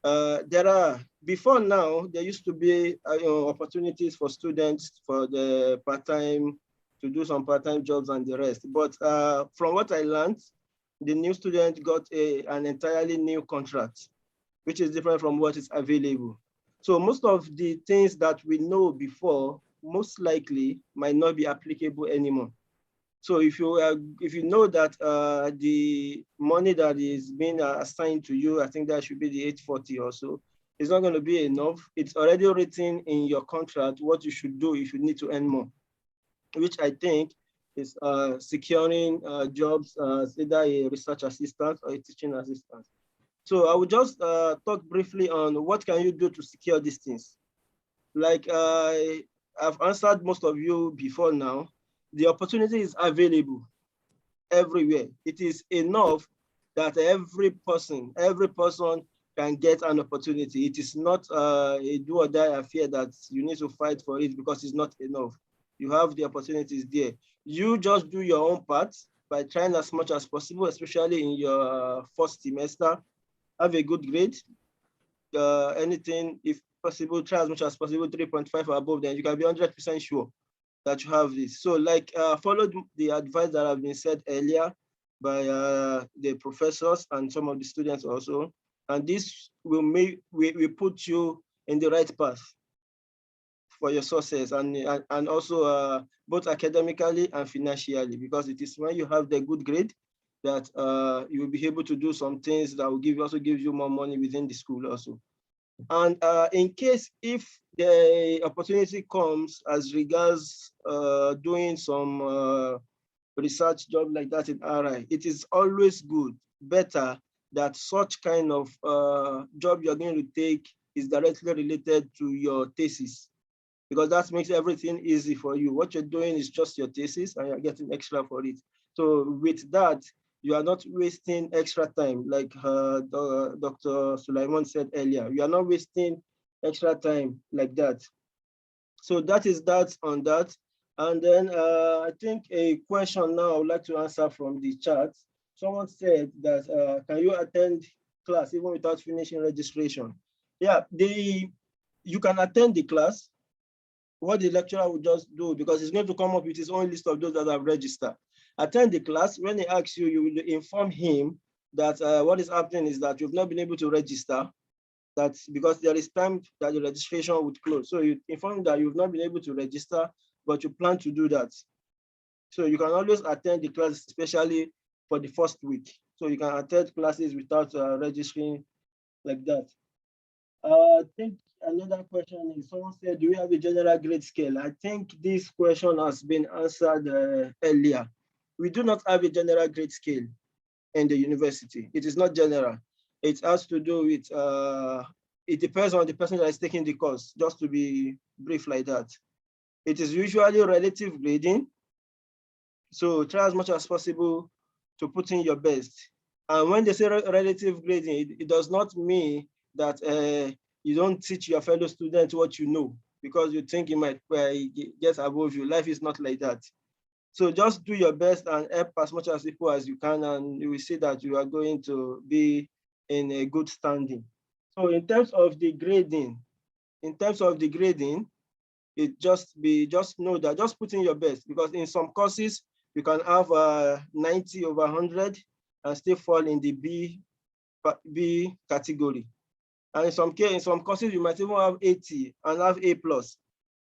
there are, before now, there used to be opportunities for students for the part-time, to do some part-time jobs and the rest. But from what I learned, the new student got an entirely new contract, which is different from what is available. So most of the things that we know before, most likely might not be applicable anymore. So if you know that the money that is being assigned to you, I think that should be the 840 or so, it's not going to be enough. It's already written in your contract what you should do if you need to earn more, which I think is securing jobs as either a research assistant or a teaching assistant. So I will just talk briefly on what can you do to secure these things. Like I've answered most of you before now, the opportunity is available everywhere. It is enough that every person can get an opportunity. It is not a do or die affair that you need to fight for it because it's not enough. You have the opportunities there. You just do your own part by trying as much as possible, especially in your first semester. Have a good grade. Anything, if possible, try as much as possible, 3.5 or above, then you can be 100% sure that you have this. So like follow the advice that have been said earlier by the professors and some of the students also. And this will make, we put you in the right path for your success and also both academically and financially, because it is when you have the good grade that you will be able to do some things that will also give you more money within the school also. And in case if the opportunity comes as regards doing some research job like that in RI, it is always good, better that such kind of job you're going to take is directly related to your thesis, because that makes everything easy for you. What you're doing is just your thesis and you're getting extra for it. So with that, you are not wasting extra time, like Dr. Sulaiman said earlier. You are not wasting extra time like that. So that is that on that. And then I think a question now I would like to answer from the chat. Someone said that, can you attend class even without finishing registration? Yeah, you can attend the class. What the lecturer will just do, because he's going to come up with his own list of those that have registered. Attend the class. When he asks you, you will inform him that what is happening is that you've not been able to register. That's because there is time that the registration would close. So you inform him that you've not been able to register, but you plan to do that. So you can always attend the class, especially for the first week. So you can attend classes without registering like that. I think another question is, someone said, do we have a general grade scale? I think this question has been answered earlier. We do not have a general grade scale in the university. It is not general. It has to do with, it depends on the person that is taking the course, just to be brief like that. It is usually relative grading. So try as much as possible to put in your best. And when they say relative grading, it does not mean that you don't teach your fellow students what you know because you think you might get above you. Life is not like that. So just do your best and help as much as people as you can, and you will see that you are going to be in a good standing. So in terms of the grading, it just know that just put in your best, because in some courses you can have 90 over 100 and still fall in the B category. And in some courses, you might even have 80 and have A+.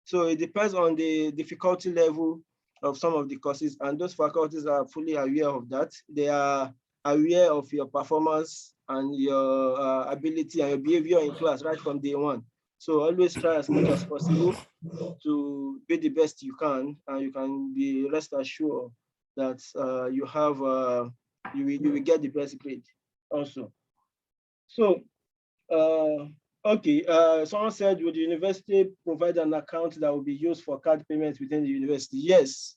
So it depends on the difficulty level of some of the courses, and those faculties are fully aware of that. They are aware of your performance and your ability and your behavior in class right from day one. So always try as much as possible to be the best you can, and you can be rest assured that you will get the best grade also. So okay, someone said, would the university provide an account that will be used for card payments within the university? Yes.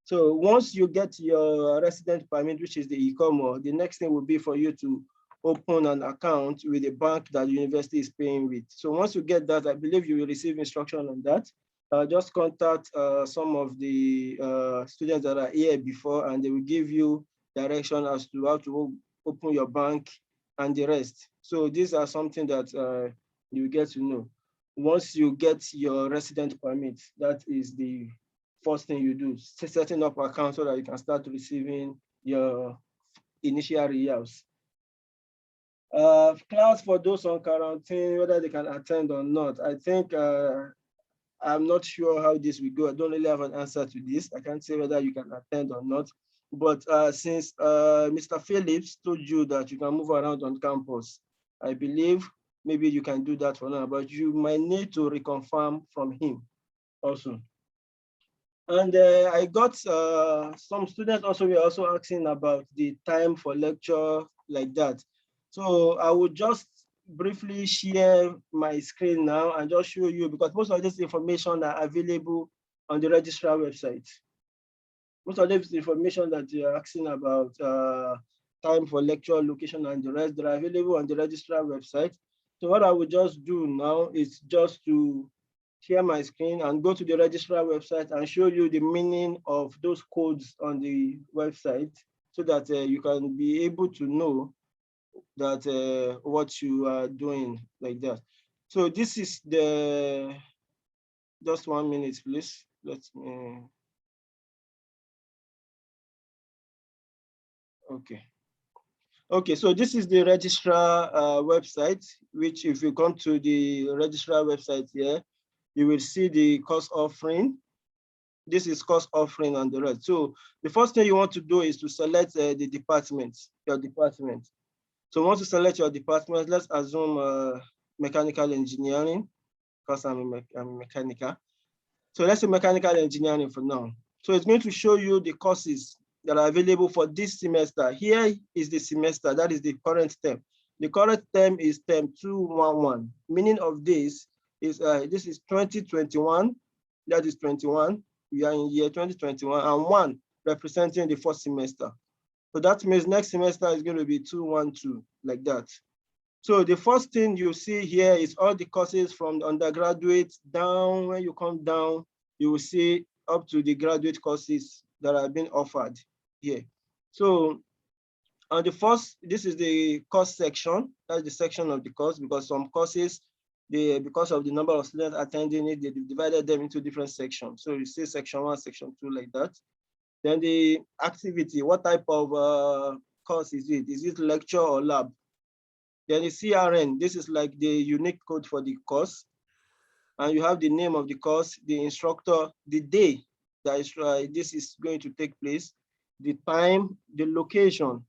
So once you get your resident permit, which is the e-commerce, the next thing will be for you to open an account with a bank that the university is paying with. So once you get that, I believe you will receive instruction on that. Just contact some of the students that are here before, and they will give you direction as to how to open your bank and the rest. So these are something that you get to know. Once you get your resident permit, that is the first thing you do, setting up an account so that you can start receiving your initial reals. Class for those on quarantine, whether they can attend or not. I think I'm not sure how this will go. I don't really have an answer to this. I can't say whether you can attend or not. But since Mr. Phillips told you that you can move around on campus, I believe maybe you can do that for now, but you might need to reconfirm from him also. And I got some students also were also asking about the time for lecture like that. So I would just briefly share my screen now and just show you, because most of this information are available on the registrar website. Most of this information that you're asking about, time for lecture, location, and the rest, they're available on the registrar website. So what I would just do now is just to share my screen and go to the registrar website and show you the meaning of those codes on the website, so that you can be able to know that what you are doing like that. So this is the, just 1 minute, please. Let me, okay. Okay, so this is the registrar website, which if you come to the registrar website here, you will see the course offering. This is course offering and the rest. So the first thing you want to do is to select the department, your department. So once you select your department, let's assume mechanical engineering, because I'm a mechanical. So let's say mechanical engineering for now. So it's going to show you the courses that are available for this semester. Here is the semester, that is the current term. The current term is term 211. Meaning of this is 2021, that is 21. We are in year 2021, and 1 representing the first semester. So that means next semester is going to be 212, like that. So the first thing you see here is all the courses from the undergraduate down. When you come down, you will see up to the graduate courses that are being offered here. So on the first, this is the course section. That's the section of the course, because some courses, because of the number of students attending it, they divided them into different sections. So you see section 1, section 2, like that. Then the activity, what type of course is it? Is it lecture or lab? Then the CRN, this is like the unique code for the course. And you have the name of the course, the instructor, the day that is, this is going to take place, the time, the location,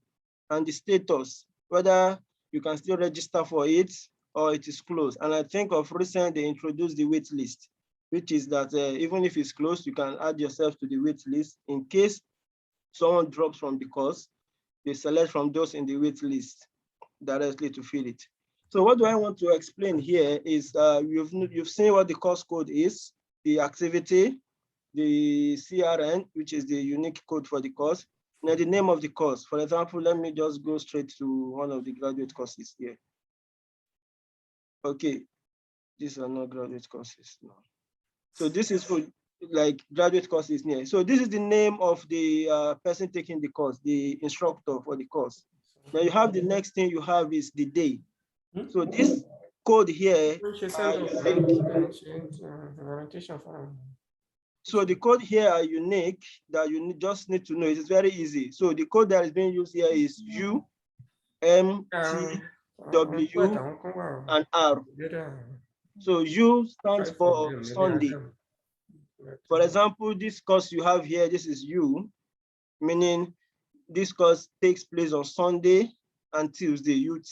and the status, whether you can still register for it or it is closed. And I think of recent, they introduced the wait list, which is that even if it's closed, you can add yourself to the wait list in case someone drops from the course. They select from those in the wait list directly to fill it. So what do I want to explain here is you've seen what the course code is, the activity, the CRN, which is the unique code for the course, and the name of the course. For example, let me just go straight to one of the graduate courses here. Okay, these are not graduate courses now. So this is for like graduate courses here. So this is the name of the person taking the course, the instructor for the course. Now you have the next thing you have is the day. So this code here, so the code here are unique that you just need to know. It is very easy. So the code that is being used here is U, M, T, W, and R. So U stands for Sunday. For example, this course you have here, this is U, meaning this course takes place on Sunday and Tuesday, UT.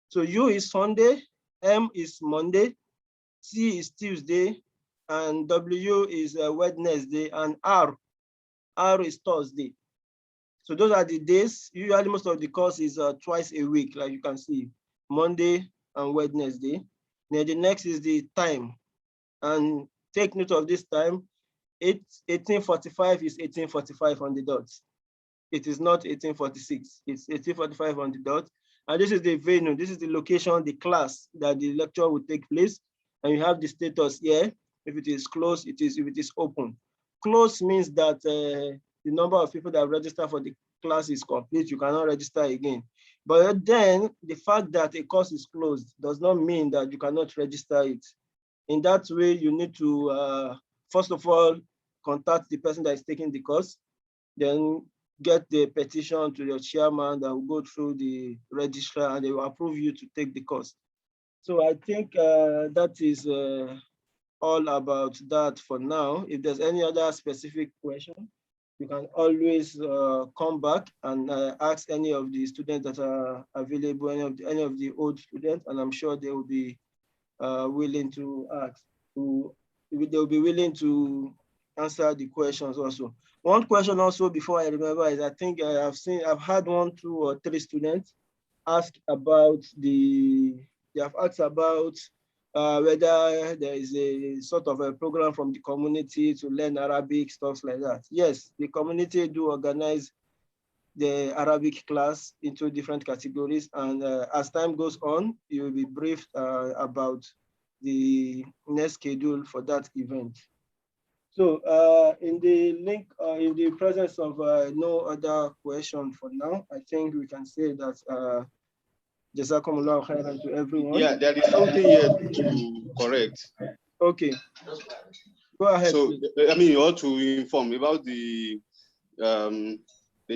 So U is Sunday, M is Monday, T is Tuesday, and W is Wednesday, and R is Thursday. So those are the days. Usually most of the course is twice a week, like you can see, Monday and Wednesday. Then the next is the time. And take note of this time. 1845 is 1845 on the dot. It is not 1846. It's 1845 on the dot. And this is the venue. This is the location, the class that the lecture will take place. And you have the status here. If it is closed, if it is open. Closed means that the number of people that register for the class is complete. You cannot register again. But then the fact that a course is closed does not mean that you cannot register it. In that way, you need to, first of all, contact the person that is taking the course, then get the petition to your chairman that will go through the registrar and they will approve you to take the course. So I think that is all about that for now. If there's any other specific question, you can always come back and ask any of the students that are available, any of the old students, and I'm sure they will be willing to ask. They'll be willing to answer the questions also. One question also before I remember is I think I've had 1, 2, or 3 students ask about they have asked about whether there is a sort of a program from the community to learn Arabic, stuff like that. Yes, the community do organize the Arabic class into different categories. And as time goes on, you will be briefed about the next schedule for that event. So in the link, in the presence of no other question for now, I think we can say that Jazakumullah khairan to everyone. Yeah, there is something here to correct. Okay. Go ahead. So, please. I mean, you ought to inform about the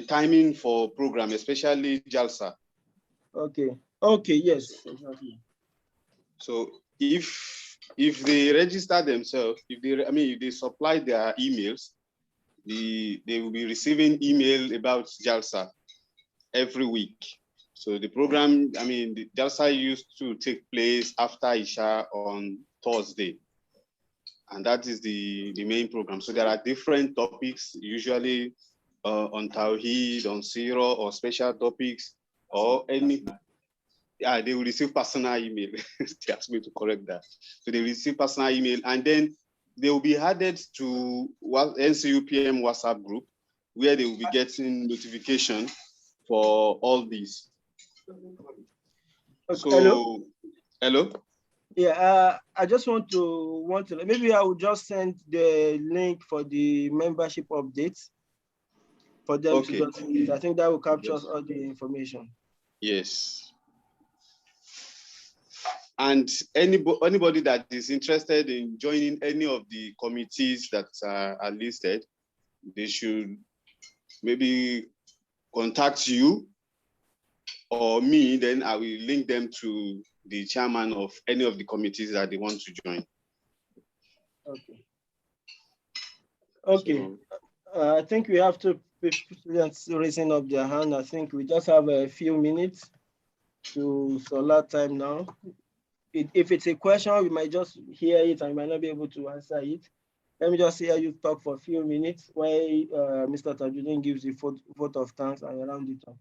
timing for program, especially JALSA. Okay. Okay. Yes. Exactly. So if they register themselves, if they supply their emails, they will be receiving email about JALSA every week. So the program, the JALSA used to take place after Isha on Thursday. And that is the main program. So there are different topics, usually on Tawheed, on Zero, or special topics, or any, yeah, they will receive personal email. They asked me to correct that. So they receive personal email, and then they will be added to NCUPM WhatsApp group, where they will be getting notification for all these. So, hello? Yeah, I just want to maybe I will just send the link for the membership updates for them to just see it. I think that will capture all the information. Yes. And anybody that is interested in joining any of the committees that are listed, they should maybe contact you or me, then I will link them to the chairman of any of the committees that they want to join. Okay. Okay. So, I think we have two students raising up their hand. I think we just have a few minutes to solar time now. If it's a question, we might just hear it and we might not be able to answer it. Let me just hear you talk for a few minutes while Mr. Tajuddin gives the vote of thanks and around it up.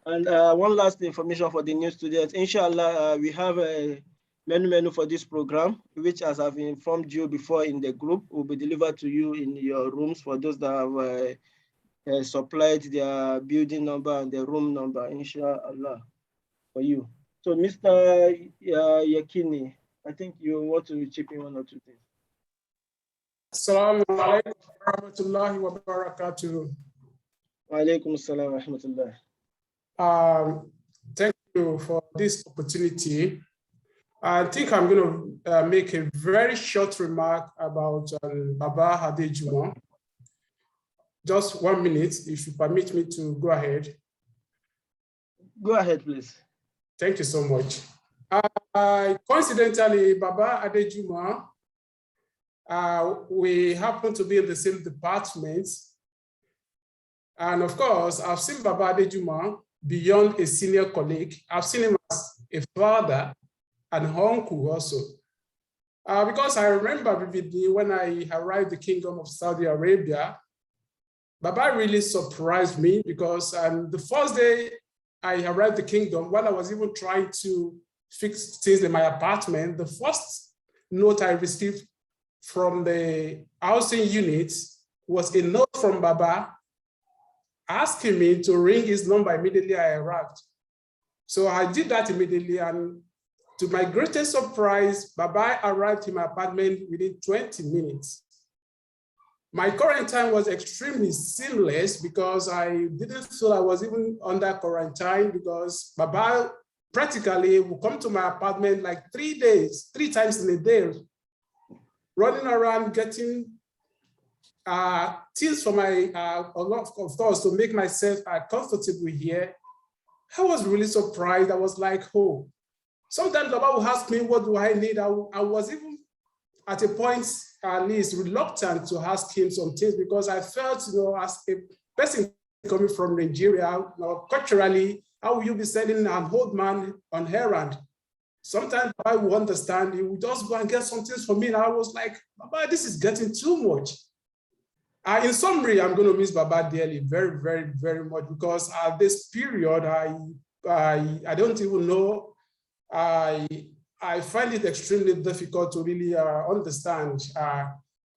And one last information for the new students. Inshallah, we have a menu for this program, which, as I've informed you before in the group, will be delivered to you in your rooms for those that have supplied their building number and their room number, inshallah, for you. So, Mr. Yakini, I think you want to chip in one or two things. Assalamu alaikum wa rahmatullahi wa barakatuh. Wa alaikum assalam wa rahmatullah. Thank you for this opportunity. I think I'm going to make a very short remark about Baba Hadejuma. Just 1 minute, if you permit me to go ahead. Go ahead, please. Thank you so much. Coincidentally, Baba Adejuma, we happen to be in the same department. And of course, I've seen Baba Adejuma beyond a senior colleague. I've seen him as a father and uncle also. Because I remember vividly when I arrived in the Kingdom of Saudi Arabia, Baba really surprised me because the first day I arrived in the Kingdom, while I was even trying to fix things in my apartment, the first note I received from the housing unit was a note from Baba asking me to ring his number immediately I arrived. So I did that immediately, and to my greatest surprise, Baba arrived in my apartment within 20 minutes. My quarantine was extremely seamless because I didn't feel I was even under quarantine because Baba practically would come to my apartment like 3 times in a day, running around getting things for my, of course, to make myself comfortable here. I was really surprised. I was like, oh. Sometimes Baba would ask me, what do I need? I was even at a point, at least, reluctant to ask him some things because I felt, as a person coming from Nigeria, culturally, how will you be sending an old man on errand? Sometimes I will understand, he would just go and get some things for me. And I was like, Baba, this is getting too much. In summary, I'm going to miss Baba dearly, very, very, very much, because at this period, I don't even know. I find it extremely difficult to really understand,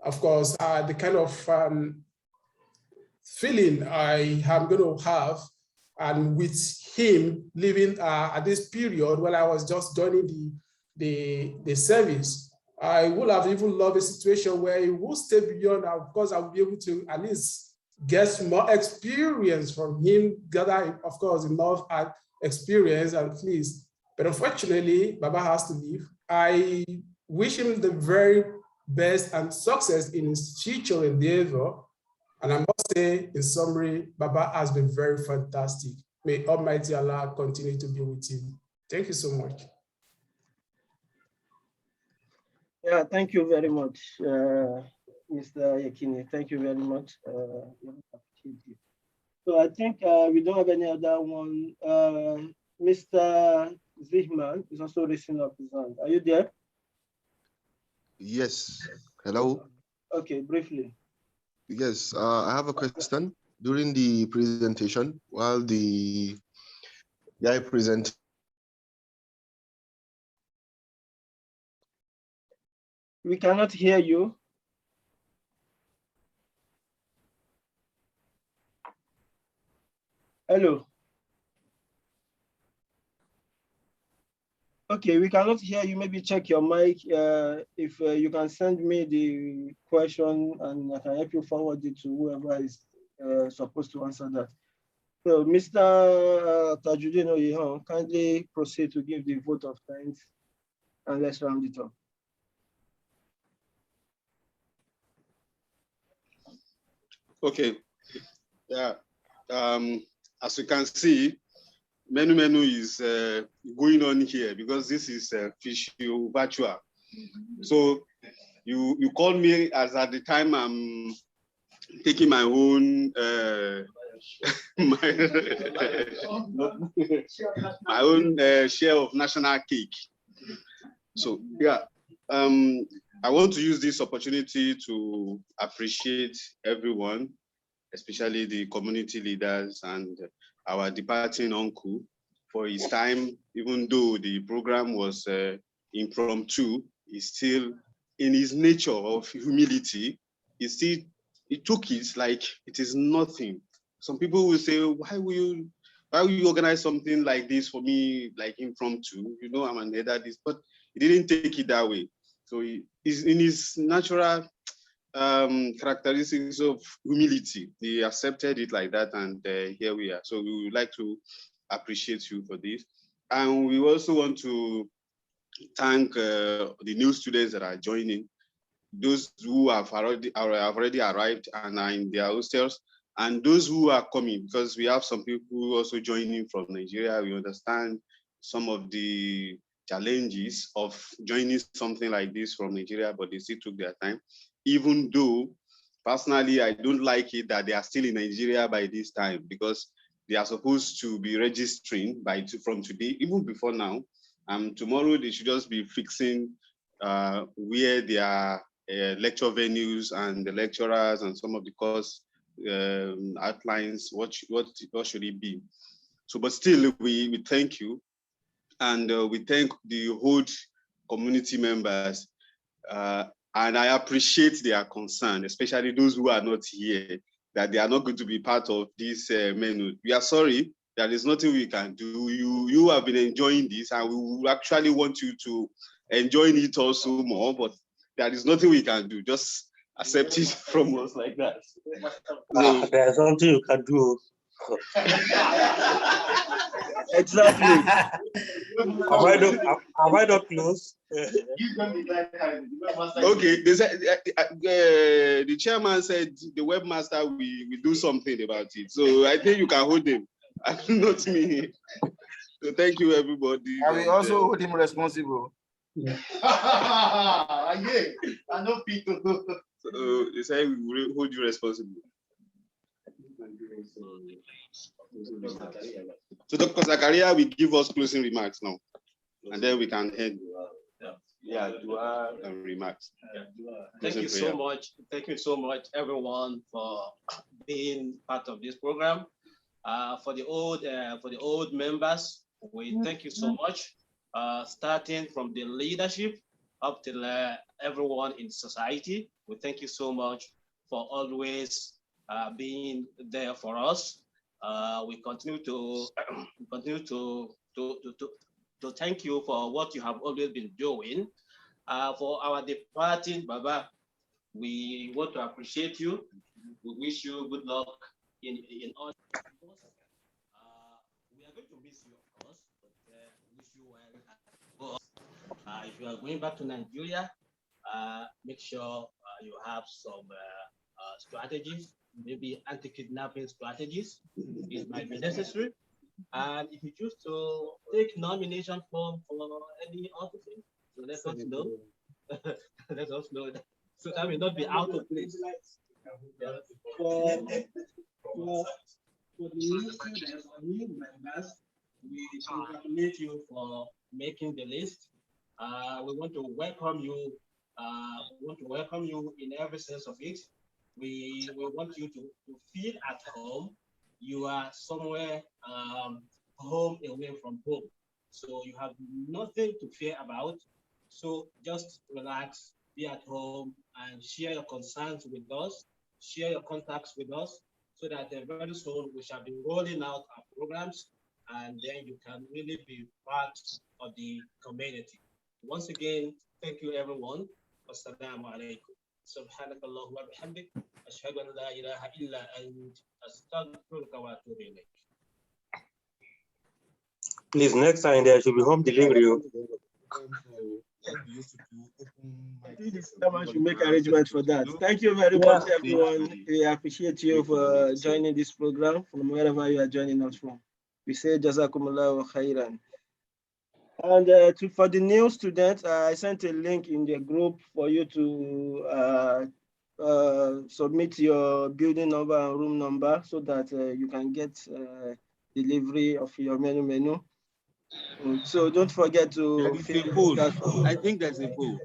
of course, the kind of feeling I am going to have, and with him living at this period when I was just joining the service. I would have even loved a situation where he would stay beyond. Of course, I would be able to at least get more experience from him, gather, of course, enough experience at least. But unfortunately, Baba has to leave. I wish him the very best and success in his future endeavor. And I must say, in summary, Baba has been very fantastic. May Almighty Allah continue to be with him. Thank you so much. Yeah, thank you very much, Mr. Yakini. Thank you very much. So I think we don't have any other one. Mr. Zihman is also raising up his hand. Are you there? Yes. Hello. Okay, briefly. Yes, I have a question. during the presentation, while the guy presented, we cannot hear you. Hello. Okay, we cannot hear you. Maybe check your mic. If you can send me the question and I can help you forward it to whoever is supposed to answer that. So, Mr. Tajuddin Oyehan, kindly proceed to give the vote of thanks and let's round it up. Okay. Yeah. As you can see, menu is going on here because this is Fishio virtual. So you called me as at the time I'm taking my own my own share of national cake. So yeah, I want to use this opportunity to appreciate everyone, especially the community leaders and our departing uncle for his time. Even though the program was impromptu, he's still in his nature of humility. He took it like it is nothing. Some people will say, why will you organize something like this for me, like impromptu? You know, I'm an elder, this, but he didn't take it that way. So he's in his natural characteristics of humility. He accepted it like that, and here we are. So we would like to appreciate you for this. And we also want to thank the new students that are joining, those who have already arrived and are in their hostels, and those who are coming, because we have some people also joining from Nigeria. We understand some of the challenges of joining something like this from Nigeria, but they still took their time. Even though, personally, I don't like it that they are still in Nigeria by this time, because they are supposed to be registering from today, even before now. Tomorrow, they should just be fixing where their lecture venues and the lecturers and some of the course outlines, what should it be. So, but still, we thank you. And we thank the whole community members. And I appreciate their concern, especially those who are not here, that they are not going to be part of this menu. We are sorry, there is nothing we can do. You have been enjoying this, and we will actually want you to enjoy it also more, but there is nothing we can do. Just accept it from us like that. So, there's something you can do. Exactly. Am I not close? Okay, they said, the chairman said the webmaster we do something about it. So I think you can hold him, not me. So thank you, everybody. I will also hold him responsible. Yeah, I know people. So they say we will hold you responsible. So Dr. Zakaria will give us closing remarks now, and then we can end. Yeah, remarks. Thank you so much. Thank you so much, everyone, for being part of this program. For the old members, we thank you so much. Starting from the leadership up to everyone in society, we thank you so much for always being there for us. We continue to thank you for what you have always been doing. For our departing Baba, we want to appreciate you. We wish you good luck in all. We are going to miss you, of course, but wish you well. If you are going back to Nigeria, make sure you have some strategies, maybe anti-kidnapping strategies. It might be necessary. And if you choose to take nomination form for any office, so let us know. Let us know that, so that will not be out of place. For the new students or new members, we congratulate you for making the list. We want to welcome you. We want to welcome you in every sense of it. We want you to feel at home. You are somewhere home away from home. So you have nothing to fear about. So just relax, be at home, and share your concerns with us, share your contacts with us, so that very soon we shall be rolling out our programs, and then you can really be part of the community. Once again, thank you everyone. Wassalamu alaikum. سبحانك اللهم وبحمدك أشهد أن لا إله إلا أنت أستغفرك وأتوب إليك. Please, next time there should be home delivery. Someone should make arrangements for that. Thank you very much, everyone. We appreciate you for joining this program from wherever you are joining us from. We say Jazakumullahu khairan. And for the new students, I sent a link in the group for you to submit your building number and room number so that you can get delivery of your menu. So don't forget to fill that form. I think there's a poll.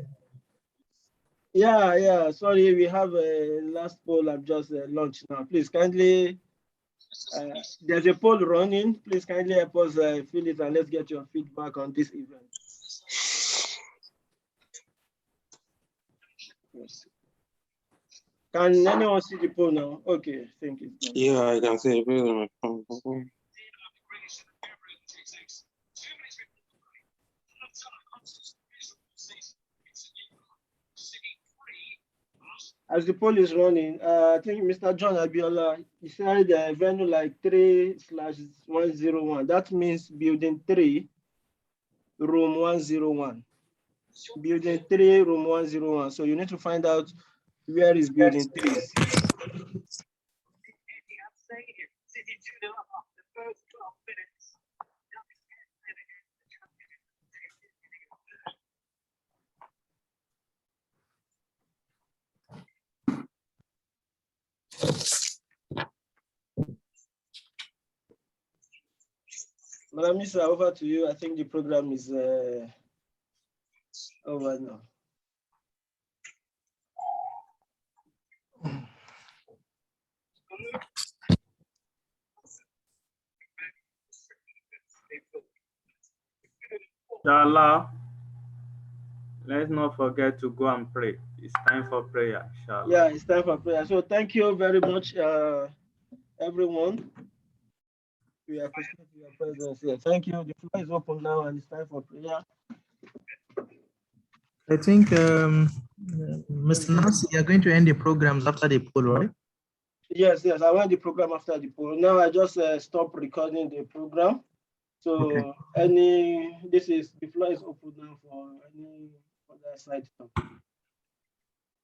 Yeah. Sorry, we have a last poll I've just launched now. Please kindly, there's a poll running. Please kindly help us fill it and let's get your feedback on this event. Can anyone see the poll now? Okay, thank you. Yeah, I can see it. As the poll is running, I think Mr. John Abiola, he said venue like 3/101. That means building 3, room 101. Building 3, room 101. So you need to find out where is building 3. Madam Misa, over to you. I think the program is over now. Inshallah, let's not forget to go and pray. It's time for prayer, inshallah. Yeah, it's time for prayer. So thank you very much, everyone. We appreciate your presence here. Thank you. The floor is open now and it's time for prayer. I think, Mr. Nancy, you're going to end the programs after the poll, right? Yes. I want the program after the poll. Now I just stop recording the program. So Okay. the floor is open now for any other side talk.